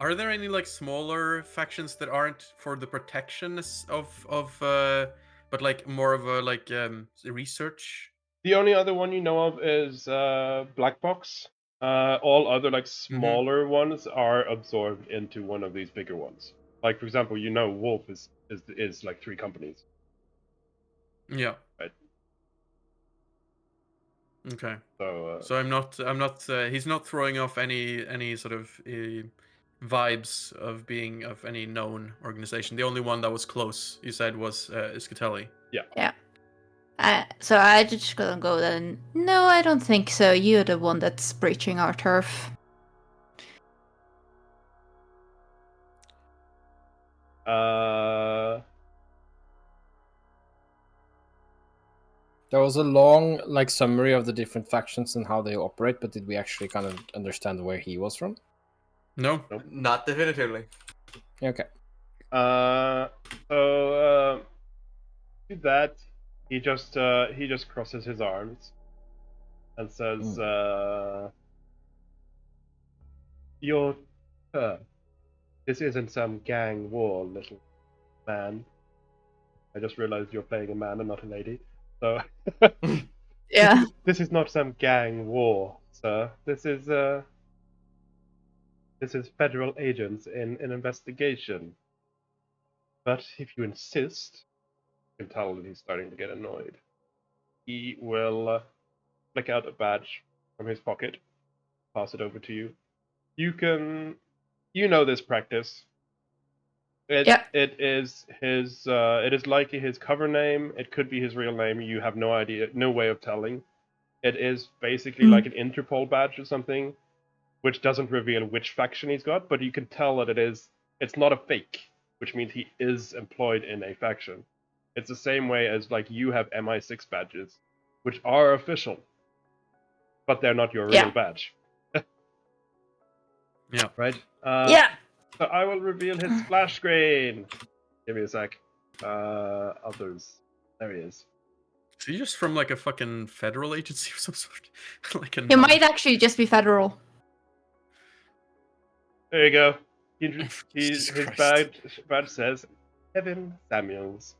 Are there any like smaller factions that aren't for the protection of but like more of a like research? The only other one you know of is Black Box. All other like smaller ones are absorbed into one of these bigger ones. Like, for example, Wolf is like 3 companies. Yeah. Right. Okay. So I'm not. He's not throwing off any sort of vibes of being of any known organization. The only one that was close, you said, was Iskateli. Yeah. Yeah. So I just gonna go then. No, I don't think so. You're the one that's breaching our turf. There was a long like summary of the different factions and how they operate, but did we actually kind of understand where he was from? No. Not definitively. Okay. So to that, he just crosses his arms and says, "Your turf. This isn't some gang war, little man. I just realized you're playing a man and not a lady. So yeah, this is not some gang war, sir. This is federal agents in an investigation. But if you insist," you can tell that he's starting to get annoyed. He will flick out a badge from his pocket, pass it over to you. You know this practice. It is his. It is likely his cover name. It could be his real name. You have no idea, no way of telling. It is basically like an Interpol badge or something, which doesn't reveal which faction he's got, but you can tell that it's not a fake, which means he is employed in a faction. It's the same way as like you have MI6 badges, which are official, but they're not your real badge. Yeah. Right? Yeah. So I will reveal his splash screen. Give me a sec. Others. There he is. Is he just from like a fucking federal agency of some sort? Like a He might actually just be federal. There you go. His badge says Kevin Samuels.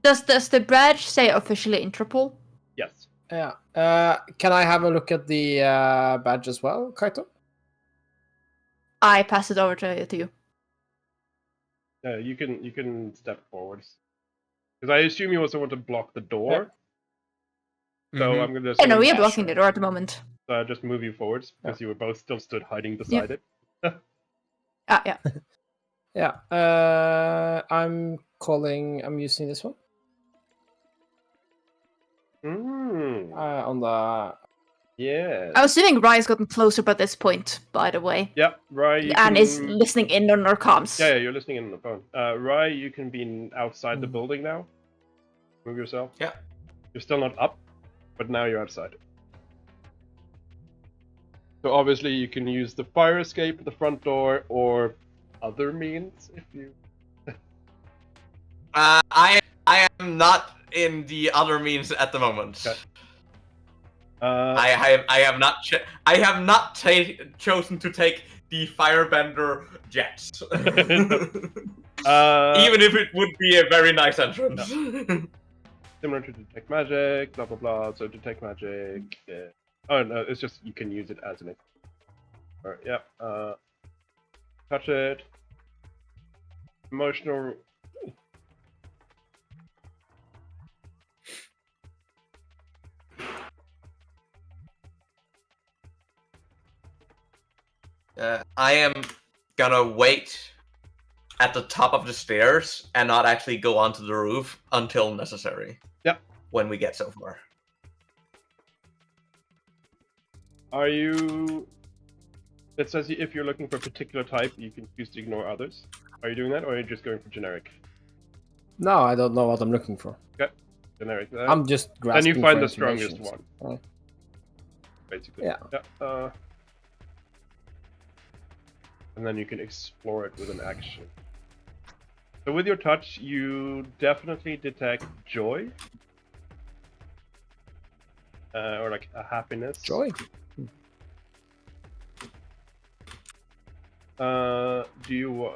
Does the badge say officially Interpol? Yes. Yeah. Can I have a look at the badge as well, Kaito? I pass it over to you. You can step forwards. Because I assume you also want to block the door. Yeah. So I'm gonna. Yeah, no, we are blocking the door at the moment. So I just move you forwards because you were both still stood hiding beside it. Yeah. Yeah. I'm using this one. On the. Yeah. I'm assuming Rai's gotten closer by this point, by the way. Yep, Rai. Is listening in on our comms. Yeah, you're listening in on the phone. Rai, you can be outside the building now. Move yourself. Yeah. You're still not up, but now you're outside. So obviously you can use the fire escape, the front door, or other means if you. I am not in the other means at the moment. Okay. I have not chosen to take the firebender jets. Even if it would be a very nice entrance. No. Similar to detect magic, blah blah blah. So detect magic. Yeah. Oh no, it's just you can use it as an. Alright, yeah. Touch it. Emotional. I am gonna wait at the top of the stairs and not actually go onto the roof until necessary. Yep. When we get so far. Are you... It says if you're looking for a particular type, you can choose to ignore others. Are you doing that, or are you just going for generic? No, I don't know what I'm looking for. Okay, generic. I'm just grasping Then you find for the strongest information. one. Basically. Yeah. And then you can explore it with an action. So with your touch, you definitely detect joy. Or like a happiness. Joy? Do you...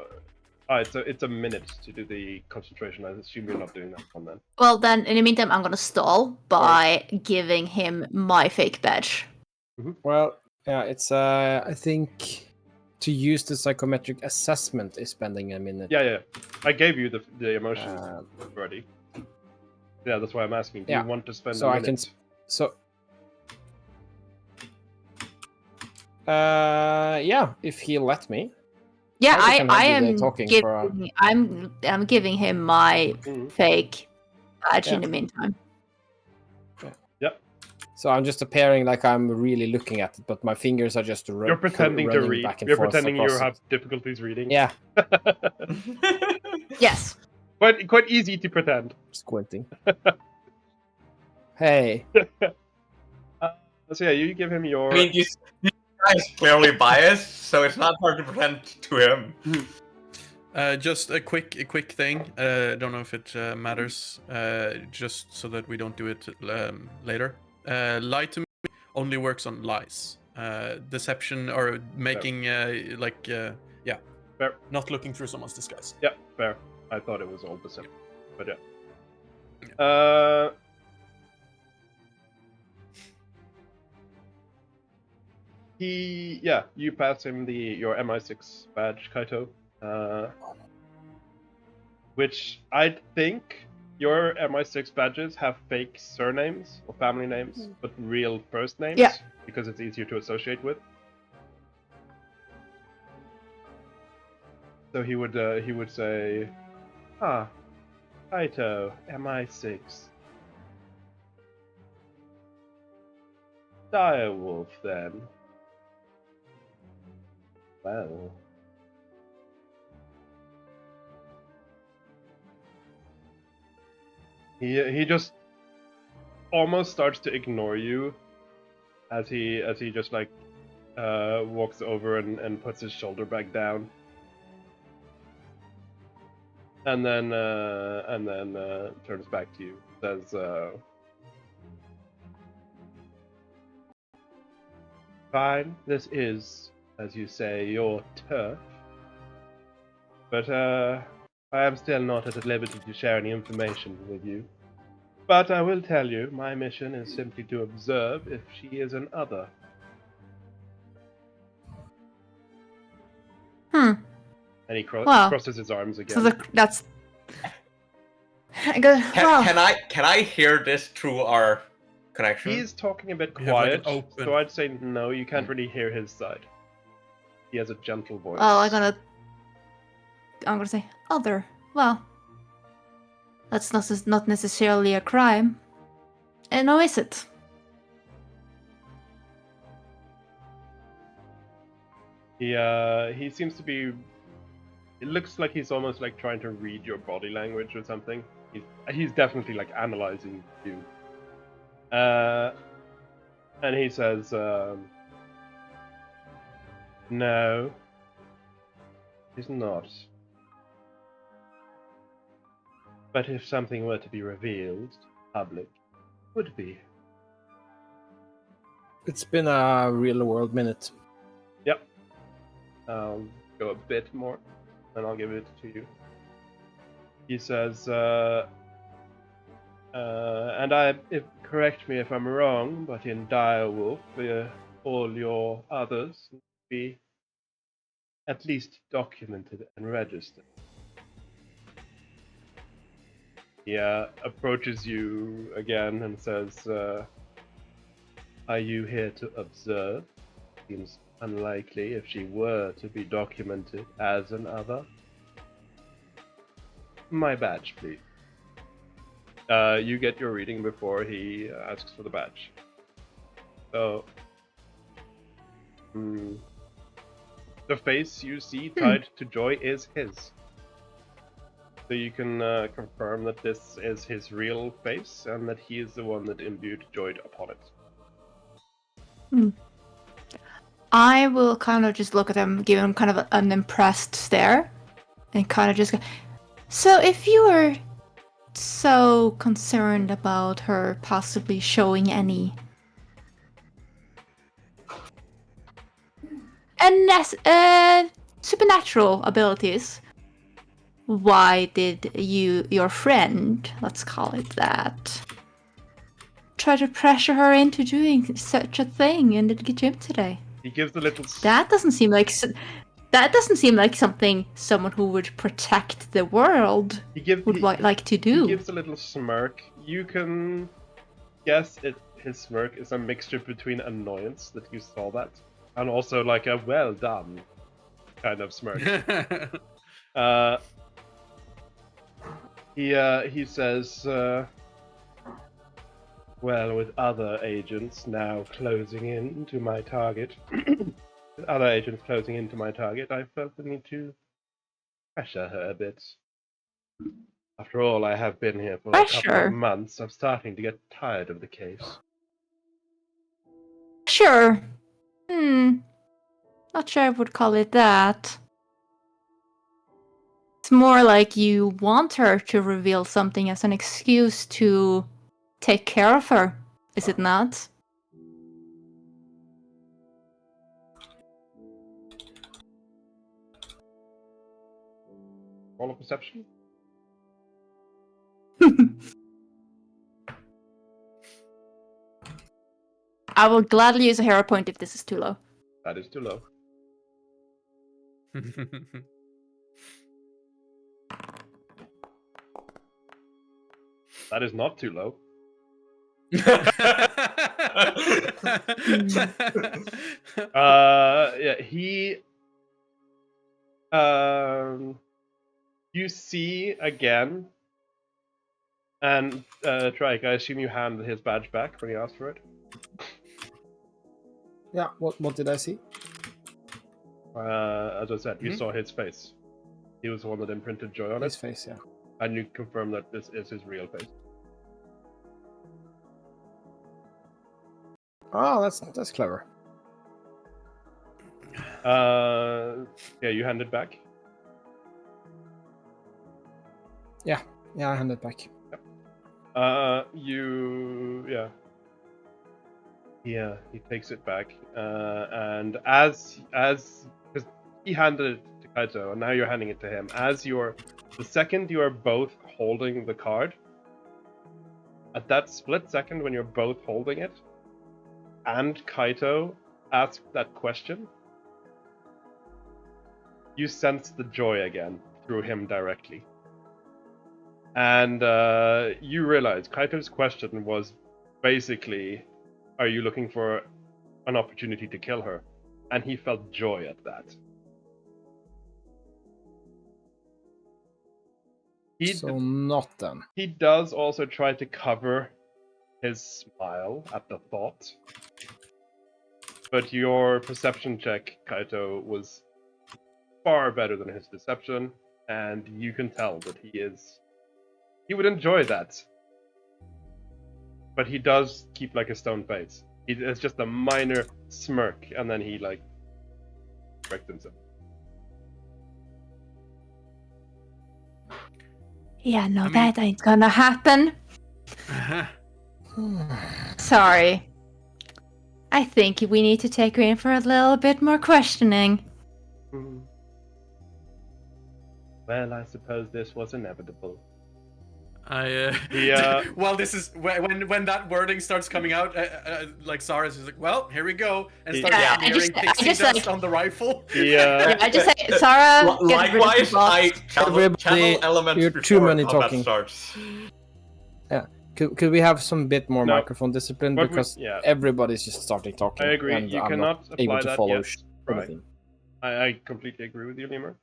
it's a minute to do the concentration. I assume you're not doing that one then. Well, then, in the meantime, I'm gonna stall by giving him my fake badge. Well, yeah, it's I think to use the psychometric assessment is spending a minute. Yeah. I gave you the emotions already. Yeah, that's why I'm asking. Do you want to spend a minute? Yeah, if he let me. Yeah, I am giving I'm giving him my fake badge in the meantime. Yep. So I'm just appearing like I'm really looking at it, but my fingers are just You're pretending to read. You're pretending you have difficulties reading. Yeah. Yes. Quite easy to pretend. Squinting. Hey. So yeah, you give him your... I mean, this guy's clearly biased, so it's not hard to pretend to him. Just a quick thing. Don't know if it matters. Just so that we don't do it later. Lie to me only works on lies. Deception or making yeah. Fair. Not looking through someone's disguise. Yeah, fair. I thought it was all deception, but yeah. You pass him your MI6 badge, Kaito. Which I think your MI6 badges have fake surnames or family names, but real first names. Yeah. Because it's easier to associate with. So he would say, Kaito, MI6. Direwolf then. Well. He just almost starts to ignore you as he just like walks over and puts his shoulder back down. And then turns back to you. Says, fine, this is, as you say, your turf. But I am still not at liberty to share any information with you. But I will tell you, my mission is simply to observe if she is an other. And he crosses his arms again. So that's... Can I hear this through our connection? He's talking a bit quiet, so I'd say no, you can't really hear his side. He has a gentle voice. Oh, I'm gonna say other. Well, that's not necessarily a crime. And no, is it? He seems to be... It looks like he's almost like trying to read your body language or something. He's definitely like analyzing you. And he says, no, he's not. But if something were to be revealed, public, would be. It's been a real world minute. Yep. Go a bit more, and I'll give it to you. He says, correct me if I'm wrong, but in Direwolf, all your others need to be at least documented and registered. He approaches you again and says, are you here to observe? Seems unlikely if she were to be documented as an other. My badge, please. You get your reading before he asks for the badge. So, the face you see tied to Joy is his. So you can confirm that this is his real face and that he is the one that imbued Joy upon it. I will kind of just look at him, give him kind of an impressed stare, and kind of just go, so if you were so concerned about her possibly showing any supernatural abilities, why did your friend, let's call it that, try to pressure her into doing such a in the gym today? He gives a little. That doesn't seem like something someone who would protect the world would like to do. He gives a little smirk. You can guess his smirk is a mixture between annoyance that you saw that, and also like a well done kind of smirk. He says, well, with other agents now closing in to my target, I felt the need to pressure her a bit. After all, I have been here for a couple of months. I'm starting to get tired of the case. Sure. Not sure I would call it that. It's more like you want her to reveal something as an excuse to take care of her, is it not? Roll of perception? I will gladly use a hero point if this is too low. That is too low. That is not too low. Yeah, he. You see again, and Trike, I assume you hand his badge back when he asked for it. Yeah. What did I see? As I said, you saw his face. He was the one that imprinted Joy on His it. face, yeah. And you confirm that this is his real face. Oh, that's clever. Yeah, you hand it back. Yeah, I hand it back. Yeah, he takes it back, and as because he handed it to Kaito, and now you're handing it to him. The second you are both holding the card, at that split second when you're both holding it, and Kaito asks that question, you sense the joy again through him directly. And you realize Kaito's question was basically, are you looking for an opportunity to kill her? And he felt joy at that. Not then. He does also try to cover his smile at the thought. But your perception check, Kaito, was far better than his deception, and you can tell that he would enjoy that. But he does keep like a stone face. It's just a minor smirk, and then he like corrects himself. Yeah, no, that ain't gonna happen. Sorry. I think we need to take her in for a little bit more questioning. Well, I suppose this was inevitable. Well, this is when that wording starts coming out. Like Sarah's is like, well, here we go, and starts smearing pixie dust on the rifle. Yeah, I just say, Sarah. Likewise, I channel elements you're before too many combat talking. starts. Yeah, Could we have some bit more No. microphone discipline? What we- Because yeah. everybody's just starting talking. I agree. And You I'm cannot not apply able to that follow yet, right? anything. I completely agree with you, Lemur.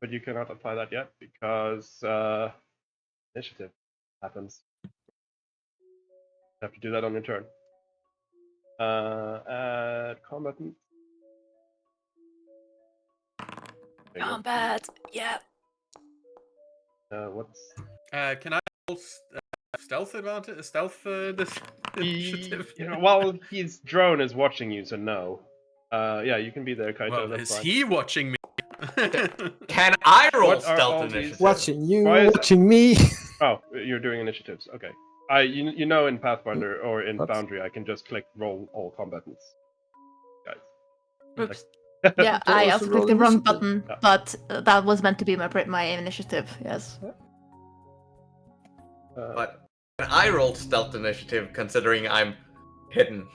But you cannot apply that yet because initiative happens. You have to do that on your turn. Add combatant. There you go. Combat. Yeah. What's Can I roll stealth advantage? Stealth this initiative? Well, his drone is watching you, so no. Yeah, you can be there, Kaito. Well, that's is fine. he watching me? Can I roll What are all stealth these- initiative? Watching you, Why is watching me. Oh, you're doing initiatives. Okay. You know in Pathfinder or in What? Foundry, I can just click roll all combatants. Guys. Oops. Yeah, That I was also the clicked the roll wrong initiative. button, Yeah. but that was meant to be my initiative. Yes. But can I roll stealth initiative considering I'm hidden?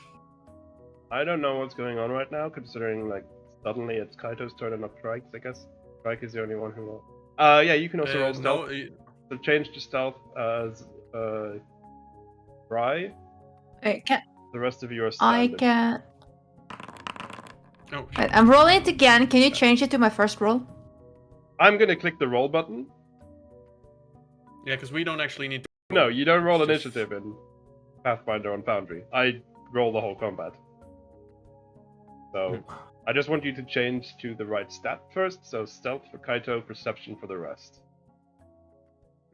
I don't know what's going on right now, considering like suddenly it's Kaito's turn and not Trike's, I guess. Trike is the only one who will. Yeah, you can also roll stealth. So change to stealth as Bry. Wait, The rest of you are I standard. can. Oh, Wait, I'm rolling it again. Can you change it to my first roll? I'm gonna click the roll button. yeah, because we don't actually need to. No, you don't roll It's just- initiative in Pathfinder on Foundry. I roll the whole combat. So I just want you to change to the right stat first. So stealth for Kaito, perception for the rest.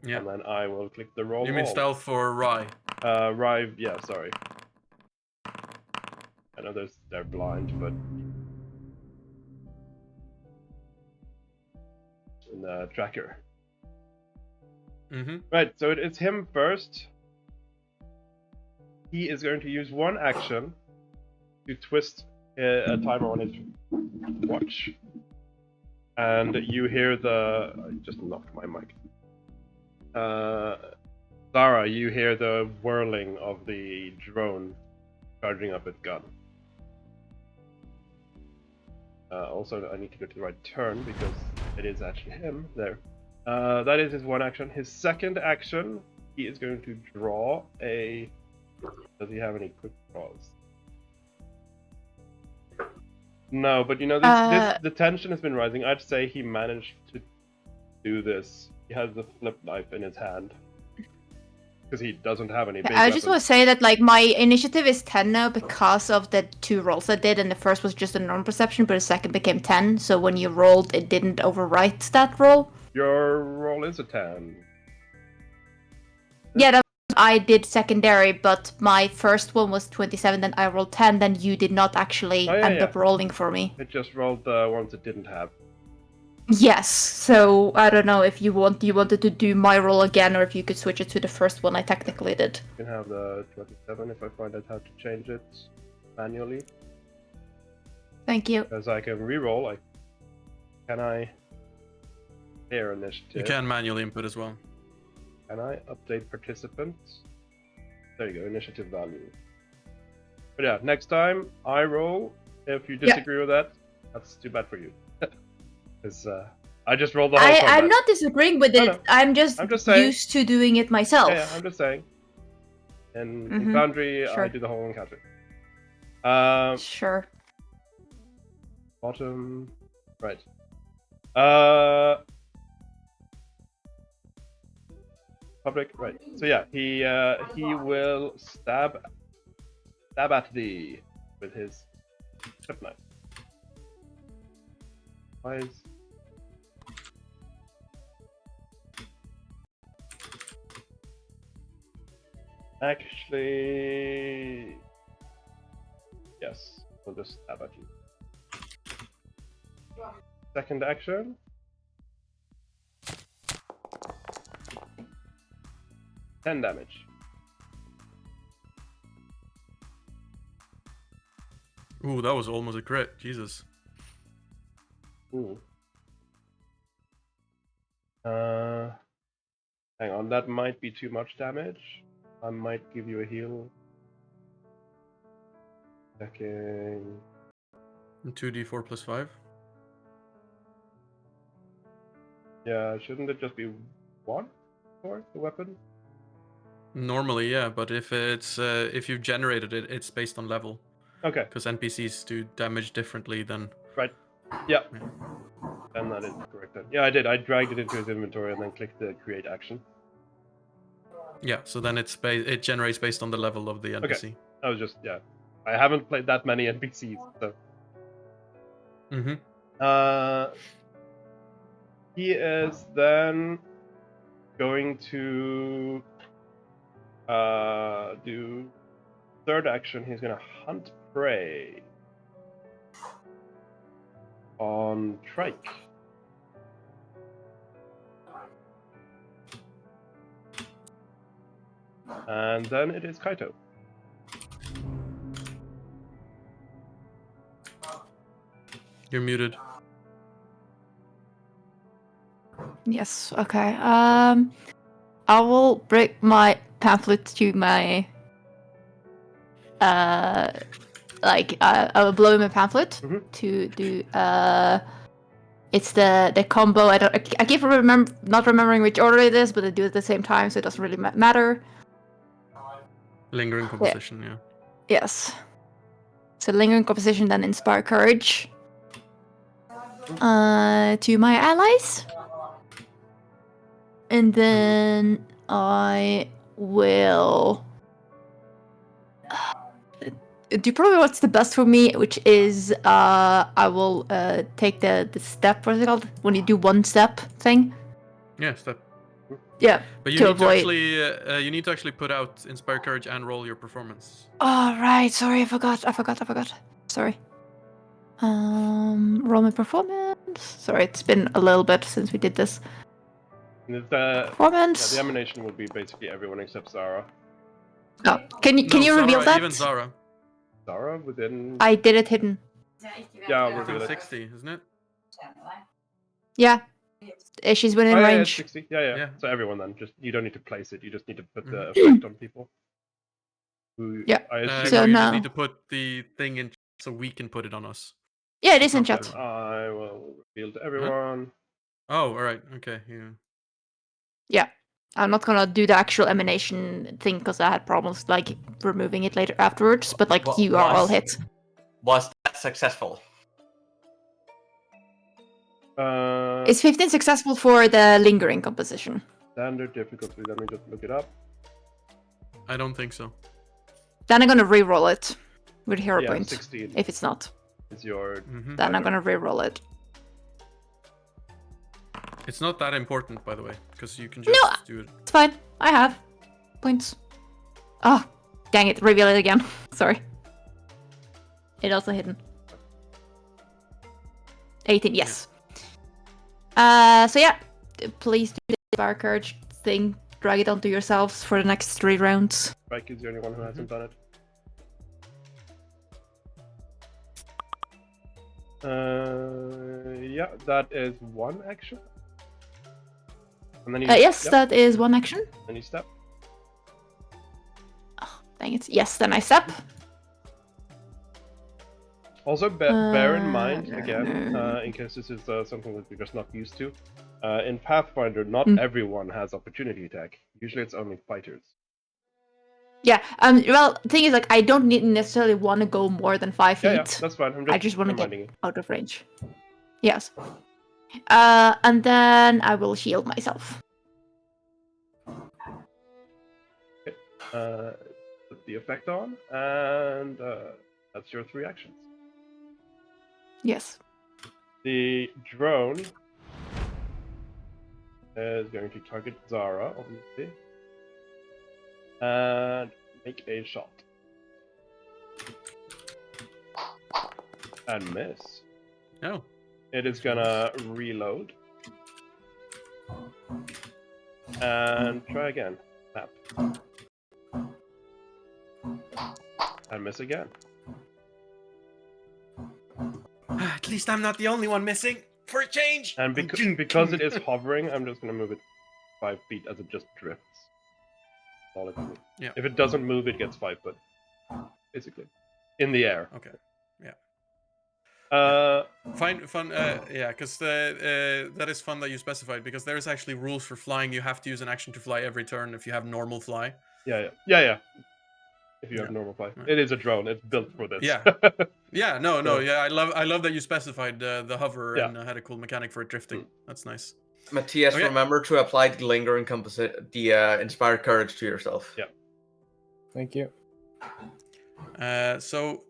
Yeah. And then I will click the roll. You mean all. stealth for Rye? Rive, yeah, sorry. I know they're blind, but in the tracker. Mm-hmm. Right, so it's him first. He is going to use one action to twist a timer on his watch. And you hear the... I just knocked my mic. Zara, you hear the whirling of the drone charging up its gun. Also, I need to go to the right turn because it is actually him. There. That is his one action. His second action, he is going to draw a... Does he have any quick draws? No, but you know, the tension has been rising. I'd say he managed to do this. He has the flip knife in his hand. Because he doesn't have any big I just want weapons. to say that like my initiative is 10 now because of the 2 rolls I did, and the first was just a normal perception, but the second became 10. So when you rolled, it didn't overwrite that roll. Your roll is a 10. Yeah, that I did secondary, but my first one was 27. Then I rolled 10. Then you did not actually Oh, yeah, end yeah. up rolling for me. It just rolled the ones it didn't have. Yes. So I don't know if you wanted to do my roll again, or if you could switch it to the first one I technically did. You can have the 27 if I find out how to change it manually. Thank you. Because I can reroll. Can I pair initiative? You can manually input as well. Can I update participants? There you go, initiative value. But yeah, next time I roll. If you disagree with that, that's too bad for you. Because I just rolled the whole combat. I'm not disagreeing with it. No. I'm just saying. used to doing it myself. Yeah, I'm just saying. In Mhm, Foundry, I sure. do the whole encounter. Sure. Bottom right. Public right. So yeah, he will stab at thee with his flip knife. Why is actually yes, we'll just stab at you. Second action. $10 damage. Ooh, that was almost a crit. Jesus. Ooh. Hang on, that might be too much damage. I might give you a heal. Checking. 2d4 plus 5. Yeah, shouldn't it just be 1 for the weapon? Normally, yeah, but if it's if you've generated it, it's based on level. Okay. Because NPCs do damage differently than. Right. Yeah. Then that is correct. Then. Yeah, I did. I dragged it into his inventory and then clicked the create action. Yeah. So then it generates based on the level of the NPC. Okay. I was just I haven't played that many NPCs, so. He is then going to do third action. He's gonna hunt prey on Trike. And then it is Kaito. You're muted. Yes. Okay. I will bring my pamphlet to my. I will blow him a pamphlet to do. It's the combo. I keep not remembering which order it is, but they do it at the same time, so it doesn't really matter. Lingering composition, yeah. Yes. So lingering composition, then inspire courage. To my allies. And then I will do probably what's the best for me, which is I will take the step, what's it called? When you do one step thing. Yeah, step. Yeah. But you need to actually put out inspire courage and roll your performance. Oh right, sorry, I forgot. Sorry. Roll my performance. Sorry, it's been a little bit since we did this. Performance. Yeah, the emanation will be basically everyone except Zara. Oh, can you reveal that? Even Zara. Zara within. I did it hidden. Yeah, I'll reveal it. 60, isn't it? Yeah. She's within range. 60. Yeah. So everyone then. Just you don't need to place it. You just need to put the effect on people. Yeah. So you just need to put the thing in so we can put it on us. Yeah, it is in chat. I will reveal to everyone. Oh, all right. Okay. Yeah. Yeah. I'm not gonna do the actual emanation thing because I had problems like removing it later afterwards. But like you are all hit. Was that successful? Is 15 successful for the lingering composition? Standard difficulty. Let me just look it up. I don't think so. Then I'm gonna re-roll it with hero point. 16. If it's not. It's your. Then I'm gonna re-roll it. It's not that important, by the way, because you can just do it. It's fine. I have points. Oh, dang it! Reveal it again. Sorry. It also hidden. 18. Yes. So yeah, please do the inspire courage thing. Drag it onto yourselves for the next 3 rounds. Spike is the only one who hasn't done it. Yeah, that is 1 action. And then yes, that is 1 action. Then you step. Oh, dang it. Yes, then I step. Also, bear in mind, again, in case this is something that we're just not used to, in Pathfinder, not everyone has opportunity attack. Usually it's only fighters. Yeah, well, the thing is, like, I don't necessarily want to go more than 5 feet. Yeah, that's fine. I just want to get out of range. Yes. And then I will shield myself. Okay. Put the effect on, and that's your 3 actions. Yes. The drone is going to target Zara, obviously, and make a shot. And miss. No. It is gonna reload. And try again. Tap. And miss again. At least I'm not the only one missing for a change. And because it is hovering, I'm just gonna move it 5 feet as it just drifts. All it can do. Yeah. If it doesn't move, it gets 5 foot. Basically. In the air. Okay. Yeah. Fun. Yeah, because that is fun that you specified, because there is actually rules for flying. You have to use an action to fly every turn if you have normal fly. Yeah. If you have Yeah. normal fly, Right. it is a drone. It's built for this. Yeah. Yeah, no, So- yeah. I love that you specified the hover Yeah. and had a cool mechanic for it drifting. That's nice. Matthias, Okay. remember to apply the linger and the inspired courage to yourself. Yeah. Thank you. So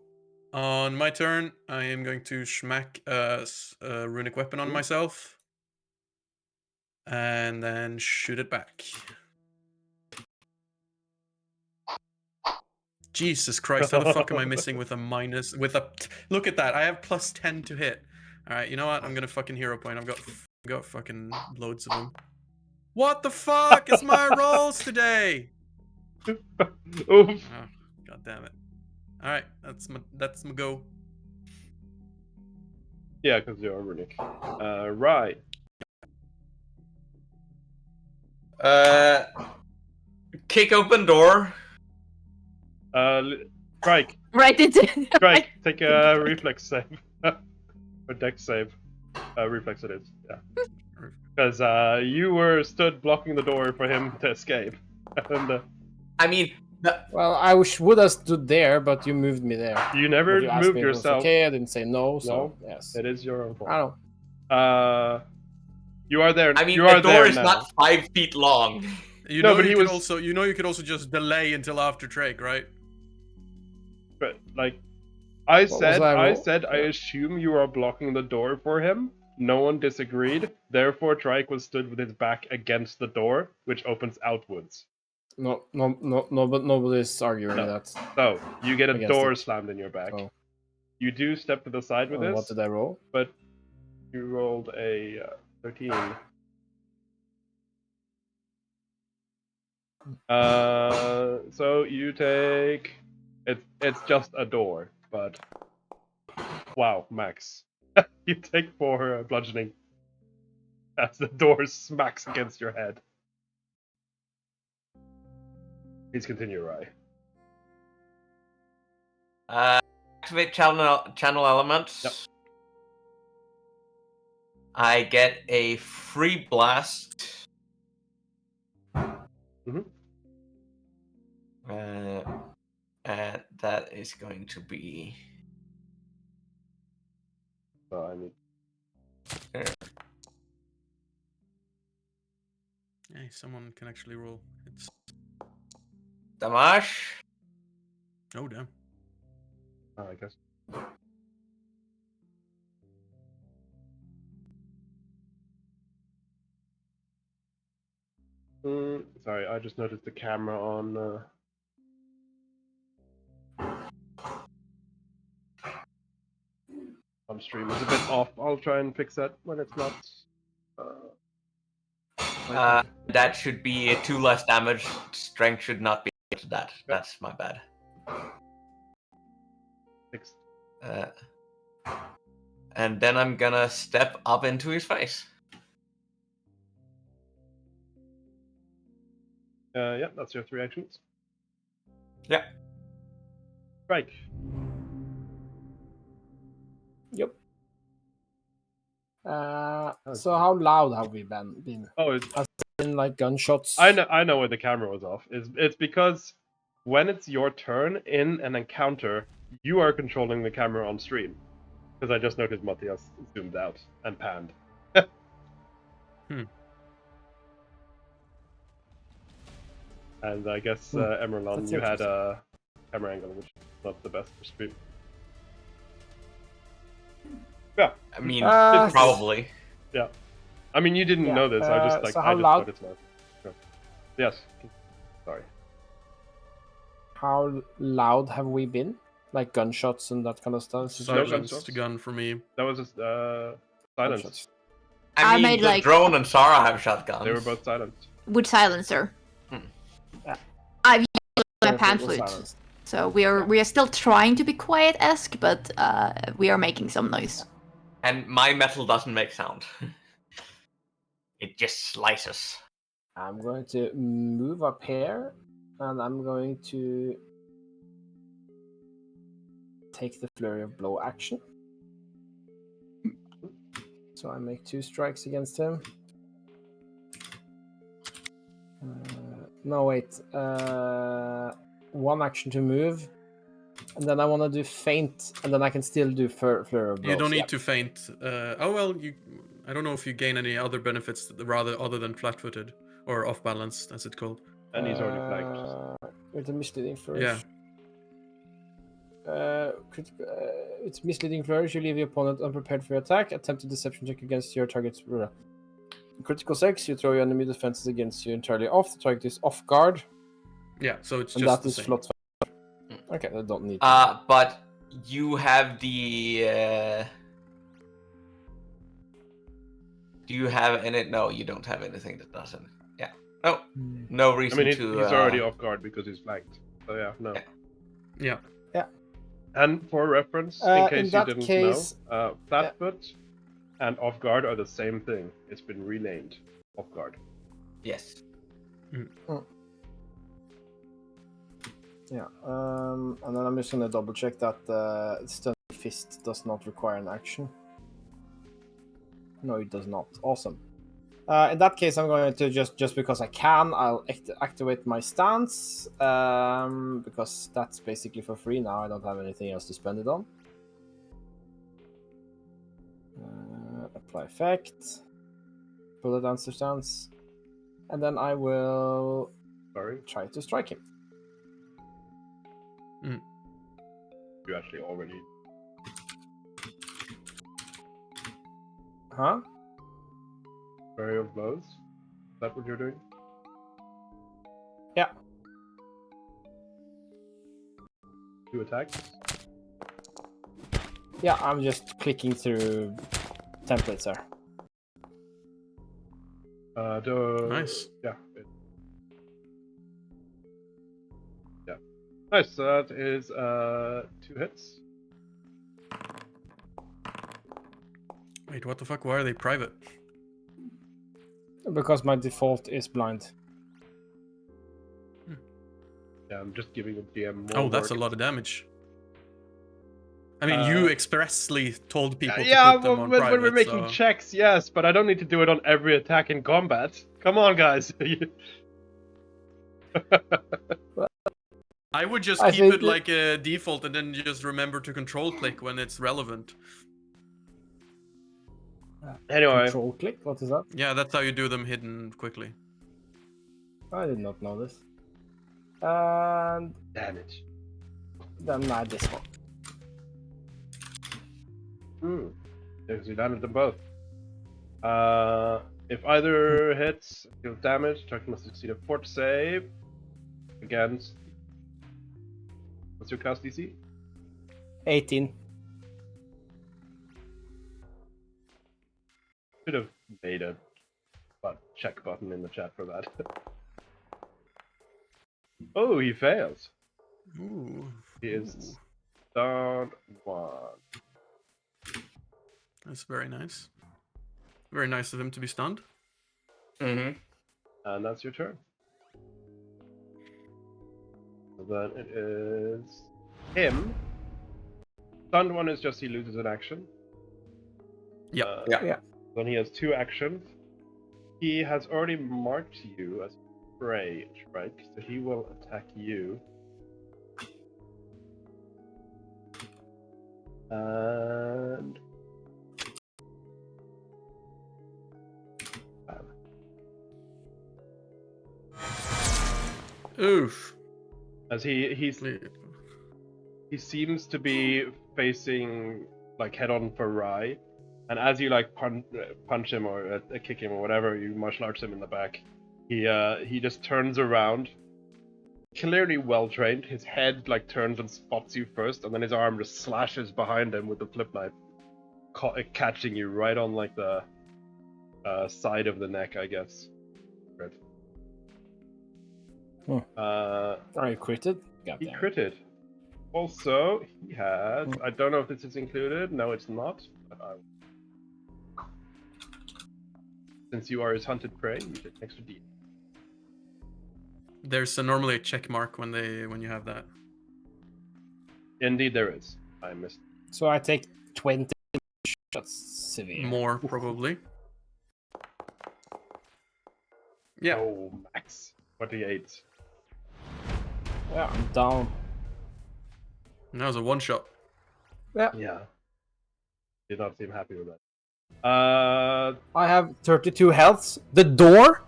on my turn, I am going to schmack a runic weapon on myself, and then shoot it back. Jesus Christ! How the fuck am I missing with a minus? Look at that! I have +10 to hit. All right, you know what? I'm gonna fucking hero point. I've got fucking loads of them. What the fuck is my rolls today? Oof. Oh, God damn it! All right, that's my go. Yeah, because you're runic. Right. Kick open door. Strike. Right into. Strike. Take a reflex save. Or dex save. Reflex it is. Yeah. Because you were stood blocking the door for him to escape. And I mean, Well, I would have stood there, but you moved me there. you never But you asked moved me if it was yourself. okay, I didn't say no, so No, yes. it is your own fault. I don't. You are there. I mean, you the are door there is now. not 5 feet long. You No, know, but you he could was- also, you know, you could also just delay until after Drake, right? But like, I said, I I roll? said, I assume you are blocking the door for him. No one disagreed. Therefore, Trike was stood with his back against the door, which opens outwards. No, but nobody's arguing No. that. So you get a Against door it. slammed in your back. Oh. You do step to the side with this. What did I roll? But you rolled a 13. So you take it's just a door, but wow, Max, you take 4 bludgeoning as the door smacks against your head. Please continue, Rai. Activate channel elements. Yep. I get a free blast. Mhm. And that is going to be. So I need. Hey, someone can actually roll. It's Damage. oh damn. I guess. Sorry, I just noticed the camera on stream is a bit off. I'll try and fix that when it's not. That should be 2 less damage. Strength should not be to that. Okay. That's my bad. Fixed. And then I'm gonna step up into his face. Yeah, that's your 3 actions. Yeah. Strike. Yep. So how loud have we been? Oh, Has it been like gunshots? I know why the camera was off. It's because when it's your turn in an encounter, you are controlling the camera on stream. Because I just noticed Matthias zoomed out and panned. And I guess Emerald, That's you had a camera angle which is not the best for stream. Yeah. I mean, Uh, probably. Yeah. I mean, you didn't Yeah, know this. I just like so I how just loud- noticed now. Sure. Yes. Sorry. How loud have we been? Like gunshots and that kind of stuff? No Silenced gunshots. gun for me. That was just silence. Gunshots. I I mean, made, the like- drone and Sarah have shotguns. They were both silent. With silencer. Yeah. I've used my Yeah, pan it was flute, silenced. so we are still trying to be quiet-esque, but we are making some noise. And my metal doesn't make sound. It just slices. I'm going to move up here, and I'm going to take the flurry of blow action. So I make 2 strikes against him. No, wait. 1 action to move. And then I want to do feint, and then I can still do flurry of blows. You don't need to feint. Oh well, I don't know if you gain any other benefits other than flat-footed or off-balance, as it's called. And he's already flanked. With a misleading flourish. Yeah. It's misleading flourish. You leave your opponent unprepared for your attack. Attempt a deception check against your target's ruler. Critical 6. You throw your enemy defenses against you entirely off. The target is off guard. Yeah, so it's And just that is slot. Okay, I don't need. But you have the. Do you have any? No, you don't have anything that doesn't. Yeah. No. No reason I mean, to. he's already off guard because he's flanked. So yeah, no. Yeah. Yeah. And for reference, in case you didn't case, know, flatfoot and off guard are the same thing. It's been renamed off guard. Yes. Yeah. And then I'm just gonna double check that Stun Fist does not require an action. No, it does not. Awesome. In that case, I'm going to just because I can, I'll activate my stance, because that's basically for free now. I don't have anything else to spend it on. Apply effect, bullet answer stance, and then I will try to strike him. You actually already. Huh? Flurry of blows? Is that what you're doing? Yeah. 2 attacks? Yeah, I'm just clicking through templates there. Nice. Yeah. Yeah. Nice, so that is 2 hits. Wait, what the fuck? Why are they private? Because my default is blind. Yeah, I'm just giving the DM more. Oh, that's a lot of damage. I mean, you expressly told people to put them on private, when we're making checks, yes, but I don't need to do it on every attack in combat. Come on, guys. I would just keep it like a default and then just remember to control click when it's relevant. Anyway. Control click? What is that? Yeah, that's how you do them hidden quickly. I did not know this. And damage. Then I this one. Because you landed them both. If either hits, deals damage, target must succeed a fort save against. What's your cast DC? 18. Should have made a check button in the chat for that. Oh, he fails. Ooh. He is stunned 1. That's very nice. Very nice of him to be stunned. Mm-hmm. And that's your turn. So then it is him. Stunned 1 is just he loses an action. Yeah. Yeah. Then he has 2 actions. He has already marked you as prey, right? So he will attack you. And oof. As he seems to be facing like head on for Rai. And as you like punch him or kick him or whatever, you martial arts him in the back. He just turns around, clearly well trained. His head like turns and spots you first, and then his arm just slashes behind him with the flip knife, catching you right on like the side of the neck, I guess. Right. I critted. He critted. Also, he has. I don't know if this is included. No, it's not. But since you are his hunted prey, you get an extra D. There's normally a check mark when you have that. Indeed, there is. I missed. So I take 20. That's severe. More probably. Yeah. Oh, max 28. Yeah, I'm down. That was a one shot. Yeah. Did not seem happy with that. I have 32 healths. The door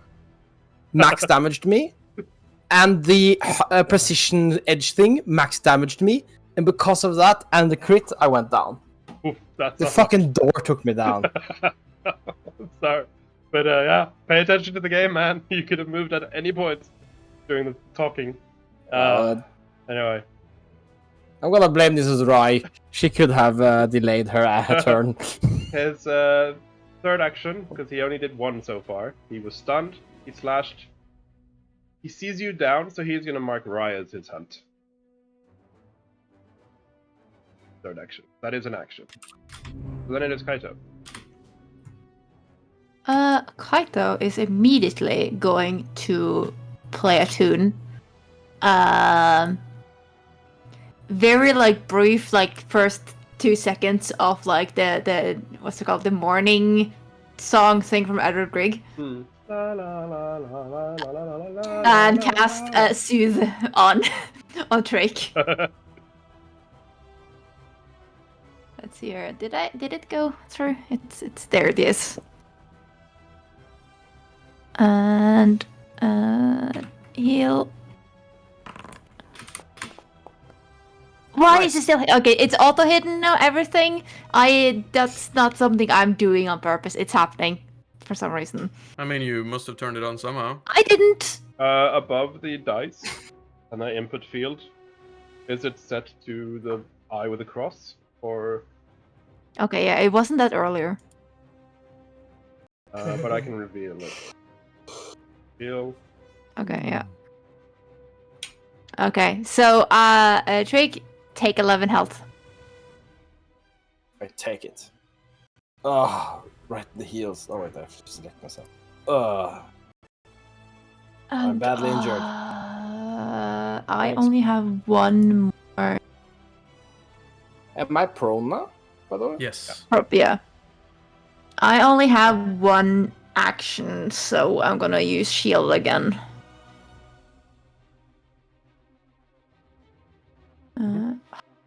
max damaged me, and the precision edge thing max damaged me, and because of that and the crit, I went down. Oof, that's The fucking door took me down. Sorry. But yeah, pay attention to the game, man. You could have moved at any point during the talking. Anyway. I'm gonna blame this as Rai. She could have delayed her turn. His third action, because he only did one so far. He was stunned, he slashed. He sees you down, so he's gonna mark Rai as his hunt. Third action. That is an action. So then it is Kaito. Kaito is immediately going to play a tune. Very like brief, like first 2 seconds of like the what's it called, the morning song thing from Edward Grieg. La, la, la, la, la, la, la, la, la, And la, cast la. Soothe on Drake. Let's see here. Did it go through? It's there it is. And heal. Why is it still okay? It's auto hidden now. Everything. That's not something I'm doing on purpose. It's happening for some reason. I mean, you must have turned it on somehow. I didn't. Above the dice and the input field, is it set to the eye with a cross, or? Okay, yeah, it wasn't that earlier. But I can reveal it. Reveal. Okay, yeah. Okay, so Drake, take 11 health. I take it. Oh, right in the heels. Oh wait, I have to select myself. I'm badly injured. I only have one more. Am I prone now, by the way? Yes. Yeah. I only have one action, so I'm gonna use shield again.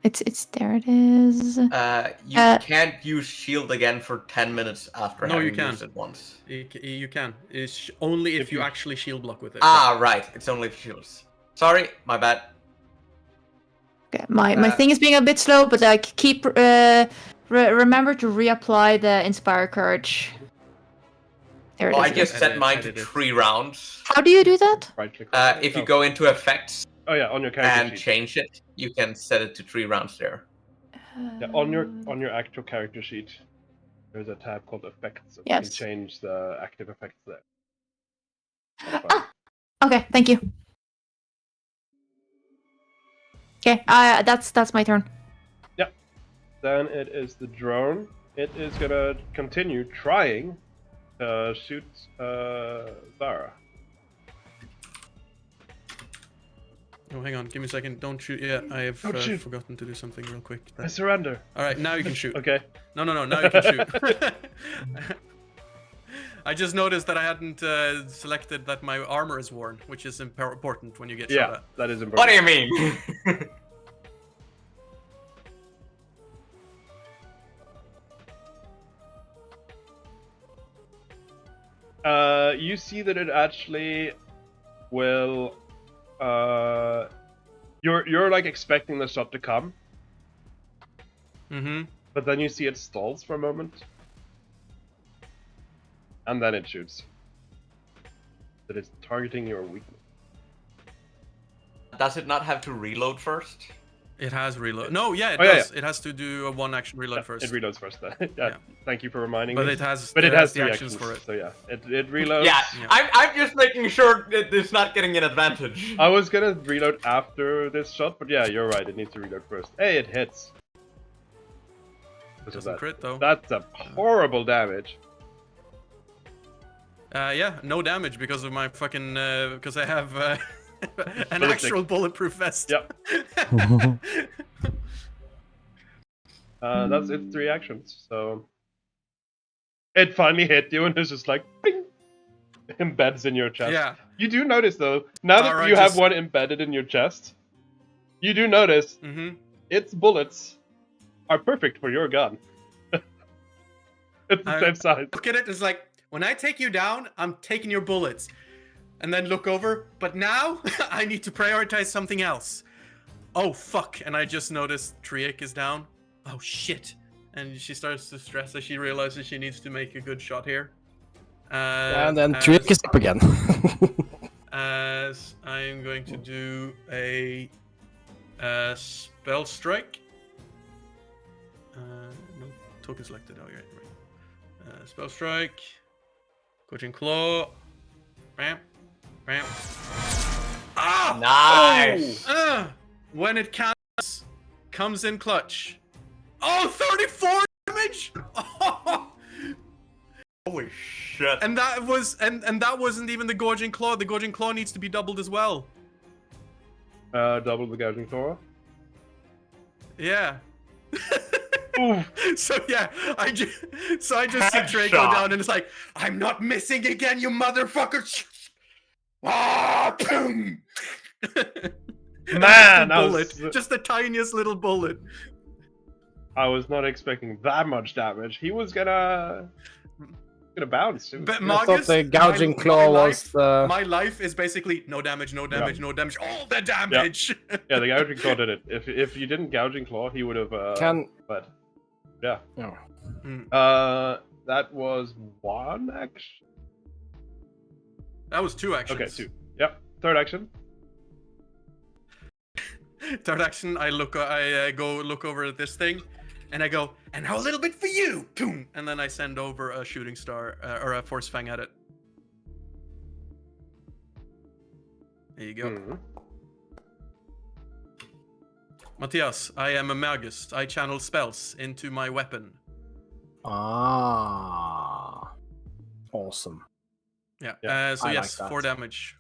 It's there. It is. You can't use shield again for 10 minutes after having used it once. You can. It's only if you actually shield block with it. Ah, right. It's only if shields. Sorry, my bad. Okay, my thing is being a bit slow, but like keep remember to reapply the Inspire Courage. There it is. I just set mine to 3 rounds. How do you do that? Right click. If you go into effects. Oh yeah, on your character and sheet. change it, you can set it to 3 rounds there. Yeah, on your actual character sheet, there's a tab called Effects. So Yes. You can change the active effects there. Okay, thank you. Okay, that's my turn. Yeah. Then it is the drone. It is gonna continue trying to shoot Zara. Oh, hang on. Give me a second. Don't shoot yet. I have forgotten to do something real quick. I surrender. All right, now you can shoot. Okay. No. Now you can shoot. I just noticed that I hadn't selected that my armor is worn, which is important when you get shot at. Yeah, that is important. What do you mean? You see that it actually will. You're like expecting the shot to come. Mm-hmm. But then you see it stalls for a moment. And then it shoots. That it's targeting your weakness. Does it not have to reload first? It has reload. No, yeah, it does. Yeah. It has to do a 1 action reload first. It reloads first. Yeah. Thank you for reminding me. But it has 3 actions for it. So yeah, it reloads. Yeah, I'm just making sure that it's not getting an advantage. I was gonna reload after this shot, but yeah, you're right. It needs to reload first. Hey, it hits. Doesn't crit though. That's a horrible damage. Yeah, no damage because of my fucking because I have an actual bulletproof vest. Yep. That's its 3 actions. So it finally hit you and it's just like ping, embeds in your chest. Yeah, You do notice though, now that Zara you have just- one embedded in your chest, you do notice its bullets are perfect for your gun. It's the same size. Look at it, it's like, when I take you down, I'm taking your bullets. And then look over, but now I need to prioritize something else. Oh, fuck. And I just noticed Triek is down. Oh, shit. And she starts to stress as she realizes she needs to make a good shot here. And then Triek is up again. As I'm going to do a spell strike. No token selected. Oh, yeah, right. Spell strike. Coaching claw. Ramp. Ramp. Ah! Nice! Oh! When it comes in clutch. Oh, 34 damage! Oh! Holy shit. And that was and that wasn't even the gorging claw. The gorging claw needs to be doubled as well. Double the gouging claw. Yeah. Oof. So yeah, I just see Draco down and it's like, I'm not missing again, you motherfucker. Ah, boom. Man, bullet, just the tiniest little bullet. I was not expecting that much damage. He was gonna bounce. But I thought the gouging claw was the... My life is basically no damage, no damage, no damage, all the damage. Yeah, the gouging claw did it. If you didn't gouging claw, he would have. But yeah. That was one action. That was 2 actions. Okay, 2. Yep. Third action. Third action, I go look over at this thing, and I go, and now a little bit for you, boom, and then I send over a shooting star or a force fang at it. There you go. Matthias, I am a magus. I channel spells into my weapon. Ah, awesome. Yeah. So I yes, like that. 4 damage.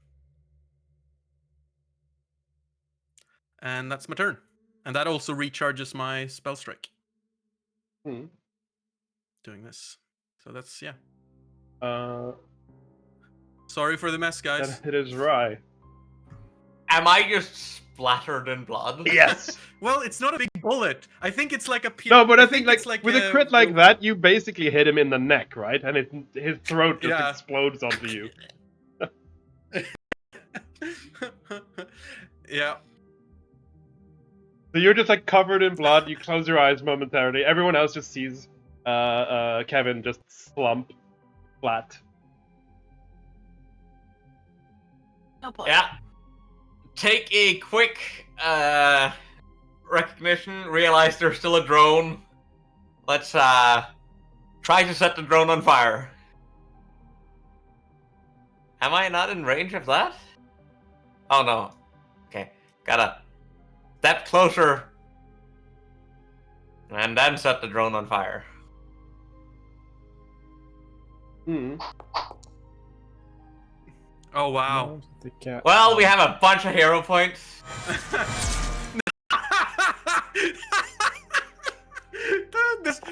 And that's my turn. And that also recharges my spell strike. Doing this. So that's, yeah. Sorry for the mess, guys. It is right. Am I just splattered in blood? Yes. Well, it's not a big bullet. I think it's like a... No, but I think like it's like with a crit like that, you basically hit him in the neck, right? And his throat just explodes onto you. Yeah. So you're just like covered in blood. You close your eyes momentarily. Everyone else just sees Kevin just slump flat. Oh boy. Yeah. Take a quick recognition. Realize there's still a drone. Let's try to set the drone on fire. Am I not in range of that? Oh no. Okay. Gotta step closer. And then set the drone on fire. Oh wow. Well, we have a bunch of hero points.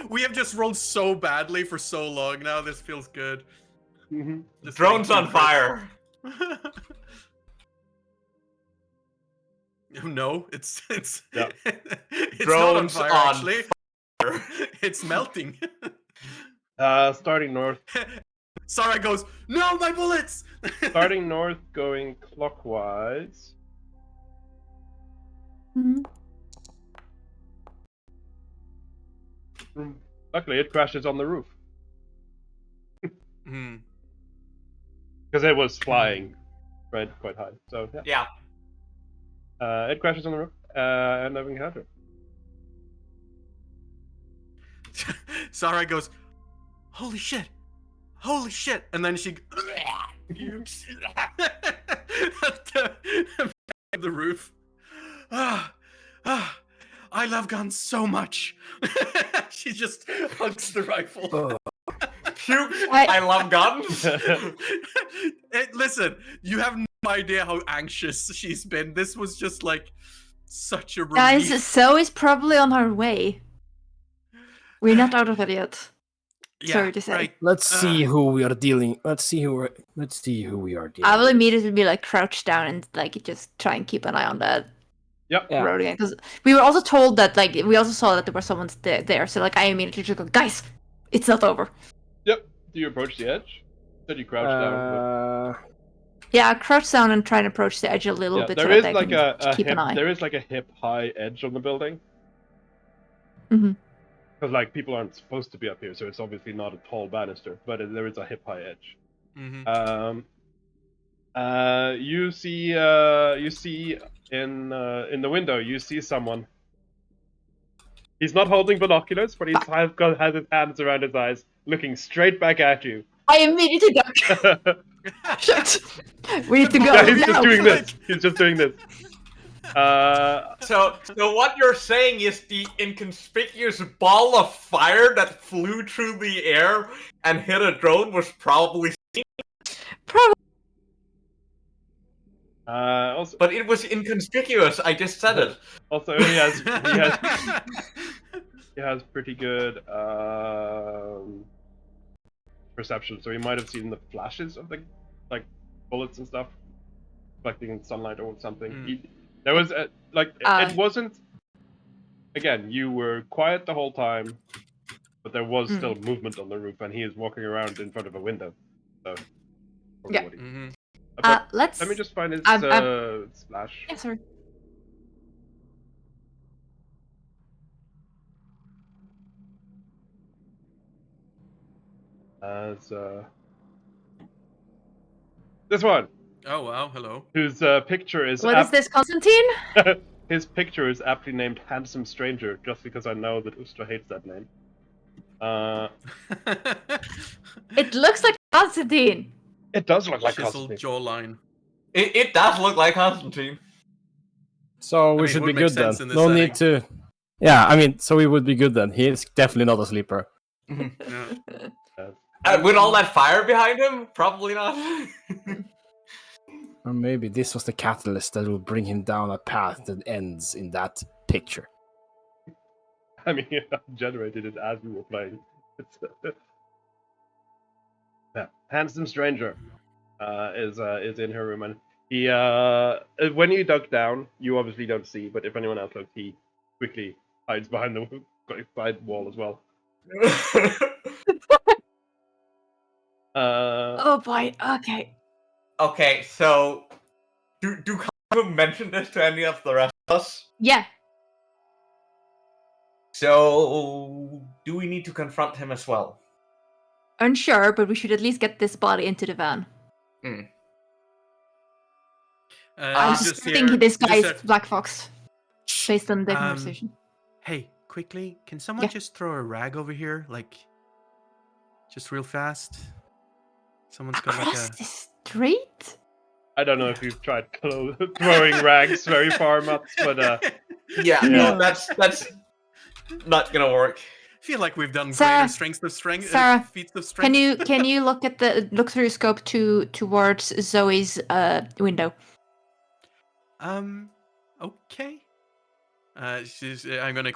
We have just rolled so badly for so long now. This feels good. Drone's on fire. No, it's Yeah. it's Drone's not on fire on actually. It's melting. Starting north. Sarah goes, no, my bullets! Starting north, going clockwise. Luckily, it crashes on the roof. Because it was flying quite high. So Yeah. It crashes on the roof, and I've encountered. Sarah goes, holy shit, and then she the roof. I love guns so much. She just hugs the rifle. Puke. I love guns. Listen, you have no idea how anxious she's been. This was just like such a relief. Guys, Zoe is probably on her way. We're not out of it yet. Sorry to say. Right. Let's see who we are dealing. Let's see who we are dealing. I will with. immediately be like crouched down and like just try and keep an eye on that Yep. Yeah. road again. Because we were also told that like we also saw that there was someone there. So like I immediately just go, guys, it's not over. Yep. Do you approach the edge? Said you crouch down. Yeah, I crouch down and try and approach the edge a little bit. There so is that like I can keep hip, an eye. there is like a hip high edge on the building. Mm-hmm. Because like people aren't supposed to be up here, so it's obviously not a tall banister, but there is a hip high edge. Mm-hmm. You see in the window, you see someone. He's not holding binoculars, but has his hands around his eyes, looking straight back at you. I immediately duck. Shit. We need to go. Yeah, he's now. just doing this. He's just doing this. So what you're saying is the inconspicuous ball of fire that flew through the air and hit a drone was probably seen. Probably. Also, but it was inconspicuous. I just said it. Also, he has pretty good perception, so he might have seen the flashes of the like bullets and stuff reflecting in sunlight or something. There was it wasn't. Again, you were quiet the whole time, but there was still movement on the roof, and he is walking around in front of a window. So, yeah. Let me just find his splash. Yeah, sorry. As this one. Oh wow! Hello. Whose picture is. What is this, Constantine? His picture is aptly named "Handsome Stranger," just because I know that Ustra hates that name. It looks like Constantine. It does look like Chiseled Constantine. jawline. It does look like Constantine. So we should be good then. No need to. Yeah, I mean, so we would be good then. He is definitely not a sleeper. With all that fire behind him, probably not. Or maybe this was the catalyst that will bring him down a path that ends in that picture. I mean, I generated it as we were playing. Yeah. Handsome Stranger is in her room, and he when you duck down, you obviously don't see, but if anyone else looks, he quickly hides behind the side wall as well. Oh boy. Okay. Okay, so do Kazu mention this to any of the rest of us? Yeah. So do we need to confront him as well? Unsure, but we should at least get this body into the van. I'm suspecting this guy is Black Fox, based on the conversation. Hey, quickly, can someone just throw a rag over here, like, just real fast? Someone's got across the street? I don't know if you've tried throwing rags very far, Mats, but no, that's not gonna work. I feel like we've done Sarah, greater strengths of strength, Sarah, feats of strength. Can you look through your scope towards Zoe's window? Okay. I'm gonna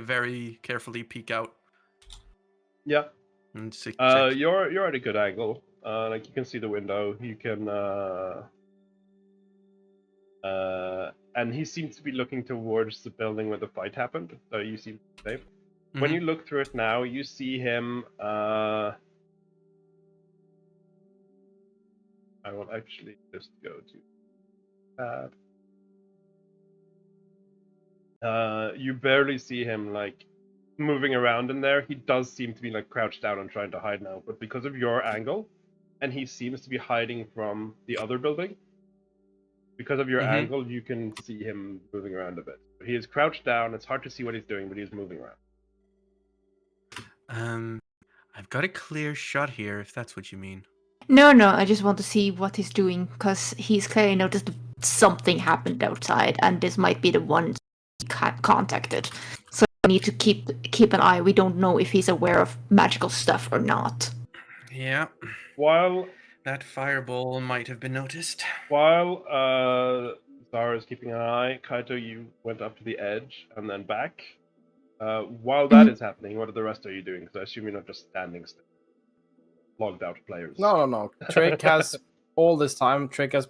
very carefully peek out. Yeah. And check. You're at a good angle. Like you can see the window. You can and he seems to be looking towards the building where the fight happened. So you seem safe. Mm-hmm. When you look through it now, you see him. I will actually just go to tab. You barely see him like moving around in there. He does seem to be like crouched down and trying to hide now, but because of your angle, and he seems to be hiding from the other building. Because of your angle, you can see him moving around a bit. He is crouched down. It's hard to see what he's doing, but he's moving around. I've got a clear shot here, if that's what you mean. No, I just want to see what he's doing, because he's clearly noticed something happened outside, and this might be the one he contacted. So we need to keep an eye. We don't know if he's aware of magical stuff or not. Yeah. While that fireball might have been noticed. While Zara is keeping an eye, Kaito, you went up to the edge and then back. While that is happening, what are the rest of you doing? Because I assume you're not just standing still. Logged out players. No. Trick has all this time. Trick has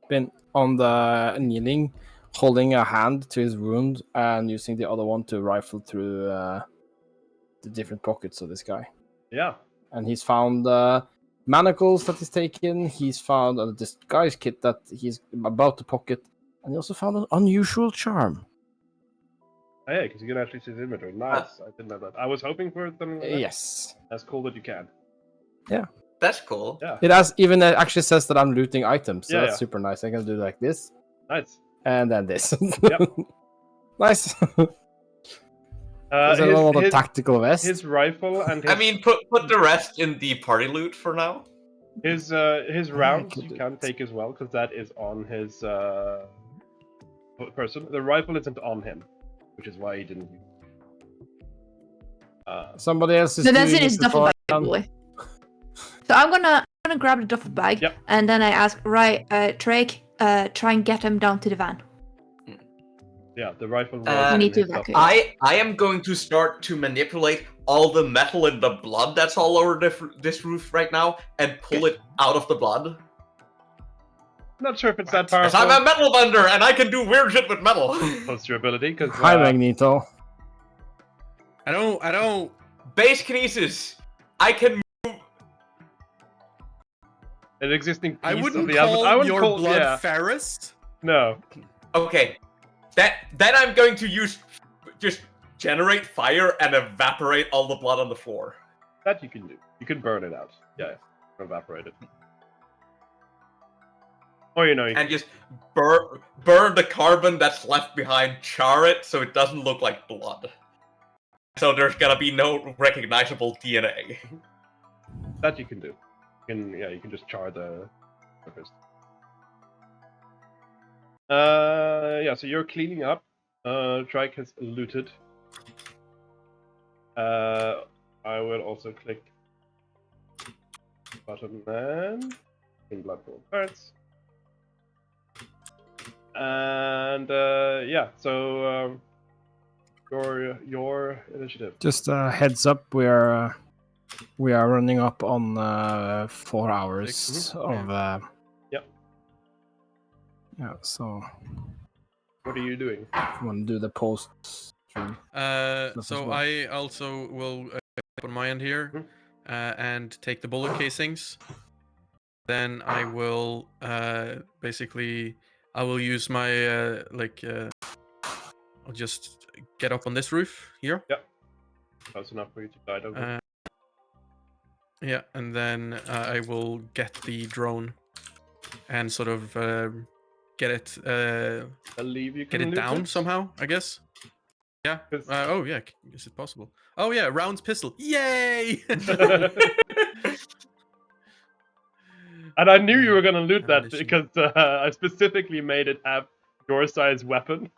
been on the kneeling, holding a hand to his wound and using the other one to rifle through the different pockets of this guy. Yeah. And he's found manacles that he's taken. He's found a disguise kit that he's about to pocket, and he also found an unusual charm. Oh, yeah, because you can actually see his inventory. Nice. I didn't know that. I was hoping for something like that. Yes. That's cool that you can. Yeah. That's cool. Yeah. It has even actually says that I'm looting items, so Yeah, that's super nice. I can do like this. Nice. And then this. Yep. Nice. There's a lot of tactical vest. His rifle and his... I mean, put the rest in the party loot for now. His rounds you can take as well, because that is on his person. The rifle isn't on him, which is why he didn't use it. Somebody else is No, that's doing in his it duffel before bag, boy. So I'm gonna grab the duffel bag, Yep. and then I ask, right, Drake, try and get him down to the van. Yeah, the rifle. We need to evacuate. I am going to start to manipulate all the metal and the blood that's all over this roof right now and pull it out of the blood. Not sure if it's that Because powerful. I'm a metal bender and I can do weird shit with metal. That's your ability, because Hi, Magneto. I don't. Base kinesis. I can move. an existing piece I of wouldn't the call I wouldn't your call, blood yeah. ferrous. No. Okay. Then I'm going to just generate fire and evaporate all the blood on the floor. That you can do. You can burn it out. Yeah. Evaporate it. Or you And just burn the carbon that's left behind, char it so it doesn't look like blood. So there's gonna be no recognizable DNA. that you can do. You can just char the surface. Yeah, so you're cleaning up. Trike has looted. I will also click button and in Bloodborne parts. And yeah, so your initiative. Just a heads up, we are running up on 4 hours of Yep. Yeah, so What are you doing? I want to do the post stream. So I also will on my end here and take the bullet casings. Then I will basically I will use my I'll just get up on this roof here. Yep. Close enough for you to guide over. Yeah, and then I will get the drone and sort of get it. Believe you can get it loot down it? somehow, I guess. Yeah. Oh yeah. Is it possible? Oh yeah. Rounds pistol. Yay! And I knew you were gonna loot that because I specifically made it have your size weapon.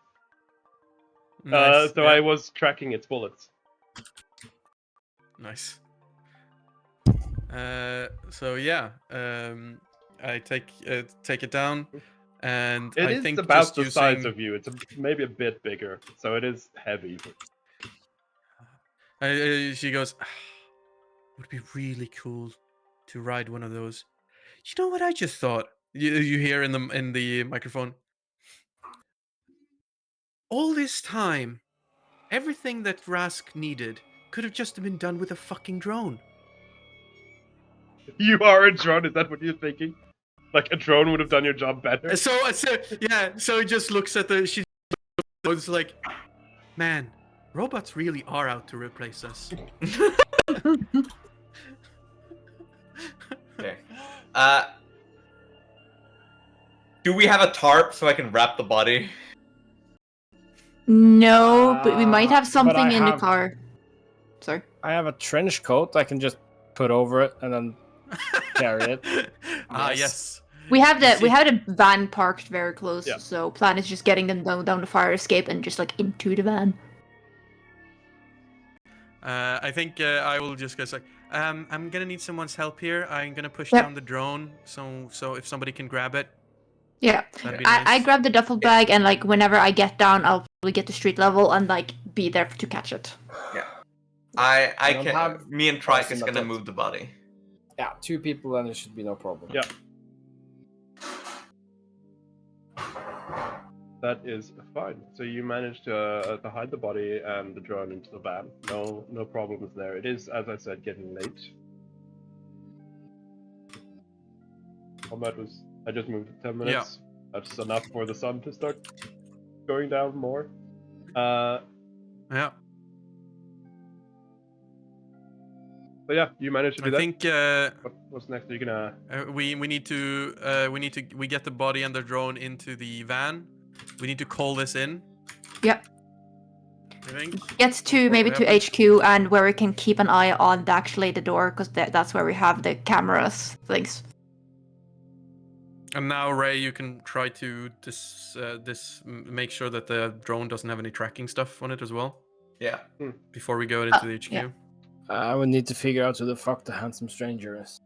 Nice, So yeah. I was tracking its bullets. Nice. So yeah, I take it down, and It I is think about just the size using- of you. It's maybe a bit bigger, so it is heavy. She goes, "It would be really cool to ride one of those." You know what I just thought? You hear in the microphone. All this time, everything that Rask needed could have just been done with a fucking drone. You are a drone. Is that what you're thinking? Like a drone would have done your job better. So he just looks at the. She goes like, "Man, robots really are out to replace us." Okay. Do we have a tarp so I can wrap the body? No, but we might have but something I in the have- car. Sorry. I have a trench coat I can just put over it and then carry it. Yes. We have the van parked very close, Yeah. so plan is just getting them down the fire escape and just like into the van. I think I will just go like, I'm gonna need someone's help here. I'm gonna push Yep. down the drone, so if somebody can grab it. Yeah, That'd be I nice. grab the duffel bag and like whenever I get down, I'll probably get to street level and like be there to catch it. Yeah. I don't can. have Me and Trike person is that gonna does. move the body. Yeah, 2 people and it should be no problem. Yeah. That is fine. So you managed to hide the body and the drone into the van. No problems there. It is, as I said, getting late. Combat was. I just moved it 10 minutes. That's enough for the sun to start going down more. Yeah. But yeah, you managed to do I that. think What's next? Are you gonna? we need to we get the body and the drone into the van. We need to call this in. Yep. I think. Get to maybe to HQ and where we can keep an eye on actually the door because that's where we have the cameras things. And now, Ray, you can try to make sure that the drone doesn't have any tracking stuff on it as well. Yeah. Before we go into the HQ. Yeah. I would need to figure out who the fuck the handsome stranger is.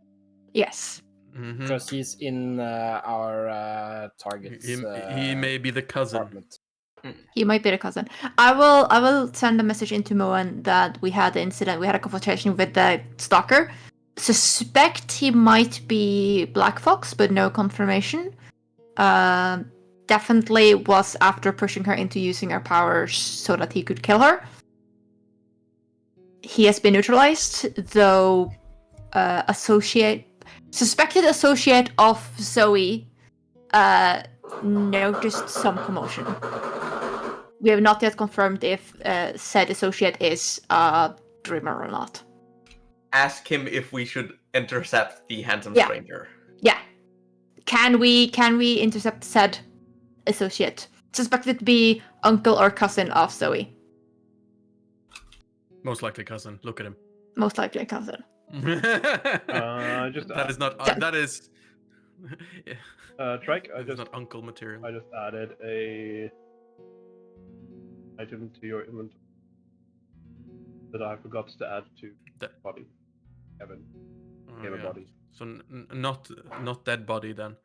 Yes. Because he's in our targets. He may be the cousin. Apartment. He might be the cousin. I will send a message into Moen that we had the incident. We had a conversation with the stalker. Suspect he might be Black Fox, but no confirmation. Definitely was after pushing her into using her powers so that he could kill her. He has been neutralized, though suspected associate of Zoe noticed some commotion. We have not yet confirmed if said associate is a dreamer or not. Ask him if we should intercept the handsome stranger. Yeah. Can we intercept said associate? Suspected to be uncle or cousin of Zoe. Most likely cousin. Look at him. Most likely a cousin. Just that is not. That is. Trike, not uncle material. I just added a item to your inventory that I forgot to add to the body. Kevin. Gave a body. So not dead body then.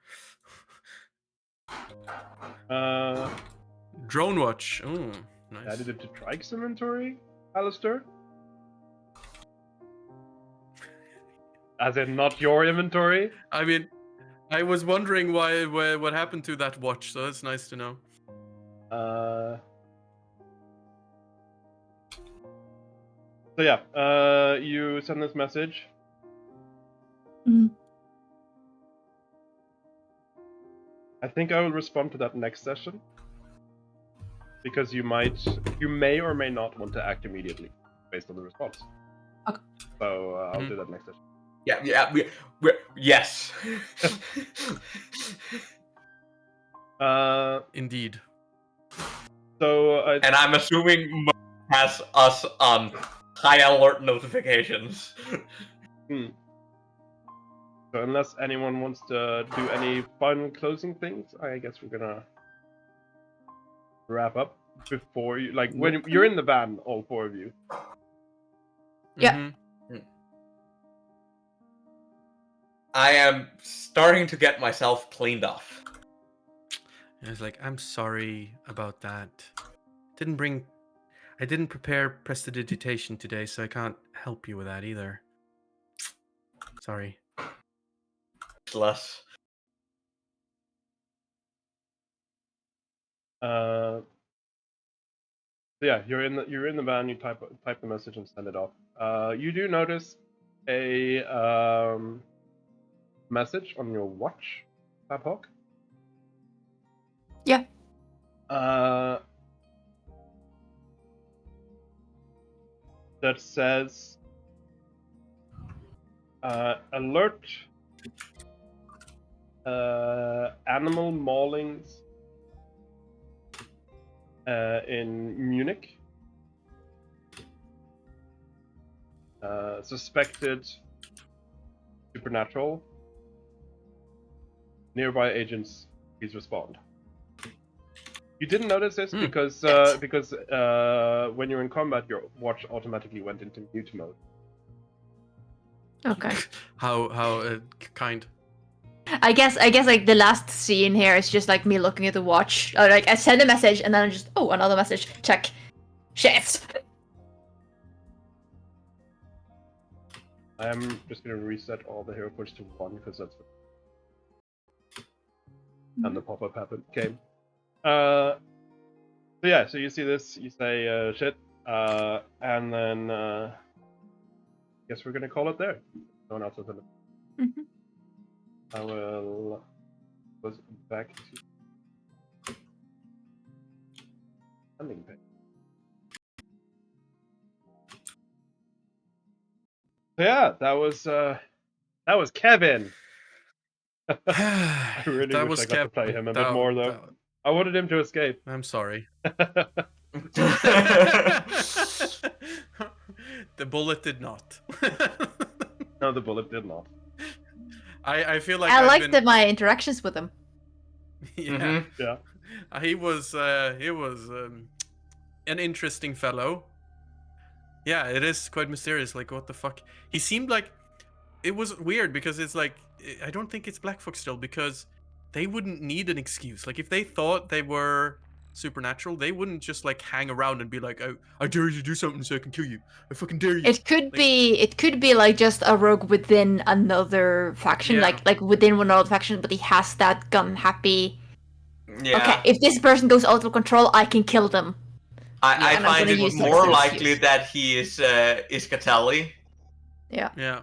Drone watch. Oh, nice. Added it to Trike's inventory, Alistair. As in, not your inventory. I mean, I was wondering what happened to that watch, so it's nice to know. So yeah, you send this message. I think I will respond to that next session. Because you may or may not want to act immediately, based on the response. Okay. So I'll do that next session. Yes. Indeed. So and I'm assuming Mo has us on high alert notifications. So unless anyone wants to do any final closing things, I guess we're gonna wrap up before you, like, when you're in the van, all 4 of you. Yeah. I am starting to get myself cleaned off. I was like, I'm sorry about that. I didn't prepare prestidigitation today, so I can't help you with that either. Sorry. Less. So yeah, you're in the van. You type the message and send it off. You do notice a message on your watch, Babhawk. Yeah. That says alert. Animal maulings in Munich. Suspected supernatural. Nearby agents, please respond. You didn't notice this because when you're in combat, your watch automatically went into mute mode. Okay. How kind. I guess like the last scene here is just like me looking at the watch. Or like I send a message and then I just another message, check. Shit! I'm just gonna reset all the hero points to 1 because that's what... and the pop-up came. So yeah, so you see this, you say shit, and then guess we're gonna call it there. No one else has it. I will go back to landing page. So yeah, that was Kevin. I really That wish was I got to play him a bit that- more though. I wanted him to escape. I'm sorry. The bullet did not. No, the bullet did not. I feel like I I've liked been... my interactions with him. Yeah. Yeah. He was an interesting fellow. Yeah, it is quite mysterious. Like, what the fuck? He seemed like... It was weird because it's like... I don't think it's Black Fox still, because they wouldn't need an excuse. Like, if they thought they were supernatural, they wouldn't just, like, hang around and be like, oh, I dare you to do something so I can kill you. I fucking dare you. It could be like just a rogue within another faction, Yeah. like within one other faction, but he has that gun happy. Yeah. Okay, if this person goes out of control, I can kill them. I and I'm find gonna it use that more as an likely excuse. that he is Iskatali. Yeah. Yeah.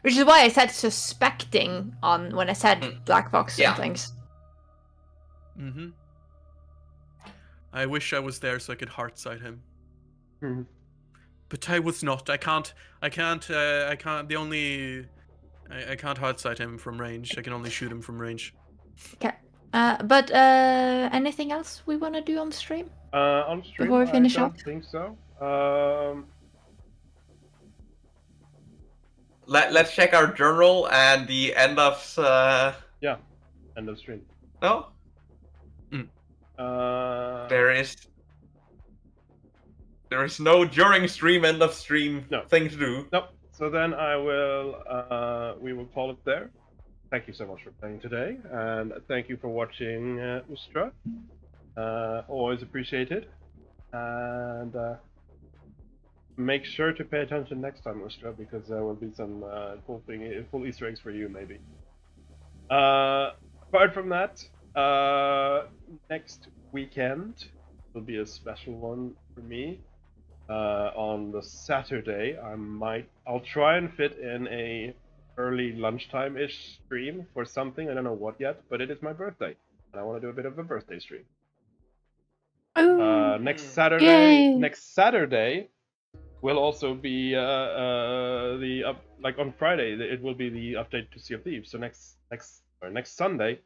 Which is why I said suspecting on when I said Black Fox Yeah. and things. Mm-hmm. I wish I was there so I could heart sight him. But I was not. I can't. I can't. The only. I can't heart sight him from range. I can only shoot him from range. Okay. But anything else we want to do on stream? On stream, Before we finish I don't up? think so. Let's check our journal and the end of. Yeah, end of stream. No. There is no during stream, end of stream thing to do. Nope. So then we will call it there. Thank you so much for playing today, and thank you for watching Ustra. Always appreciated. And make sure to pay attention next time, Ustra, because there will be some cool Easter eggs for you, maybe. Apart from that, next weekend will be a special one for me. On the Saturday, I'll try and fit in a early lunchtime-ish stream for something. I don't know what yet, but it is my birthday, and I want to do a bit of a birthday stream. Next Saturday will also be like on Friday. It will be the update to Sea of Thieves. So next Sunday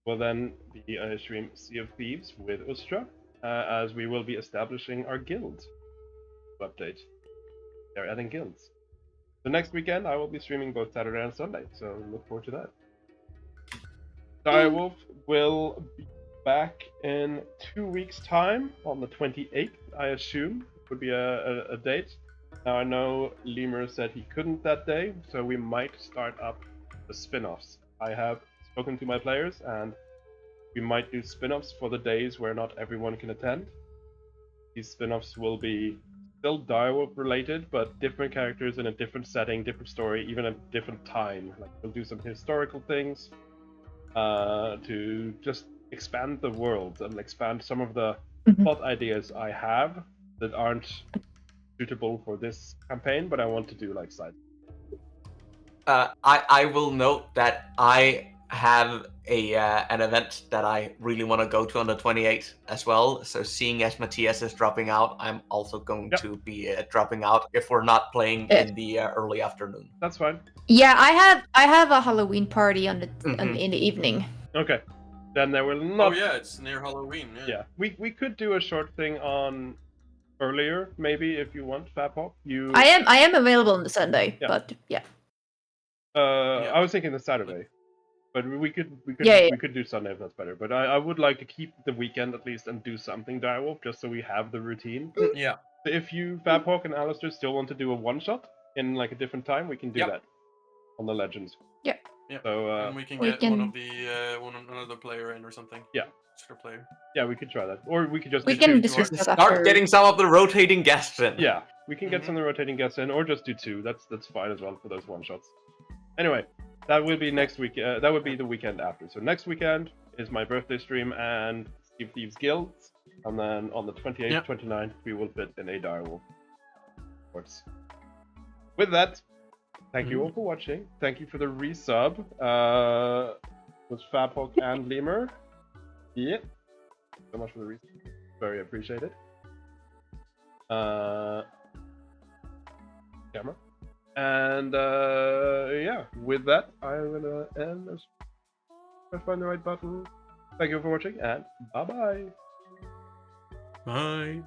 will then be a stream Sea of Thieves with Ustra, as we will be establishing our guild update. They're adding guilds. So next weekend I will be streaming both Saturday and Sunday, so look forward to that. Direwolf will be back in 2 weeks' time on the 28th, I assume. Would be a date. Now I know Lemur said he couldn't that day, so we might start up the spin-offs. I have spoken to my players, and we might do spin-offs for the days where not everyone can attend. These spin-offs will be still Direwolf related, but different characters in a different setting, different story, even a different time. Like we'll do some historical things to just expand the world and expand some of the plot ideas I have that aren't suitable for this campaign, but I want to do like side. I will note that I have an event that I really want to go to on the 28th as well. So seeing as Matthias is dropping out, I'm also going to be dropping out if we're not playing in the early afternoon. That's fine. Yeah, I have a Halloween party in the evening. Okay. Then there will not. Oh yeah, it's near Halloween. Yeah, we could do a short thing on earlier, maybe if you want, Fabhawk. I am available on the Sunday, but yeah. I was thinking the Saturday, but we could do Sunday if that's better. But I would like to keep the weekend at least and do something Direwolf just so we have the routine. Yeah. If you, Fabhawk and Alistair, still want to do a one shot in like a different time, we can do that on the Legends. Yeah. Yeah. So And we can get another player in or something. Yeah. Extra player. Yeah, we could try that, or we could just We do can two. discuss that Start after. getting some of the rotating guests in. Yeah, we can get some of the rotating guests in, or just do 2. That's fine as well for those one shots. Anyway, that will be next week. That would be the weekend after. So next weekend is my birthday stream and Steve Thieves Guild, and then on the 28th, 29th, we will fit in a Direwolf. Of course. With that, thank you all for watching. Thank you for the resub. With Fabhawk and Lemur. Yeah. So much for the resub. Very appreciated. Camera. And yeah, with that, I'm gonna end this. Find the right button. Thank you for watching, and bye-bye. Bye.